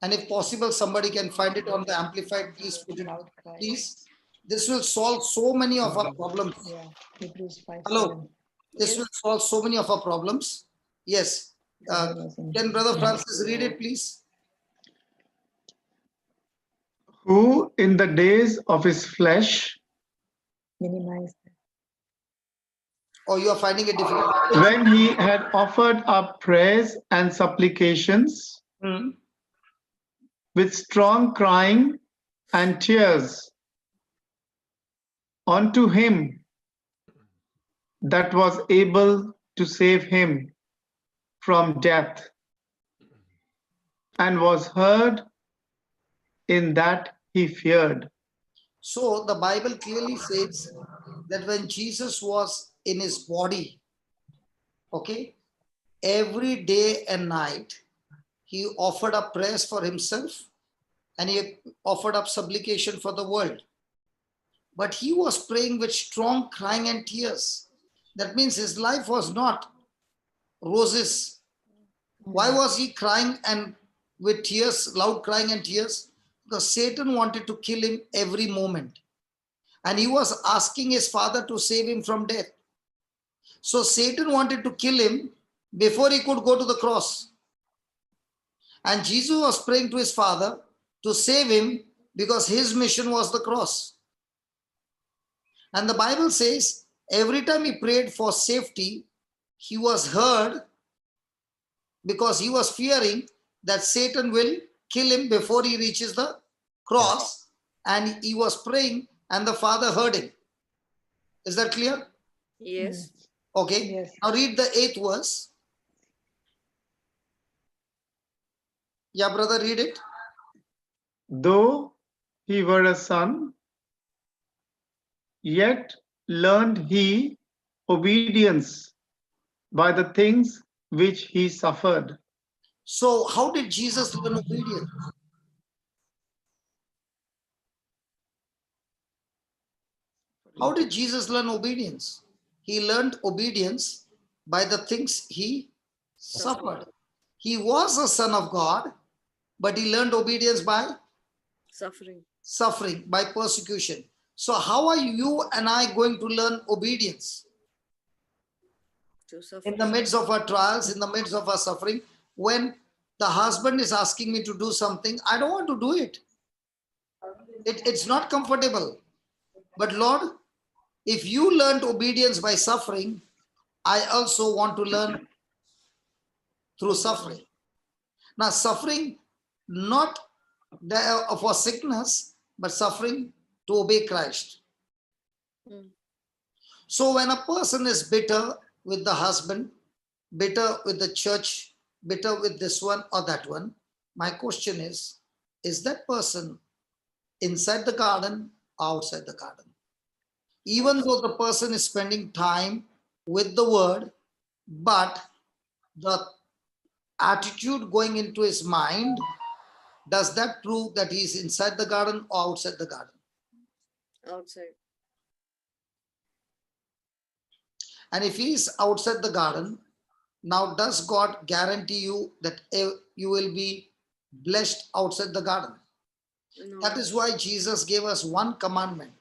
And if possible, somebody can find it on the Amplified. Please put it out. Please. This will solve so many of our problems. Yeah, Hebrews 5. Hello. This will solve so many of our problems. Yes. Can Brother Francis read it, please? Who in the days of his flesh, Minimize. Or you are finding it difficult? when he had offered up prayers and supplications with strong crying and tears unto him that was able to save him from death, and was heard in that he feared. So the Bible clearly says that when Jesus was in his body, okay, every day and night, he offered up prayers for himself and he offered up supplication for the world. But he was praying with strong crying and tears. That means his life was not roses. Why was he crying and with tears, loud crying and tears? Because Satan wanted to kill him every moment. And he was asking his father to save him from death. So Satan wanted to kill him before he could go to the cross. And Jesus was praying to his father to save him because his mission was the cross. And the Bible says every time he prayed for safety, he was heard because he was fearing that Satan will kill him before he reaches the cross. And he was praying and the Father heard him. Is that clear? Yes. Okay. Yes. Now read the 8th verse. Yeah, brother, read it. Though he were a son, yet learned he obedience by the things which he suffered. So how did Jesus learn obedience? How did Jesus learn obedience? He learned obedience by the things he suffered. He was a son of God, but he learned obedience by suffering, by persecution. So how are you and I going to learn obedience? In the midst of our trials, in the midst of our suffering, when the husband is asking me to do something, I don't want to do it. It's not comfortable. But Lord, if you learned obedience by suffering, I also want to learn through suffering. Now, suffering not for sickness, but suffering to obey Christ. So when a person is bitter with the husband, bitter with the church, bitter with this one or that one, my question is that person inside the garden or outside the garden? Even though the person is spending time with the word, but the attitude going into his mind, does that prove that he is inside the garden or outside the garden? Outside. And if he is outside the garden, now does God guarantee you that you will be blessed outside the garden? No. That is why Jesus gave us one commandment.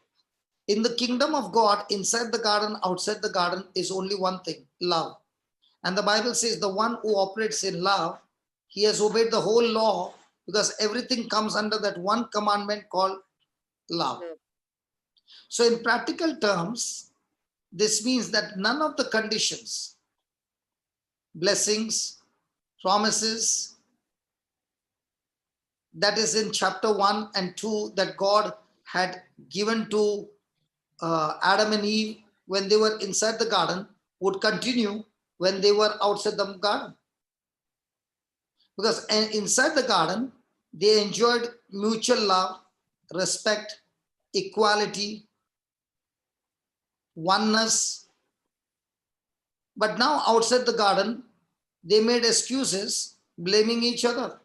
In the kingdom of God, inside the garden, outside the garden is only one thing, love. And the Bible says the one who operates in love, he has obeyed the whole law, because everything comes under that one commandment called love. So in practical terms, this means that none of the conditions, blessings, promises, that is in chapter 1 and 2 that God had given to Adam and Eve when they were inside the garden would continue when they were outside the garden. Because inside the garden, they enjoyed mutual love, respect, equality, oneness. But now outside the garden, they made excuses, blaming each other,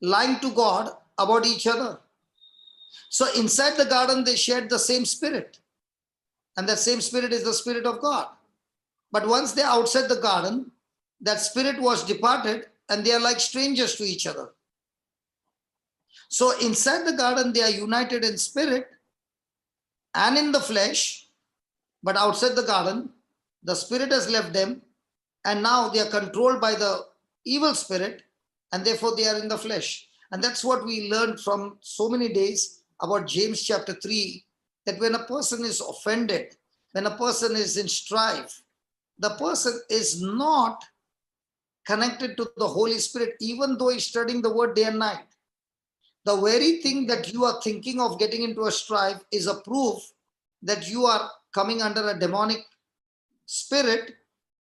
lying to God about each other. So inside the garden, they shared the same spirit. And that same spirit is the Spirit of God. But once they're outside the garden, that spirit was departed and they are like strangers to each other. So inside the garden, they are united in spirit and in the flesh. But outside the garden, the spirit has left them and now they are controlled by the evil spirit and therefore they are in the flesh. And that's what we learned from so many days about James chapter 3, that when a person is offended, when a person is in strife, the person is not connected to the Holy Spirit, even though he's studying the word day and night. The very thing that you are thinking of getting into a strife is a proof that you are coming under a demonic spirit.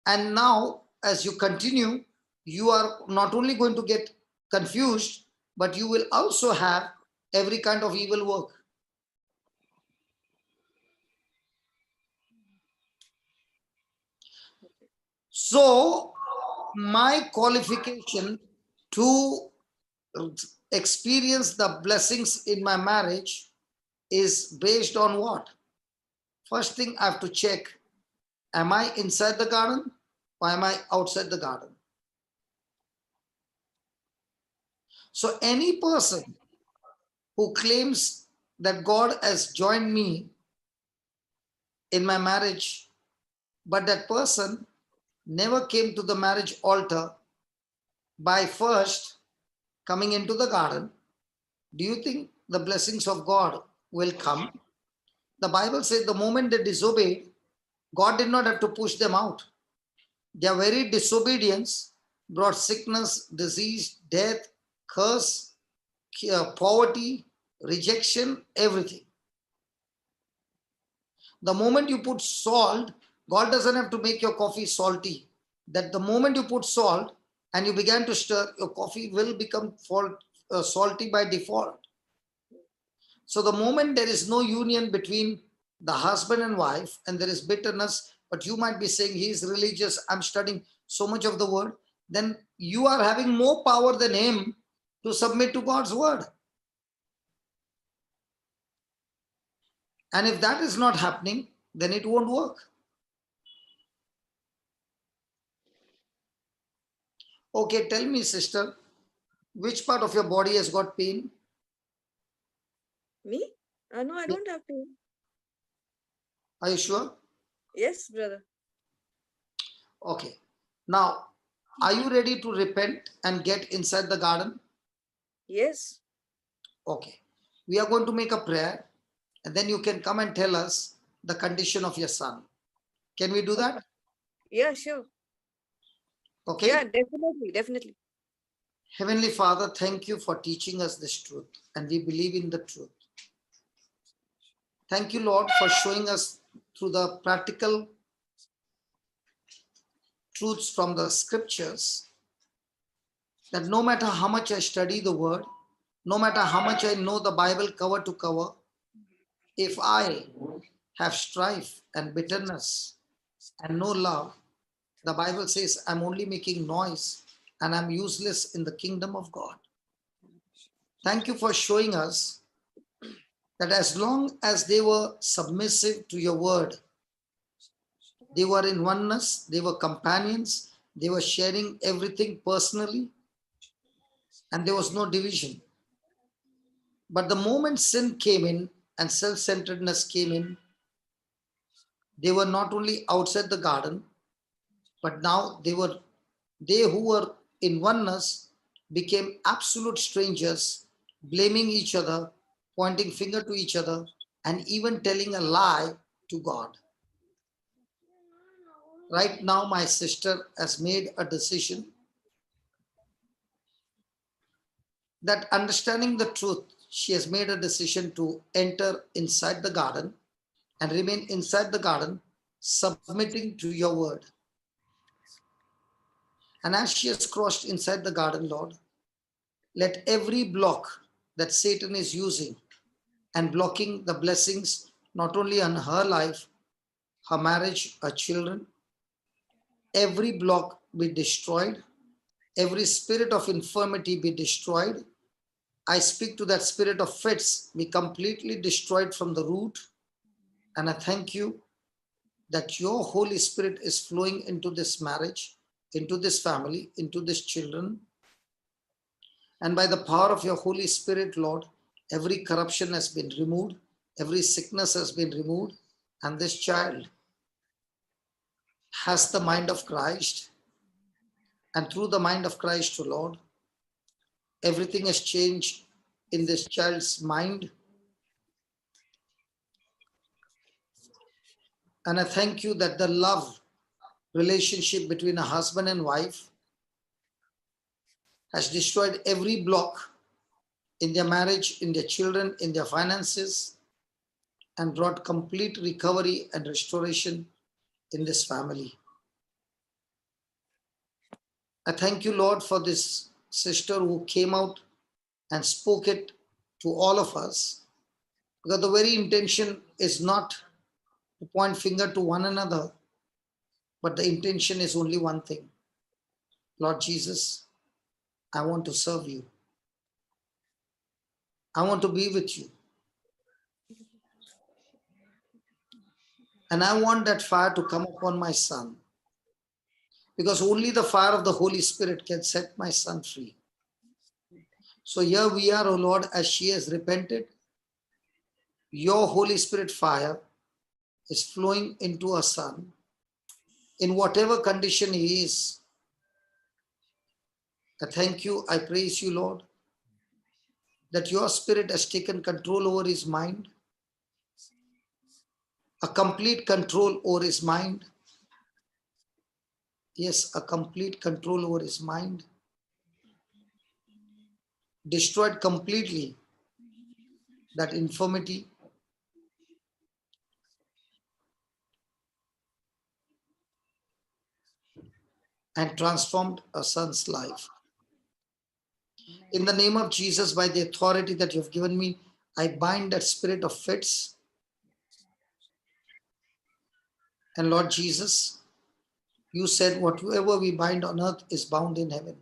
And now, as you continue, you are not only going to get confused, but you will also have every kind of evil work. So my qualification to experience the blessings in my marriage is based on what? First thing I have to check, am I inside the garden or am I outside the garden? So any person who claims that God has joined me in my marriage, but that person never came to the marriage altar by first coming into the garden, do you think the blessings of God will come? The Bible says the moment they disobeyed, God did not have to push them out. Their very disobedience brought sickness, disease, death, curse, poverty, rejection, everything. The moment you put salt, God doesn't have to make your coffee salty. That the moment you put salt and you began to stir, your coffee will become salty by default. So the moment there is no union between the husband and wife and there is bitterness, but you might be saying he is religious, I'm studying so much of the word, then you are having more power than him to submit to God's word. And if that is not happening, then it won't work. Okay, tell me, sister, which part of your body has got pain? Me? No, I don't have pain. Are you sure? Yes, brother. Okay. Now, are you ready to repent and get inside the garden? Yes. Okay. We are going to make a prayer and then you can come and tell us the condition of your son. Can we do that? Yeah, sure. Okay. Yeah, definitely, definitely. Heavenly Father, thank you for teaching us this truth and we believe in the truth. Thank you, Lord, for showing us through the practical truths from the scriptures that no matter how much I study the word, no matter how much I know the Bible cover to cover, if I have strife and bitterness and no love, the Bible says I'm only making noise and I'm useless in the kingdom of God. Thank you for showing us that as long as they were submissive to your word, they were in oneness, they were companions, they were sharing everything personally, and there was no division. But the moment sin came in and self-centeredness came in, they were not only outside the garden, but now they who were in oneness became absolute strangers, blaming each other, pointing finger to each other, and even telling a lie to God. Right now, my sister has made a decision that understanding the truth, she has made a decision to enter inside the garden and remain inside the garden, submitting to your word. And as she has crossed inside the garden, Lord, let every block that Satan is using and blocking the blessings, not only on her life, her marriage, her children, every block be destroyed, every spirit of infirmity be destroyed. I speak to that spirit of fits be completely destroyed from the root. And I thank you that your Holy Spirit is flowing into this marriage, into this family, into these children. And by the power of your Holy Spirit, Lord, every corruption has been removed, every sickness has been removed, and this child has the mind of Christ. And through the mind of Christ, O Lord, everything has changed in this child's mind. And I thank you that the love relationship between a husband and wife has destroyed every block in their marriage, in their children, in their finances, and brought complete recovery and restoration in this family. I thank you, Lord, for this sister who came out and spoke it to all of us, because the very intention is not to point finger to one another, But the intention is only one thing. Lord Jesus, I want to serve you. I want to be with you. And I want that fire to come upon my son. Because only the fire of the Holy Spirit can set my son free. So here we are, O Lord, as she has repented. Your Holy Spirit fire is flowing into her son. In whatever condition he is, I thank you, I praise you, Lord, that your Spirit has taken control over his mind, a complete control over his mind. Yes, a complete control over his mind. Destroyed completely that infirmity. And transformed a son's life. In the name of Jesus, by the authority that you have given me, I bind that spirit of fits. And Lord Jesus, you said whatever we bind on earth is bound in heaven.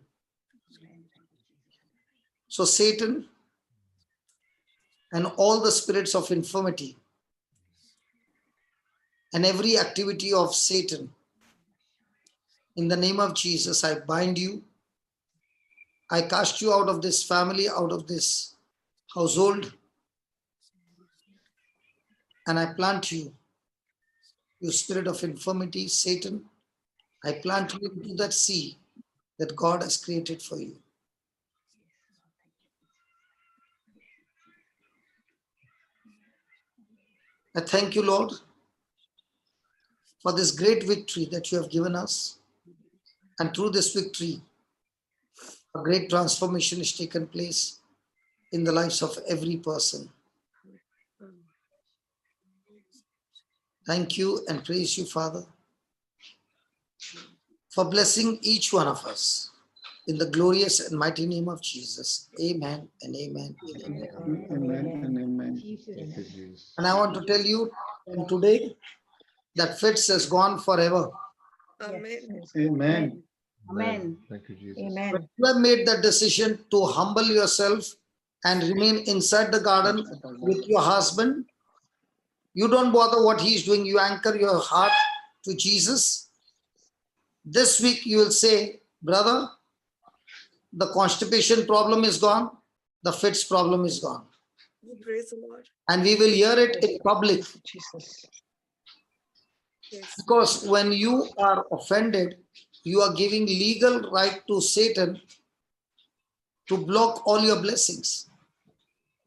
So Satan and all the spirits of infirmity and every activity of Satan, in the name of Jesus, I bind you. I cast you out of this family, out of this household, and I plant you, you spirit of infirmity, Satan. I plant you into that sea that God has created for you. I thank you, Lord, for this great victory that you have given us. And through this victory, a great transformation has taken place in the lives of every person. Thank you and praise you, Father, for blessing each one of us in the glorious and mighty name of Jesus. Amen and amen. And amen. Amen and amen. And I want to tell you today that fits has gone forever. Amen. Amen. Amen. Thank you, Jesus. Amen. You have made the decision to humble yourself and remain inside the garden with your husband. You don't bother what he's doing. You anchor your heart to Jesus. This week you will say, brother, the constipation problem is gone. The fits problem is gone. Praise the Lord. And we will hear it in public. Jesus. Yes. Because when you are offended, you are giving legal right to Satan to block all your blessings.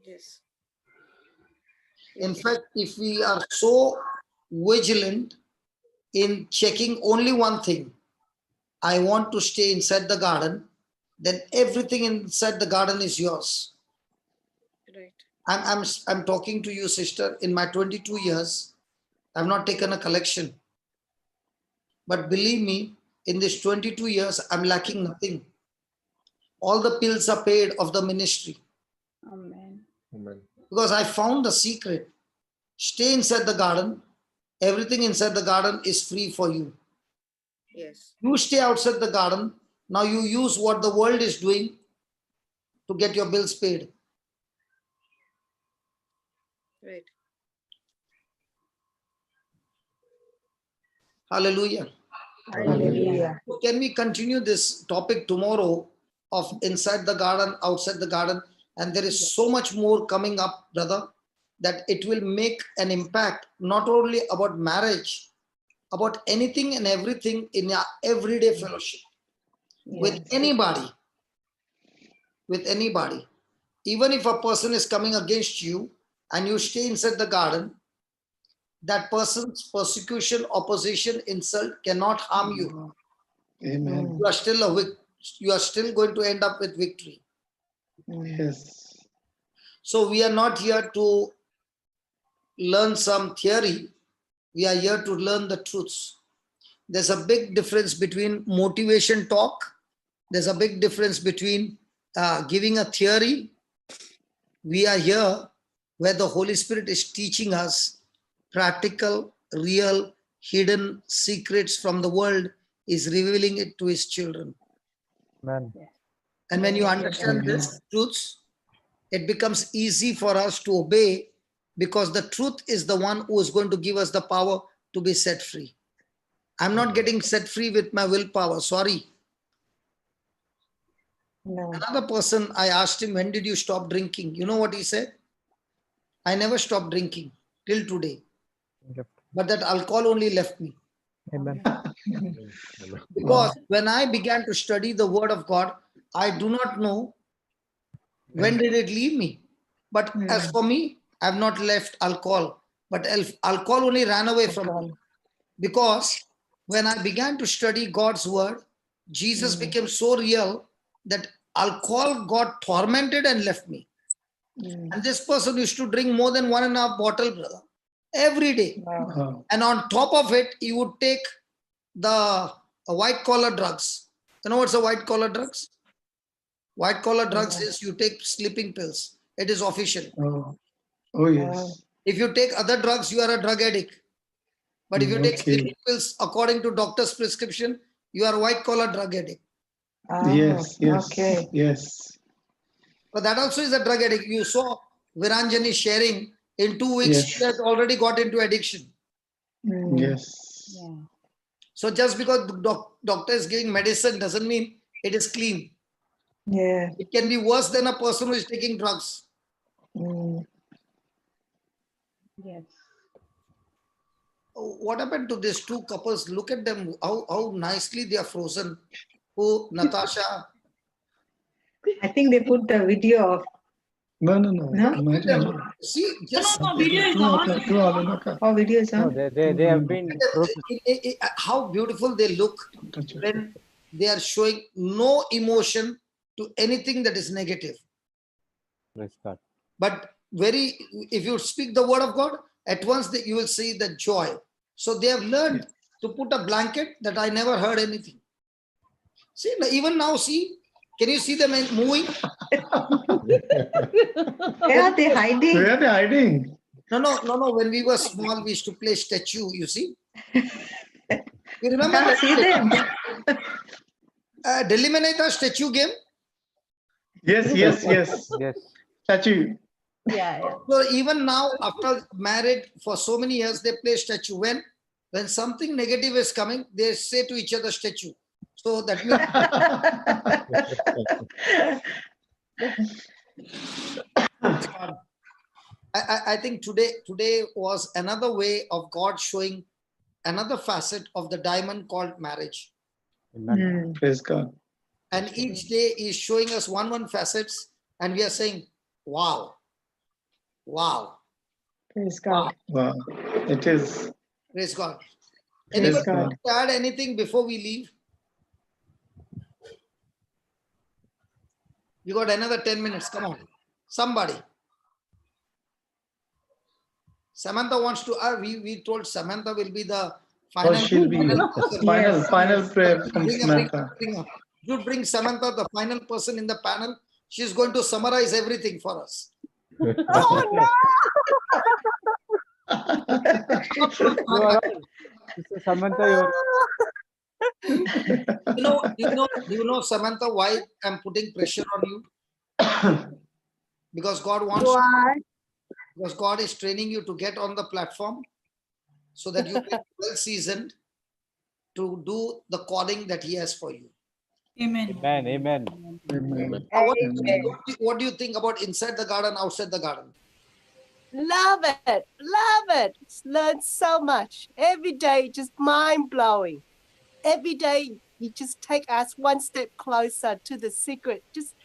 Yes. In fact, if we are so vigilant in checking only one thing, I want to stay inside the garden, then everything inside the garden is yours. Right. I'm talking to you, sister. In my 22 years, I've not taken a collection. But believe me, in this 22 years, I'm lacking nothing. All the bills are paid of the ministry. Amen. Amen. Because I found the secret. Stay inside the garden. Everything inside the garden is free for you. Yes. You stay outside the garden. Now you use what the world is doing to get your bills paid. Right. Hallelujah. Hallelujah. So can we continue this topic tomorrow of inside the garden, outside the garden? And there is so much more coming up, brother, that it will make an impact, not only about marriage, about anything and everything in our everyday fellowship. With anybody. With anybody. Even if a person is coming against you and you stay inside the garden, that person's persecution, opposition, insult cannot harm you. Amen. You are still going to end up with victory. Yes. So we are not here to learn some theory. We are here to learn the truths. There's a big difference between motivation talk. There's a big difference between giving a theory. We are here where the Holy Spirit is teaching us practical, real, hidden secrets from the world, is revealing it to his children. Amen. And when you understand this truths, it becomes easy for us to obey, because the truth is the one who is going to give us the power to be set free. I'm not getting set free with my willpower. Sorry. No. Another person, I asked him, when did you stop drinking? You know what he said? I never stopped drinking till today. Yep. But that alcohol only left me. Amen. Because when I began to study the word of God, I do not know when did it leave me. But as for me, I have not left alcohol. But alcohol only ran away from me. Because when I began to study God's word, Jesus became so real that alcohol got tormented and left me. And this person used to drink more than 1.5 bottles, brother, every day. Wow. And on top of it, he would take the white collar drugs. You know what's a white collar drugs? White collar drugs is you take sleeping pills. It is official. Oh yes. If you take other drugs, you are a drug addict. But if you take Okay. sleeping pills according to doctor's prescription, you are a white collar drug addict. Yes, yes, Okay. yes, But that also is a drug addict. You saw Viranjani sharing, in 2 weeks, Yes. she has already got into addiction. yes. So just because the doctor is giving medicine doesn't mean it is clean. Yeah. It can be worse than a person who is taking drugs. Yes. What happened to these two couples? Look at them, how nicely they are frozen. Who, Natasha? I think they put the video of. No. No? Imagine. See, just video is on. Oh, video is No, on. they have been how beautiful they look when they are showing no emotion to anything that is negative. Praise God. But if you speak the word of God, at once you will see the joy. So they have learned to put a blanket that I never heard anything. See, even now, see, can you see them moving? Where are they hiding? Where are they hiding? No. When we were small, we used to play statue, you see. You remember Can't see them. Delhi mein nahi tha statue game? Yes. Yes. Statue. Yeah. So even now, after married for so many years, they play statue. When something negative is coming, they say to each other statue. So that means I think today was another way of God showing another facet of the diamond called marriage. Amen. Praise God. And each day is showing us one facets, and we are saying, wow. Praise God. Wow. It is. Praise God. Praise Anybody God. want to add anything before we leave? You got another 10 minutes. Come on. Somebody. Samantha wants to, we told Samantha will be the final. She'll be final prayer from Samantha. You bring Samantha, the final person in the panel. She's going to summarize everything for us. Oh no! You are right. Sister Samantha, Do you know, Samantha, why I'm putting pressure on you? Because God wants. Why? Because God is training you to get on the platform so that you will be well seasoned to do the calling that He has for you. Amen. Amen. What do you think about inside the garden, outside the garden? Love it. Learned so much. Every day, just mind-blowing. Every day, you just take us one step closer to the secret. Just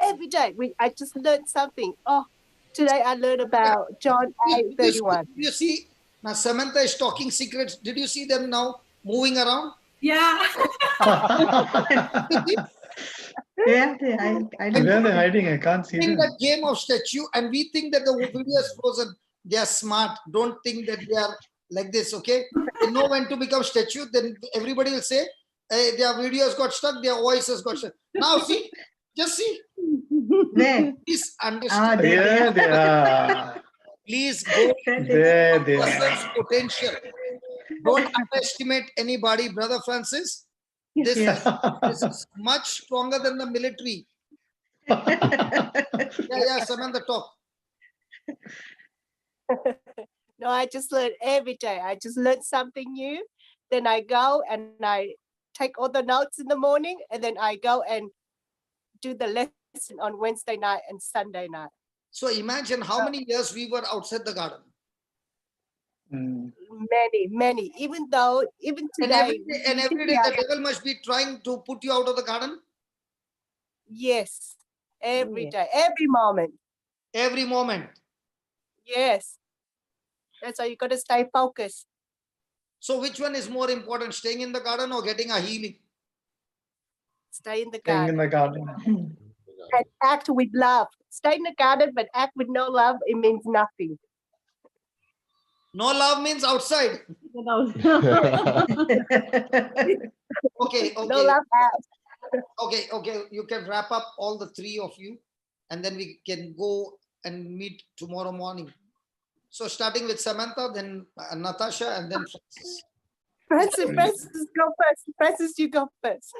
every day, I just learned something. Oh, today I learned about John 8:31. You see, now Samantha is talking secrets. Did you see them now moving around? Yeah. Yeah, Where are they hiding? I can't see them. That game of statue, and we think that the video is frozen. They are smart. Don't think that they are like this, okay? They know when to become statue. Then everybody will say, hey, their videos got stuck, their voices got stuck. Now see, just see. There. Please understand. There they are. Please go There they are. person's potential. Don't underestimate anybody, Brother Francis. This is much stronger than the military. Yeah, Samantha, talk. No, I just learn every day. I just learn something new. Then I go and I take all the notes in the morning, and then I go and do the lesson on Wednesday night and Sunday night. So imagine how many years we were outside the garden. Many. Even today. And every day the devil must be trying to put you out of the garden. Yes, every day, every moment. Every moment. Yes. That's why you got to stay focused. So which one is more important, staying in the garden or getting a healing? Stay in the Staying garden. in the garden. And act with love. Stay in the garden, but act with no love, it means nothing. No love means outside. Okay. No love out. Okay. You can wrap up all the three of you, and then we can go and meet tomorrow morning. So starting with Samantha, then Natasha, and then Francis. Francis, go first. Francis, you go first.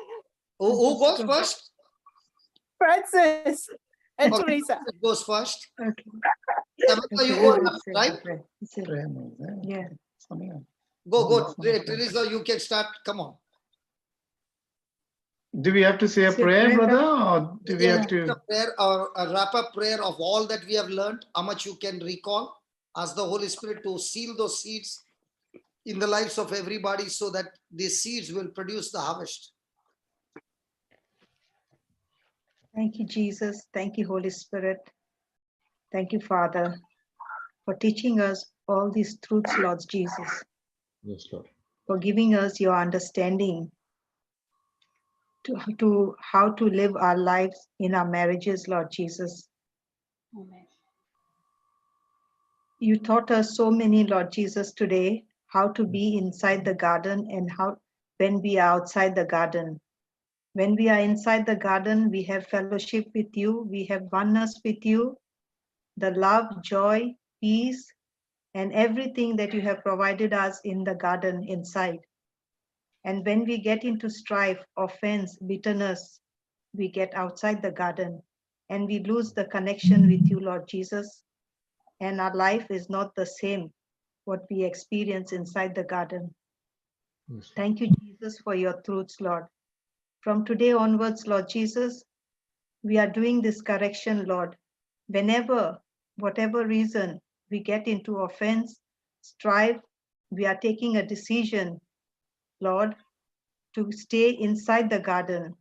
Who goes first? Francis and Teresa. Francis goes first. Okay. Samantha, you go last, right? Yeah. Go. Teresa, you can start. Come on. Do we have to say a prayer, brother, or do we have to? A prayer or a wrap-up prayer of all that we have learned, how much you can recall. Ask the Holy Spirit to seal those seeds in the lives of everybody so that these seeds will produce the harvest. Thank you, Jesus. Thank you, Holy Spirit. Thank you, Father, for teaching us all these truths, Lord Jesus. Yes, Lord. For giving us your understanding to how to live our lives in our marriages, Lord Jesus. Amen. You taught us so many, Lord Jesus, today, how to be inside the garden and how when we are outside the garden. When we are inside the garden, we have fellowship with you, we have oneness with you, the love, joy, peace, and everything that you have provided us in the garden inside. And when we get into strife, offense, bitterness, we get outside the garden and we lose the connection with you, Lord Jesus. And our life is not the same, what we experience inside the garden. Yes. Thank you, Jesus, for your truths, Lord. From today onwards, Lord Jesus, we are doing this correction, Lord. Whenever, whatever reason, we get into offense, strife, we are taking a decision, Lord, to stay inside the garden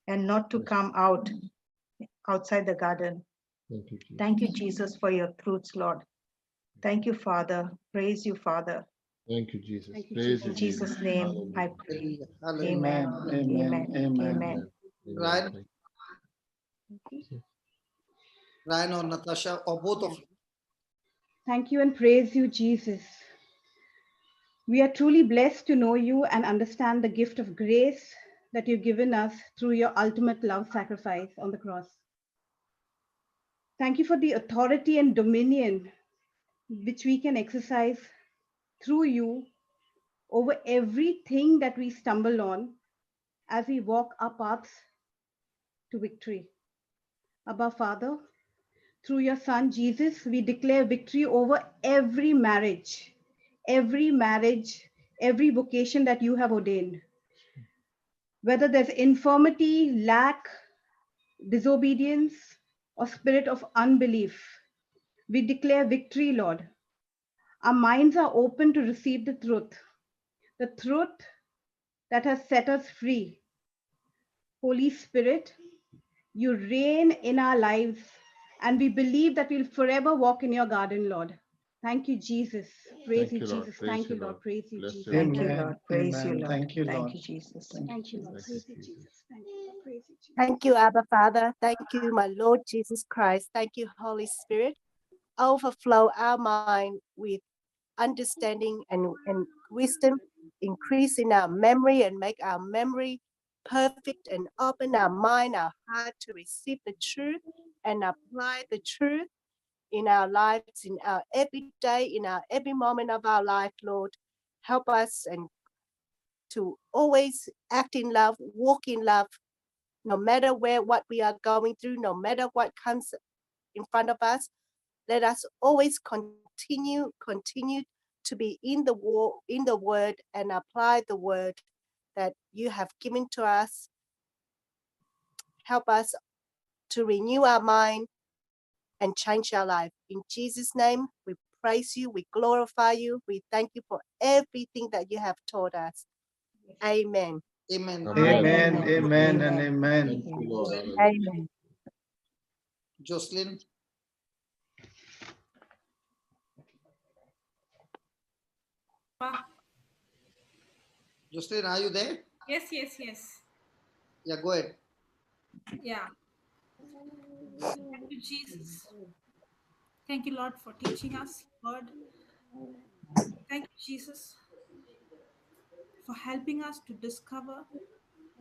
and not to come outside the garden. Thank you, Jesus, for your truths, Lord. Thank you, Father. Praise you, Father. Thank you, Jesus. Thank you, Praise in Jesus' name, I pray. Hallelujah. Amen. Ryan? Ryan or Natasha, or both of you? Thank you and praise you, Jesus. We are truly blessed to know you and understand the gift of grace that you've given us through your ultimate love sacrifice on the cross. Thank you for the authority and dominion which we can exercise through you over everything that we stumble on as we walk our paths to victory. Abba, Father, through your Son, Jesus, we declare victory over every marriage, every vocation that you have ordained. Whether there's infirmity, lack, disobedience, or spirit of unbelief, we declare victory, Lord. Our minds are open to receive the truth that has set us free. Holy Spirit, you reign in our lives, and we believe that we'll forever walk in your garden, Lord. Thank you, Jesus. Praise you, Jesus. Thank you, Lord. Praise you, Jesus. Thank you, Lord. Praise you, Lord. Thank you, Lord. Thank you, Jesus. Thank you, Lord. Praise you, Jesus. Thank you, Lord. Praise you, Jesus. Thank you, Abba Father. Thank you, my Lord Jesus Christ. Thank you, Holy Spirit. Overflow our mind with understanding and wisdom. Increase in our memory and make our memory perfect, and open our mind, our heart to receive the truth and apply the truth in our lives, in our every day, in our every moment of our life, Lord. help us and to always act in love, walk in love, no matter what we are going through, no matter what comes in front of us. Let us always continue to be in the word and apply the word that you have given to us. Help us to renew our mind and change our life. In Jesus' name, we praise you, we glorify you, we thank you for everything that you have taught us. Amen. Amen. Amen, amen, and amen. Amen. Jocelyn. Jocelyn, are you there? Yes. Yeah, go ahead. Yeah. Thank you, Jesus. Thank you, Lord, for teaching us, Lord. Thank you, Jesus, for helping us to discover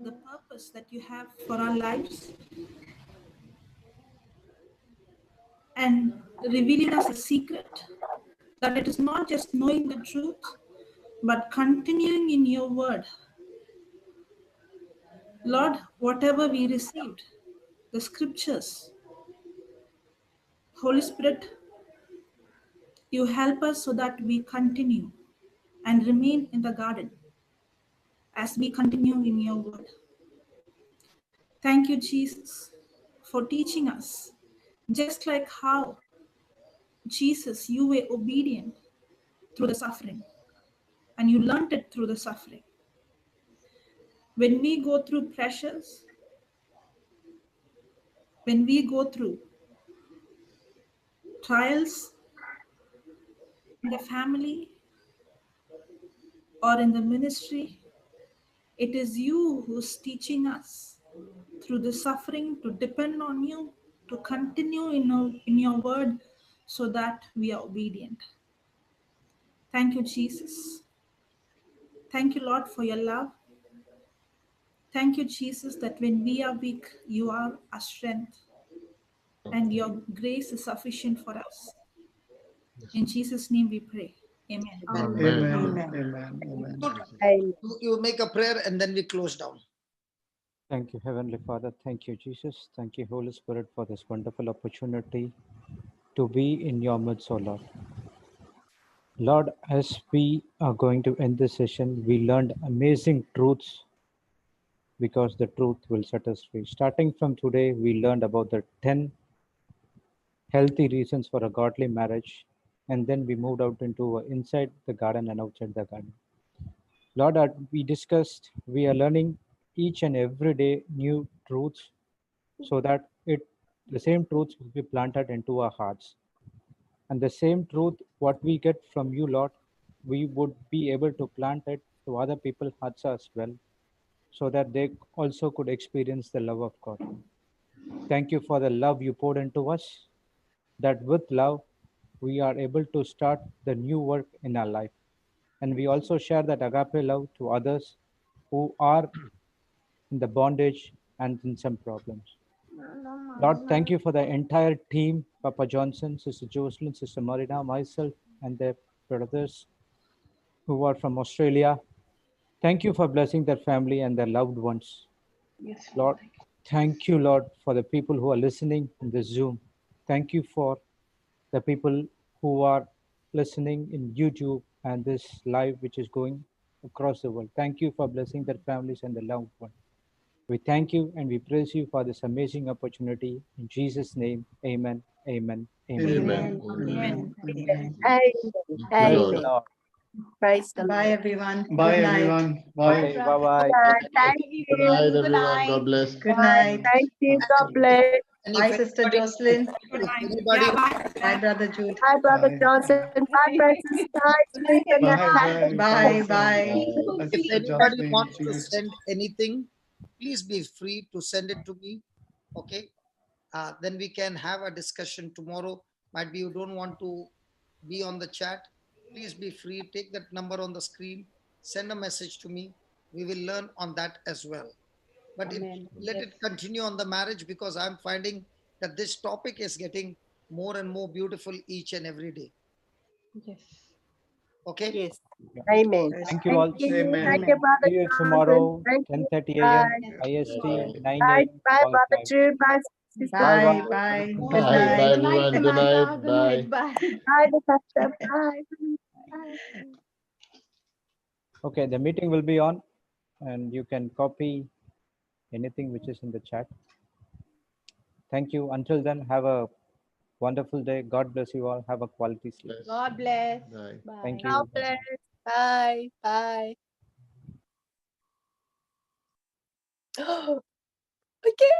the purpose that you have for our lives and revealing us a secret that it is not just knowing the truth, but continuing in your word. Lord, whatever we received, the scriptures, Holy Spirit, you help us so that we continue and remain in the garden as we continue in your word. Thank you, Jesus, for teaching us. Just like how, Jesus, you were obedient through the suffering, and you learned it through the suffering. When we go through pressures, when we go through trials in the family or in the ministry, it is you who's teaching us through the suffering to depend on you, to continue in your word so that we are obedient. Thank you, Jesus. Thank you, Lord, for your love. Thank you, Jesus, that when we are weak, you are our strength and your grace is sufficient for us. In Jesus' name we pray. Amen. Amen. You make a prayer and then we close down. Thank you, Heavenly Father. Thank you, Jesus. Thank you, Holy Spirit, for this wonderful opportunity to be in your midst, O Lord. Lord, as we are going to end this session, we learned amazing truths because the truth will set us free. Starting from today, we learned about the 10 healthy reasons for a godly marriage, and then we moved out into inside the garden and outside the garden. Lord, we discussed, we are learning each and every day new truths so that the same truths will be planted into our hearts. And the same truth, what we get from you, Lord, we would be able to plant it to other people's hearts as well, so that they also could experience the love of God. Thank you for the love you poured into us, that with love, we are able to start the new work in our life. And we also share that agape love to others who are in the bondage and in some problems. Lord, thank you for the entire team, Papa Johnson, Sister Jocelyn, Sister Marina, myself, and their brothers who are from Australia. Thank you for blessing their family and their loved ones. Yes, Lord, thank you, Lord, for the people who are listening in this Zoom. Thank you for the people who are listening in YouTube and this live which is going across the world. Thank you for blessing their families and their loved ones. We thank you and we praise you for this amazing opportunity. In Jesus' name, amen, amen, amen. Amen. Amen. Praise the Bye, everyone. Bye, Good night. everyone. Bye. Okay, bye-bye. Thank you. Good night, everyone. God bless. Good Bye. night. Thank you. God bless. And Bye, if Sister anybody, Jocelyn. if anybody, Bye, Brother Jude. Hi, Brother Bye. Johnson. Bye, Francis. Bye, Teresa. Bye. Bye, Bye. bye. if Sister anybody Jocelyn. wants See to you. send anything, please be free to send it to me. Okay. Then we can have a discussion tomorrow. Might be you don't want to be on the chat. Please be free. Take that number on the screen. Send a message to me. We will learn on that as well. But let it continue on the marriage, because I'm finding that this topic is getting more and more beautiful each and every day. Yes. Okay? Yes. Amen. Thank you all. Amen. Thank you, Brother See you Jonathan. tomorrow, Thank you. 10:30 Bye. a.m. IST, 9 Bye. a.m. Bye, Call Brother time. Jude. Bye, Sister. Bye. Bye. Bye. Good Bye, night. bye, Good night, everyone. Good Samantha. night. Good Bye. night. Bye. Bye, Natasha. Bye. Bye. Okay, the meeting will be on, and you can copy anything which is in the chat. Thank you. Until then, have a wonderful day. God bless you all. Have a quality sleep. Bless. God bless. Bye. Bye. Thank God you. bless. Bye. Bye. Okay.